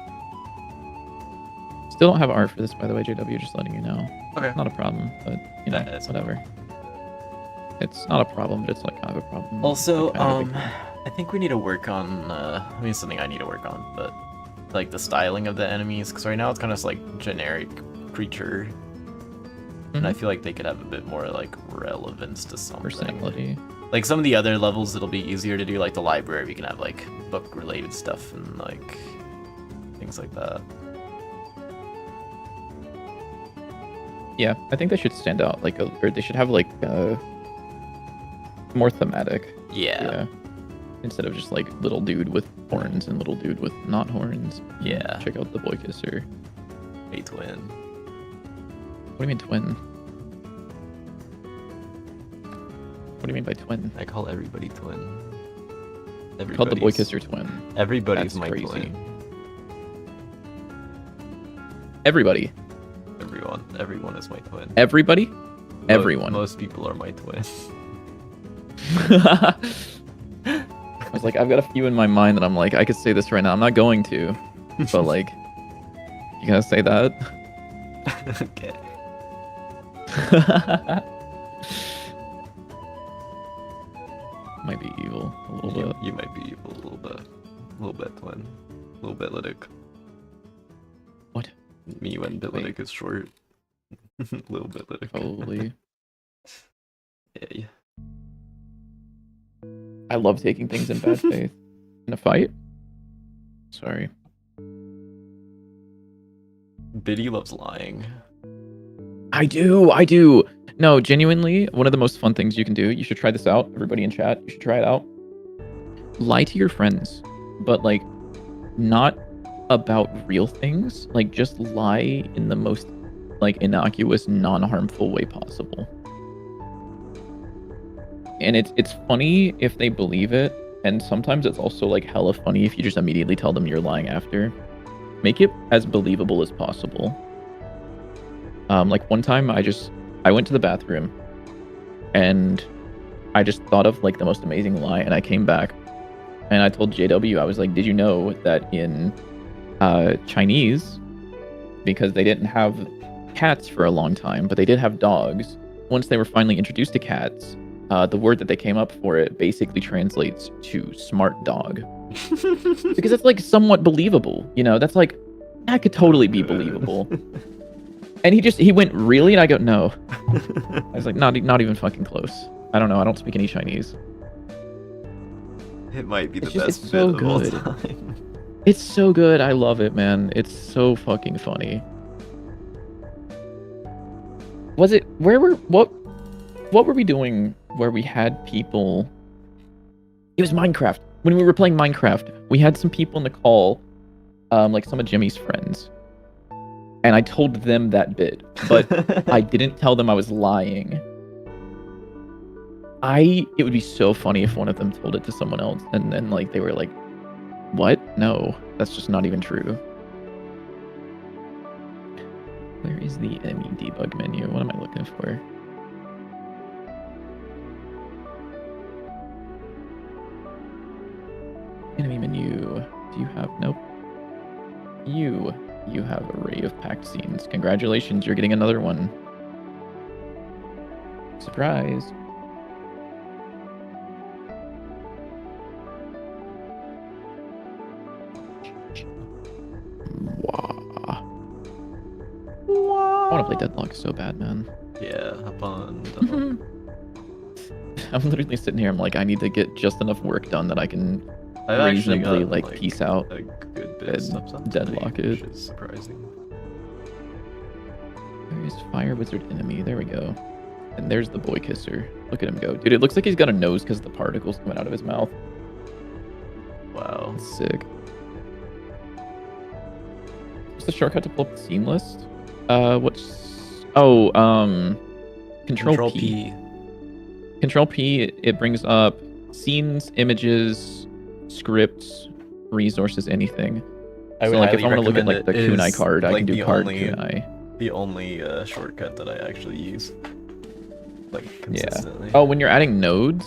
Still don't have art for this, by the way, JW, just letting you know. Okay. Not a problem, but, you know, That is whatever. It's not a problem, but it's like kind of a problem. Also, Like, kind of a big deal. I think we need to work on, I mean, something I need to work on, but, like, the styling of the enemies, because right now it's kind of like generic creature, and I feel like they could have a bit more, like, relevance to something. Personality. Like, some of the other levels, it'll be easier to do, like the library, we can have, like, book-related stuff and, like, things like that. Yeah, I think they should stand out, like, or they should have, like, more thematic. Yeah. Instead of just, like, little dude with horns and little dude with not horns. Yeah. Check out the boy kisser. A twin. What do you mean twin? What do you mean by twin? I call everybody twin. Called the boy kisser twin. Everybody's That's my crazy. twin. Everybody. Everyone is my twin. Everybody? Everyone. Most people are my twin. I was like, I've got a few in my mind that I'm like, I could say this right now. I'm not going to. But like, you gonna say that? Okay. Might be evil a little bit. You might be evil a little bit. A little bit twin. A little bit lytic. What? Me when Lytic is short. A little bit lytic. Probably. Yeah. I love taking things in bad faith. In a fight? Sorry. Biddy loves lying. I do. No, genuinely, one of the most fun things you can do, you should try this out. Everybody in chat, you should try it out. Lie to your friends, but like, not about real things. Like, just lie in the most, like, innocuous, non-harmful way possible. And it's funny if they believe it, and sometimes it's also, like, hella funny if you just immediately tell them you're lying after. Make it as believable as possible. Like, one time I went to the bathroom, and I just thought of, like, the most amazing lie, and I came back, and I told JW, I was like, did you know that in Chinese, because they didn't have cats for a long time, but they did have dogs, once they were finally introduced to cats, the word that they came up for it basically translates to smart dog. Because it's, like, somewhat believable, you know? That's, like, that could totally be believable. And he went, really? And I go, no. I was like, not even fucking close. I don't know. I don't speak any Chinese. It might be the It's just- best it's bit so of all good. time. It's so good. I love it, man. It's so fucking funny. Was it, what were we doing where we had people? It was Minecraft. When we were playing Minecraft, we had some people in the call, like some of Jimmy's friends. And I told them that bit, but I didn't tell them I was lying. It would be so funny if one of them told it to someone else, and then, like, they were like, what? No, that's just not even true. Where is the enemy debug menu? What am I looking for? Enemy menu. Do you have... Nope. You have array of packed scenes. Congratulations, you're getting another one. Surprise. Wah. I want to play Deadlock so bad, man. Yeah, hop on. I'm literally sitting here. I'm like, I need to get just enough work done that I can I've actually reasonably gotten, like peace out. a good bit and of stuff done deadlock tonight, it. which is surprising. There's Fire Wizard enemy. There we go. And there's the Boy Kisser. Look at him go, dude. It looks like he's got a nose because of the particles coming out of his mouth. Wow. That's sick. What's the shortcut to pull up the scene list? What's... Oh, Control P. Control P, it brings up scenes, images, scripts, resources, anything. I would So, like, if highly I want to look at, recommend like, the it. It kunai is, card, I like, can do the card only- kunai. The only shortcut that I actually use, like, consistently. Oh, when you're adding nodes?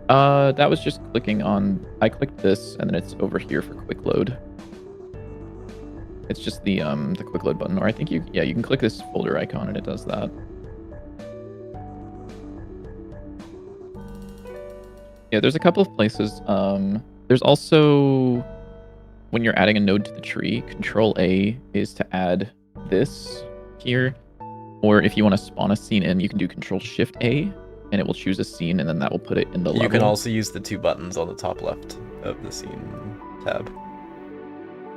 That was just clicking on... I clicked this, and then it's over here for quick load. It's just the quick load button, or I think you can click this folder icon, and it does that. Yeah, there's a couple of places. There's also... When you're adding a node to the tree, Control A is to add this here. Or if you want to spawn a scene in, you can do Control Shift A, and it will choose a scene, and then that will put it in the level. You can also use the two buttons on the top left of the scene tab.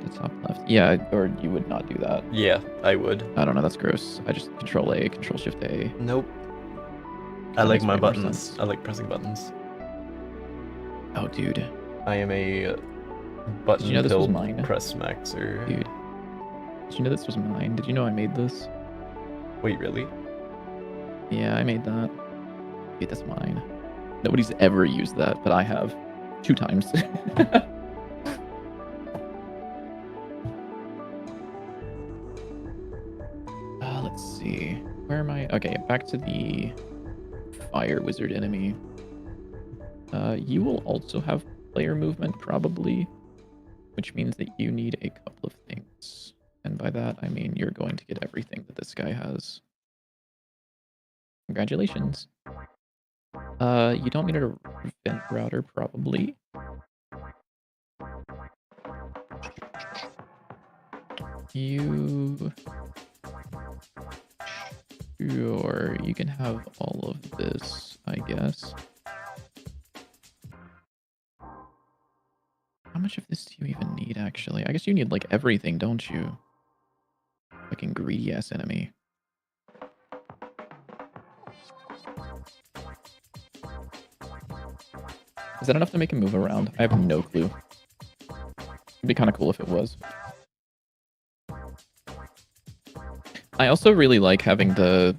The top left. Yeah, or you would not do that. Yeah, I would. I don't know, that's gross. I just Control A, Control Shift A. Nope. I That like makes my way more buttons. sense. I like pressing buttons. Oh, dude. I am a button Did you know this was pill mine? press maxer. Dude. Did you know this was mine? Did you know I made this? Wait, really? Yeah, I made that. Wait, that's mine. Nobody's ever used that, but I have 2 times. Let's see. Where am I? Okay, back to the Fire Wizard enemy. You will also have player movement, probably, which means that you need a couple of things. And by that, I mean you're going to get everything that this guy has. Congratulations. You don't need a vent router, probably. You... Sure, you can have all of this, I guess. How much of this do you even need, actually? I guess you need, like, everything, don't you? Fucking greedy-ass enemy. Is that enough to make him move around? I have no clue. It'd be kind of cool if it was. I also really like having the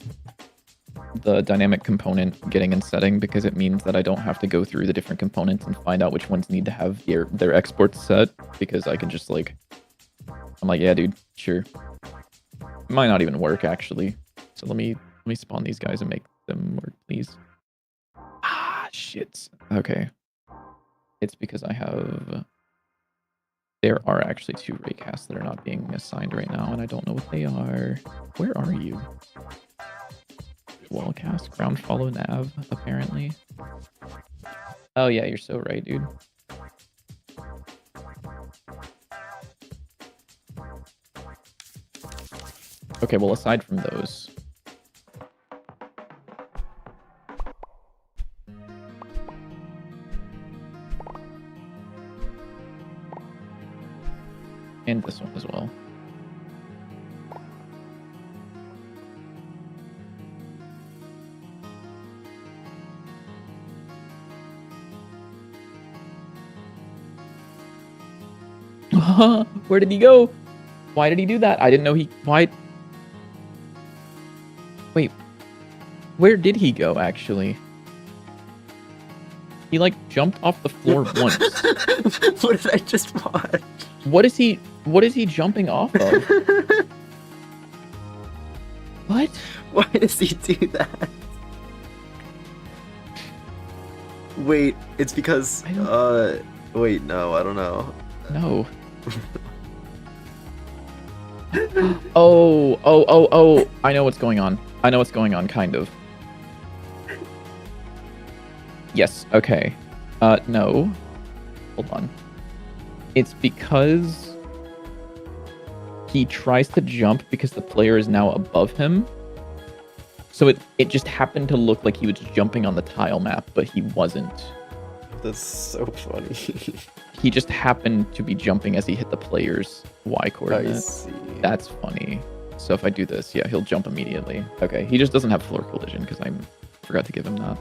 dynamic component getting in setting, because it means that I don't have to go through the different components and find out which ones need to have their exports set, because I can just like... I'm like, yeah, dude, sure. It might not even work, actually. So let me spawn these guys and make them work, please. Ah, shit. Okay. It's because I have... There are actually 2 raycasts that are not being assigned right now, and I don't know what they are. Where are you? Wallcast, ground follow nav, apparently. Oh yeah, you're so right, dude. Okay, well, aside from those... And this one as well. Where did he go? Why did he do that? I didn't know he... Why... Wait. Where did he go, actually? He, like, jumped off the floor once. What did I just watch? What is he jumping off of? What? Why does he do that? Wait, it's because I don't- wait, no, I don't know. No. Oh. I know what's going on. I know what's going on, kind of. Yes, okay. No. Hold on. It's because he tries to jump because the player is now above him. So it just happened to look like he was jumping on the tile map, but he wasn't. That's so funny. He just happened to be jumping as he hit the player's Y I coordinate. see. That's funny. So if I do this, yeah, he'll jump immediately. Okay, he just doesn't have floor collision because I forgot to give him that.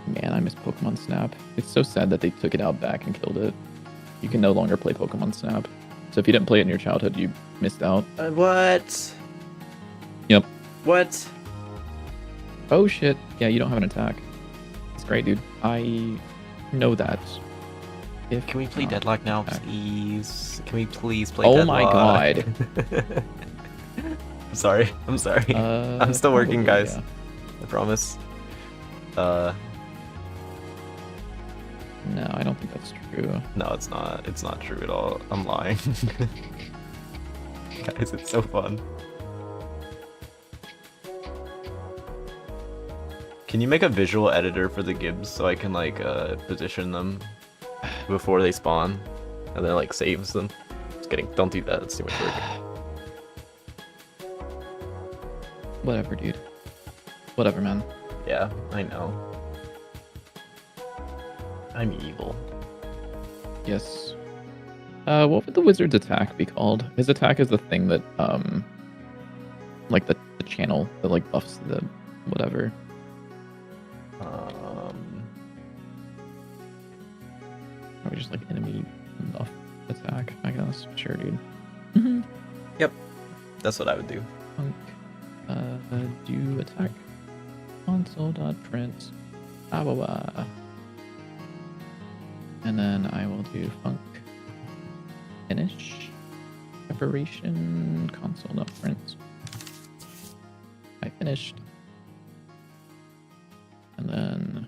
Man, I miss Pokemon Snap. It's so sad that they took it out back and killed it. You can no longer play Pokemon Snap. So if you didn't play it in your childhood, you missed out. What? Yep. What? Oh shit. Yeah, you don't have an attack. That's great, dude. I know that. If Can we play not Deadlock now, attack. please? Can we please play Oh Deadlock? my god. I'm sorry. I'm sorry. I'm still working, probably, guys. yeah. I promise. No, I don't think that's true. No, it's not. It's not true at all. I'm lying. Guys, it's so fun. Can you make a visual editor for the Gibbs so I can like position them before they spawn and then like saves them? Just kidding. Don't do that. It's too much work. Whatever, dude. Whatever, man. Yeah, I know. I'm evil. Yes. What would the wizard's attack be called? His attack is the thing that, like the channel that like buffs the whatever. Probably just like enemy buff attack, I guess. Sure, dude. Mm-hmm. Yep, that's what I would do. Funk. Do attack. Console.print. Ah. And then I will do funk. Finish. Preparation. Console.print. I finished. And then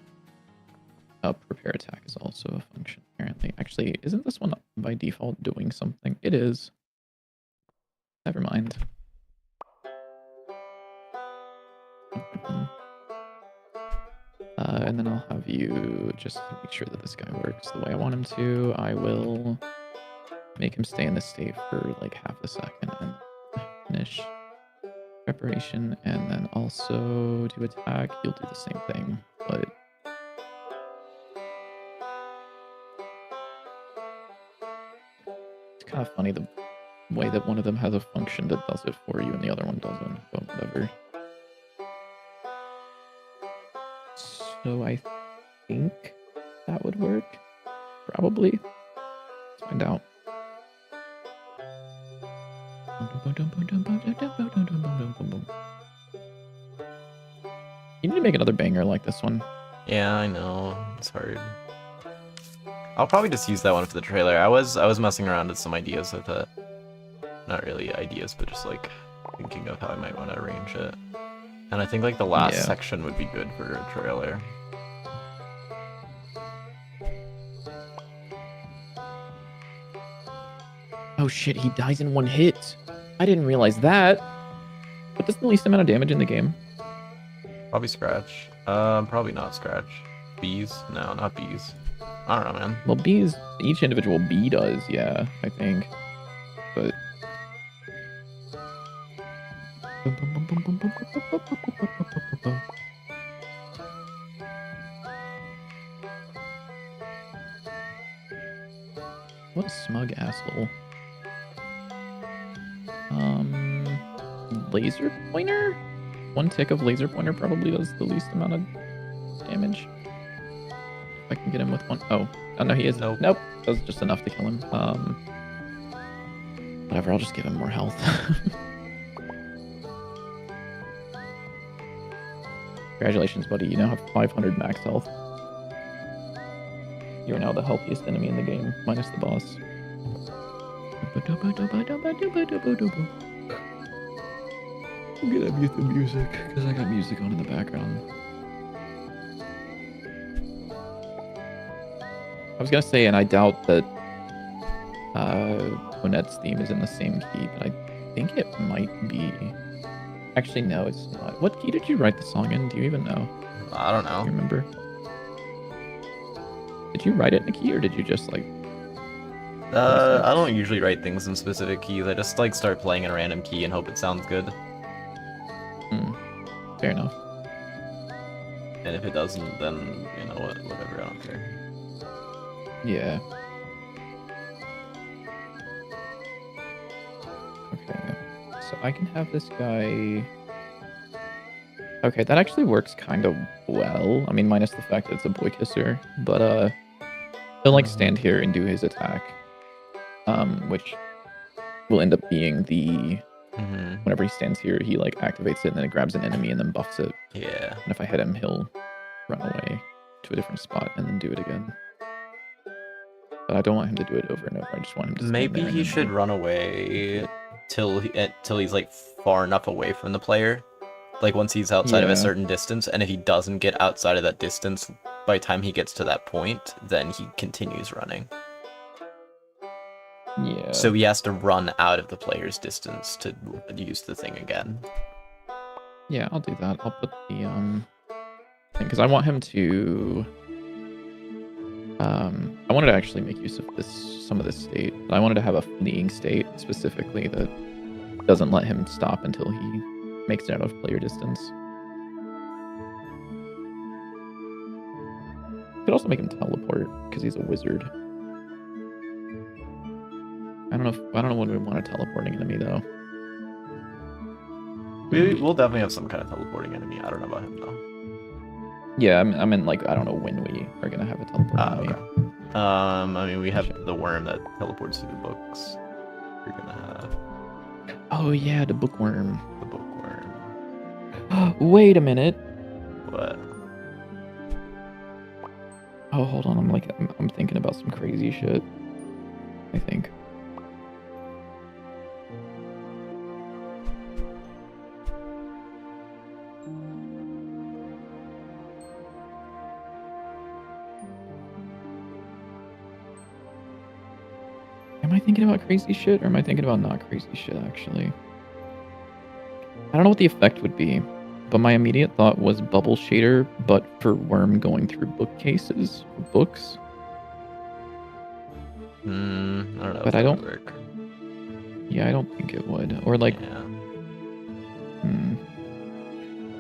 prepare attack is also a function apparently. Actually, isn't this one by default doing something? It is. Never mind. And then I'll have you just make sure that this guy works the way I want him to. I will make him stay in this state for like half a second and finish preparation, and then also do attack. You'll do the same thing, but it's kind of funny the way that one of them has a function that does it for you and the other one doesn't, but whatever. So I think that would work. Probably. Let's find out. You need to make another banger like this one. Yeah, I know. It's hard. I'll probably just use that one for the trailer. I was messing around with some ideas with it. Not really ideas, but just like thinking of how I might want to arrange it. And I think like the last section would be good for a trailer. Oh shit, he dies in one hit. I didn't realize that. What does the least amount of damage in the game? Probably Scratch. Probably not Scratch. Bees? No, not bees. I don't know, man. Well, bees, each individual bee does, yeah, I think. But... What a smug asshole. Laser pointer? One tick of laser pointer probably does the least amount of damage. If I can get him with one. Oh no, he is. Nope. Does just enough to kill him. Whatever, I'll just give him more health. Congratulations, buddy. You now have 500 max health. You are now the healthiest enemy in the game, minus the boss. I'm gonna mute the music, because I got music on in the background. I was gonna say, and I doubt that Quinette's theme is in the same key, but I think it might be. Actually, no, it's not. What key did you write the song in? Do you even know? I don't Do know. you remember? Did you write it in a key, or did you just like? I don't usually write things in specific keys. I just like start playing in a random key and hope it sounds good. Fair enough. And if it doesn't, then you know what, whatever. I don't care. Yeah. Okay. So I can have this guy. Okay, that actually works kind of well. I mean, minus the fact that it's a boy kisser, but he'll like stand here and do his attack, which will end up being the whenever he stands here, he like activates it and then it grabs an enemy and then buffs it. Yeah. And if I hit him, he'll run away to a different spot and then do it again. But I don't want him to do it over and over. I just want him to. Maybe he should run away till he's like far enough away from the player. Like once he's outside of a certain distance, and if he doesn't get outside of that distance by the time he gets to that point, then he continues running. Yeah. So he has to run out of the player's distance to use the thing again. Yeah, I'll do that. I'll put the thing because I want him to. I wanted to actually make use of some of this state. I wanted to have a fleeing state specifically that doesn't let him stop until he makes it out of player distance. Could also make him teleport because he's a wizard. I don't know when we want a teleporting enemy though. We'll definitely have some kind of teleporting enemy. I don't know about him though. Yeah, I mean like I don't know when we are gonna have a teleporting enemy. Okay. I mean we have the worm that teleports through the books. We're gonna have. Oh yeah, the bookworm. The bookworm. Wait a minute. What? Oh, hold on. I'm thinking about some crazy shit. I think. Am I thinking about crazy shit or am I thinking about not crazy shit actually? I don't know what the effect would be, but my immediate thought was bubble shader, but for worm going through bookcases or books. I don't know. But if I that don't. would work. Yeah, I don't think it would. Or like. Yeah.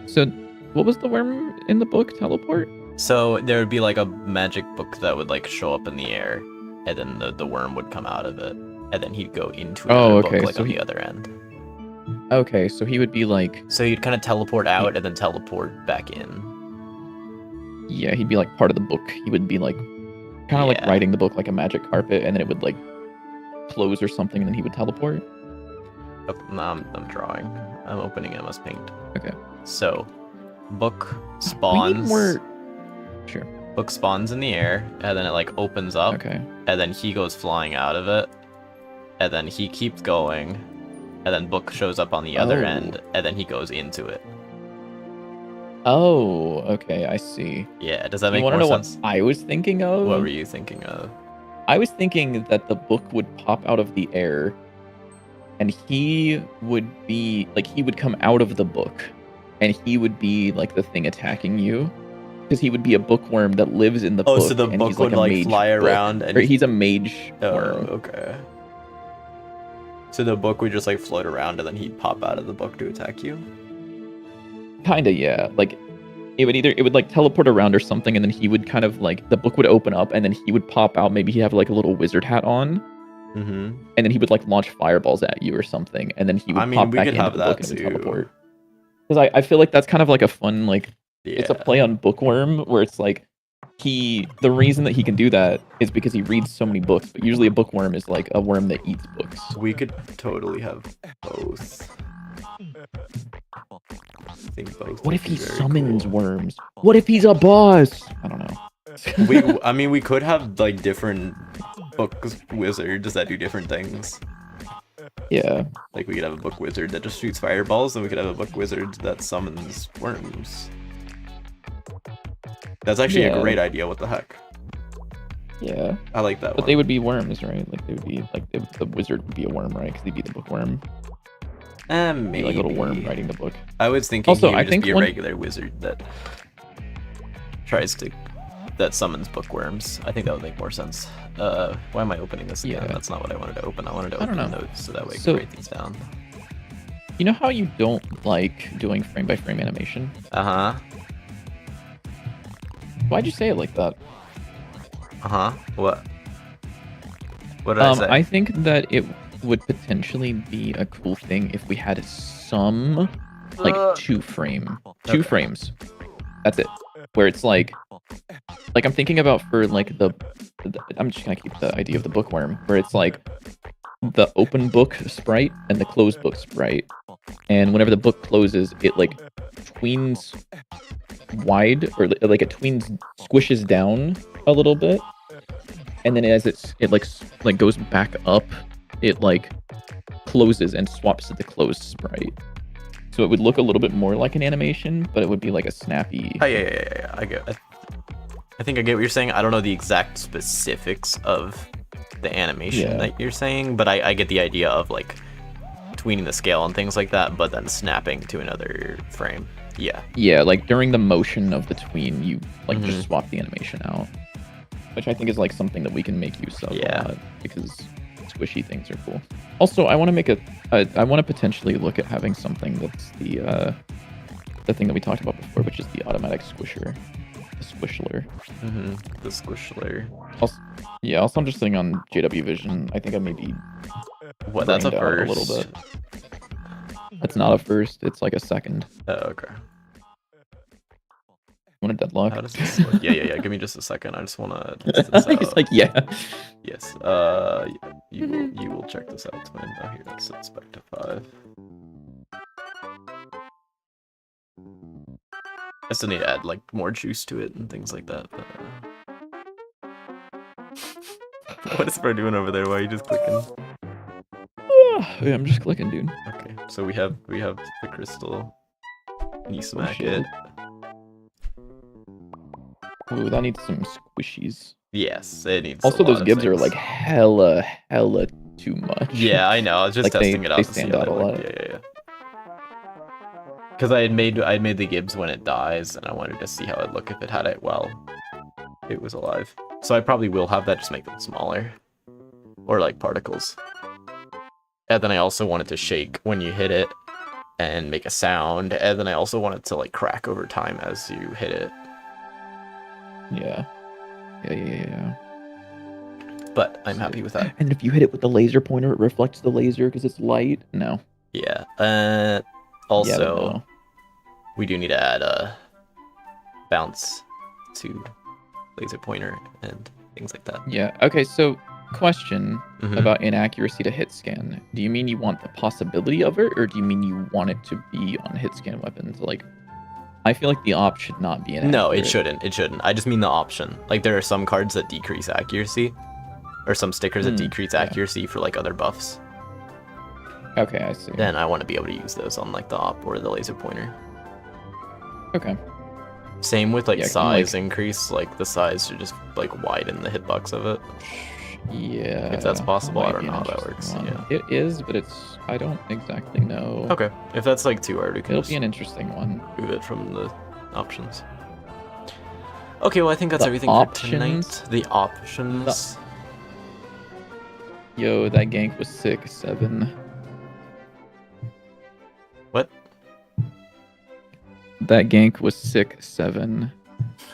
So, what was the worm in the book? Teleport? So there would be like a magic book that would like show up in the air, and then the worm would come out of it, and then he'd go into another book like so on the other end. Okay, so he would be like. So you'd kind of teleport out and then teleport back in. Yeah, he'd be like part of the book. He would be like. Kind of like writing the book like a magic carpet, and then it would like close or something, and then he would teleport. Oh, no, I'm drawing. I'm opening MS Paint. Okay. So, book We need spawns. more. Sure. Book spawns in the air, and then it like opens up, Okay. and then he goes flying out of it, and then he keeps going, and then book shows up on the other end, and then he goes into it. Oh, okay, I see. Yeah, does that You make want to more know sense? what I was thinking of? What were you thinking of? I was thinking that the book would pop out of the air, and he would be like he would come out of the book, and he would be like the thing attacking you, because he would be a bookworm that lives in the book. Oh, so the and book he's would a like mage fly book. around and Or he's a mage Oh, worm. okay. So the book would just like float around and then he'd pop out of the book to attack you? Kinda, yeah. Like it would like teleport around or something, and then he would kind of like the book would open up, and then he would pop out. Maybe he'd have like a little wizard hat on, Mm-hmm. and then he would like launch fireballs at you or something, and then he would pop we back could into have the that book and too. would teleport. Because I feel like that's kind of like a fun like it's a play on bookworm where it's like the reason that he can do that is because he reads so many books, but usually a bookworm is like a worm that eats books. We could totally have both. think both. What would if be he very summons cool. worms? What if he's a boss? I don't know. I mean, we could have like different book wizards that do different things. Yeah. Like we could have a book wizard that just shoots fireballs, and we could have a book wizard that summons worms. That's actually a Yeah. great idea. What the heck? Yeah. I like that But one. they would be worms, right? Like they would be like the wizard would be a worm, right? Because they'd be the bookworm. Be Maybe like a little worm writing the book. I was thinking Also, he would I just think be a one- regular wizard that summons bookworms. I think that would make more sense. Why am I opening this again? Yeah. That's not what I wanted to open. I wanted to I don't open know. notes so that way I So- can write these down. You know how you don't like doing frame by frame animation? Uh-huh. Why'd you say it like that? Uh-huh. What? What did I say? I think that it would potentially be a cool thing if we had some like two Okay. frames. That's it. Where it's like I'm thinking about for like the I'm just gonna keep the idea of the bookworm, where it's like the open book sprite and the closed book sprite, and whenever the book closes, it like tweens wide, or like it tweens squishes down a little bit, and then as it like goes back up, it like closes and swaps to the closed sprite. So it would look a little bit more like an animation, but it would be like a snappy. Oh, yeah. I think I get what you're saying. I don't know the exact specifics of the animation Yeah. that you're saying, but I get the idea of like tweening the scale and things like that, but then snapping to another frame. Yeah. Yeah, like during the motion of the tween, you like Mhm. just swap the animation out, which I think is like something that we can make use of Yeah. a lot because squishy things are cool. Also, I want to make I want to potentially look at having something that's the thing that we talked about before, which is the automatic squisher, the squishler. The squishler. Also, I'm just sitting on JW Vision. I think I maybe What? That's a brained out first. a little bit. That's not a first. It's like a second. Oh, okay. Want a deadlock? How does this look? Yeah. Give me just a second. I just want to test this He's out. like, yeah. Yes. You will check this out, Twin. Oh, here, let's set spec to 5. I still need to add like more juice to it and things like that. But, what is Bro doing over there? Why are you just clicking? Yeah, I'm just clicking, dude. Okay, so we have the crystal. And you smack shit. it. Ooh, that needs some squishies. Yes, it needs. Also, a those lot of gibs are things. like hella too much. Yeah, I know. I was just Like, testing it out they to see stand how out they a look. lot. Yeah. Because I had made the gibs when it dies, and I wanted to see how it'd look if it had it while it was alive. So I probably will have that, just make them smaller, or like particles. And then I also wanted to shake when you hit it and make a sound, and then I also wanted to like crack over time as you hit it. Yeah. But I'm happy with that. And if you hit it with the laser pointer, it reflects the laser because it's light. No. Yeah. Yeah, Also, no. we do need to add a bounce to laser pointer and things like that. Yeah. Okay. So, question Mhm. about inaccuracy to hit scan. Do you mean you want the possibility of it, or do you mean you want it to be on hit scan weapons? Like, I feel like the op should not be inaccurate. No, it shouldn't. It shouldn't. I just mean the option. Like there are some cards that decrease accuracy, or some stickers that decrease yeah. accuracy for like other buffs. Okay, I see. Then I want to be able to use those on like the op or the laser pointer. Okay. Same with like Yeah, size increase. Like the size should just like widen the hitbox of it. Yeah. If that's possible, I might don't be know an how that interesting works, one. It is, but I don't exactly know. Okay, if that's like 2 art, we can It'll just be an interesting one. move it from the options. Okay, well I think that's The everything options? for tonight. The options. Yo, that gank was sick. 7. What? That gank was sick. 7.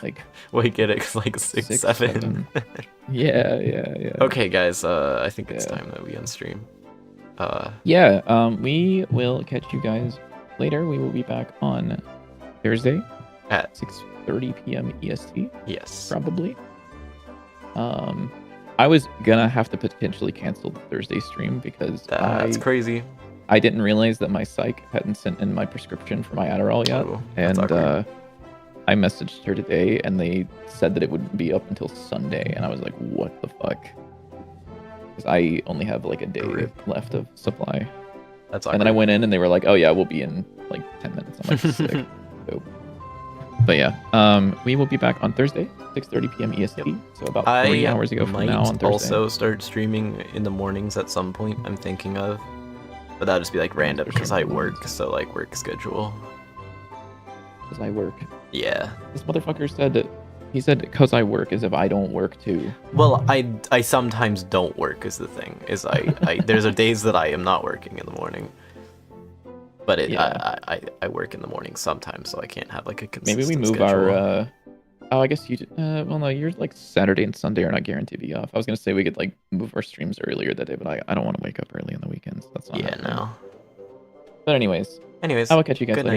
Like Wait, get it? 'Cause like 6, 6, 7. 7. Yeah. Okay, guys. I think it's Yeah. time that we unstream. Yeah. We will catch you guys later. We will be back on Thursday At 6:30 p.m. EST, yes. probably. I was gonna have to potentially cancel the Thursday stream because That's crazy. I didn't realize that my psych hadn't sent in my prescription for my Adderall yet, Oh, and that's awkward. I messaged her today, and they said that it would be up until Sunday, and I was like, what the fuck? Because I only have like a day Rip. left of supply. That's And then I awkward. went in, and they were like, oh yeah, we'll be in like 10 minutes. I'm like, sick. Dope. But yeah, we will be back on Thursday, 6:30 p.m. EST. So about 3 hours ago from might now on Thursday. also start streaming in the mornings at some point. I'm thinking of, but that'll just be like random because I work, so like work schedule. Because I work. Yeah. This motherfucker said that he said because I work as if I don't work too. Well, I sometimes don't work is the thing. Is I there's days that I am not working in the morning. But I work in the morning sometimes, so I can't have like a Maybe consistent we move schedule. our oh, I guess you well no, you're like Saturday and Sunday are not guaranteed to be off. I was gonna say we could like move our streams earlier that day, but I don't want to wake up early on the weekends. That's not Yeah, happening. no. But anyways, Anyways, I will catch you guys good later. night.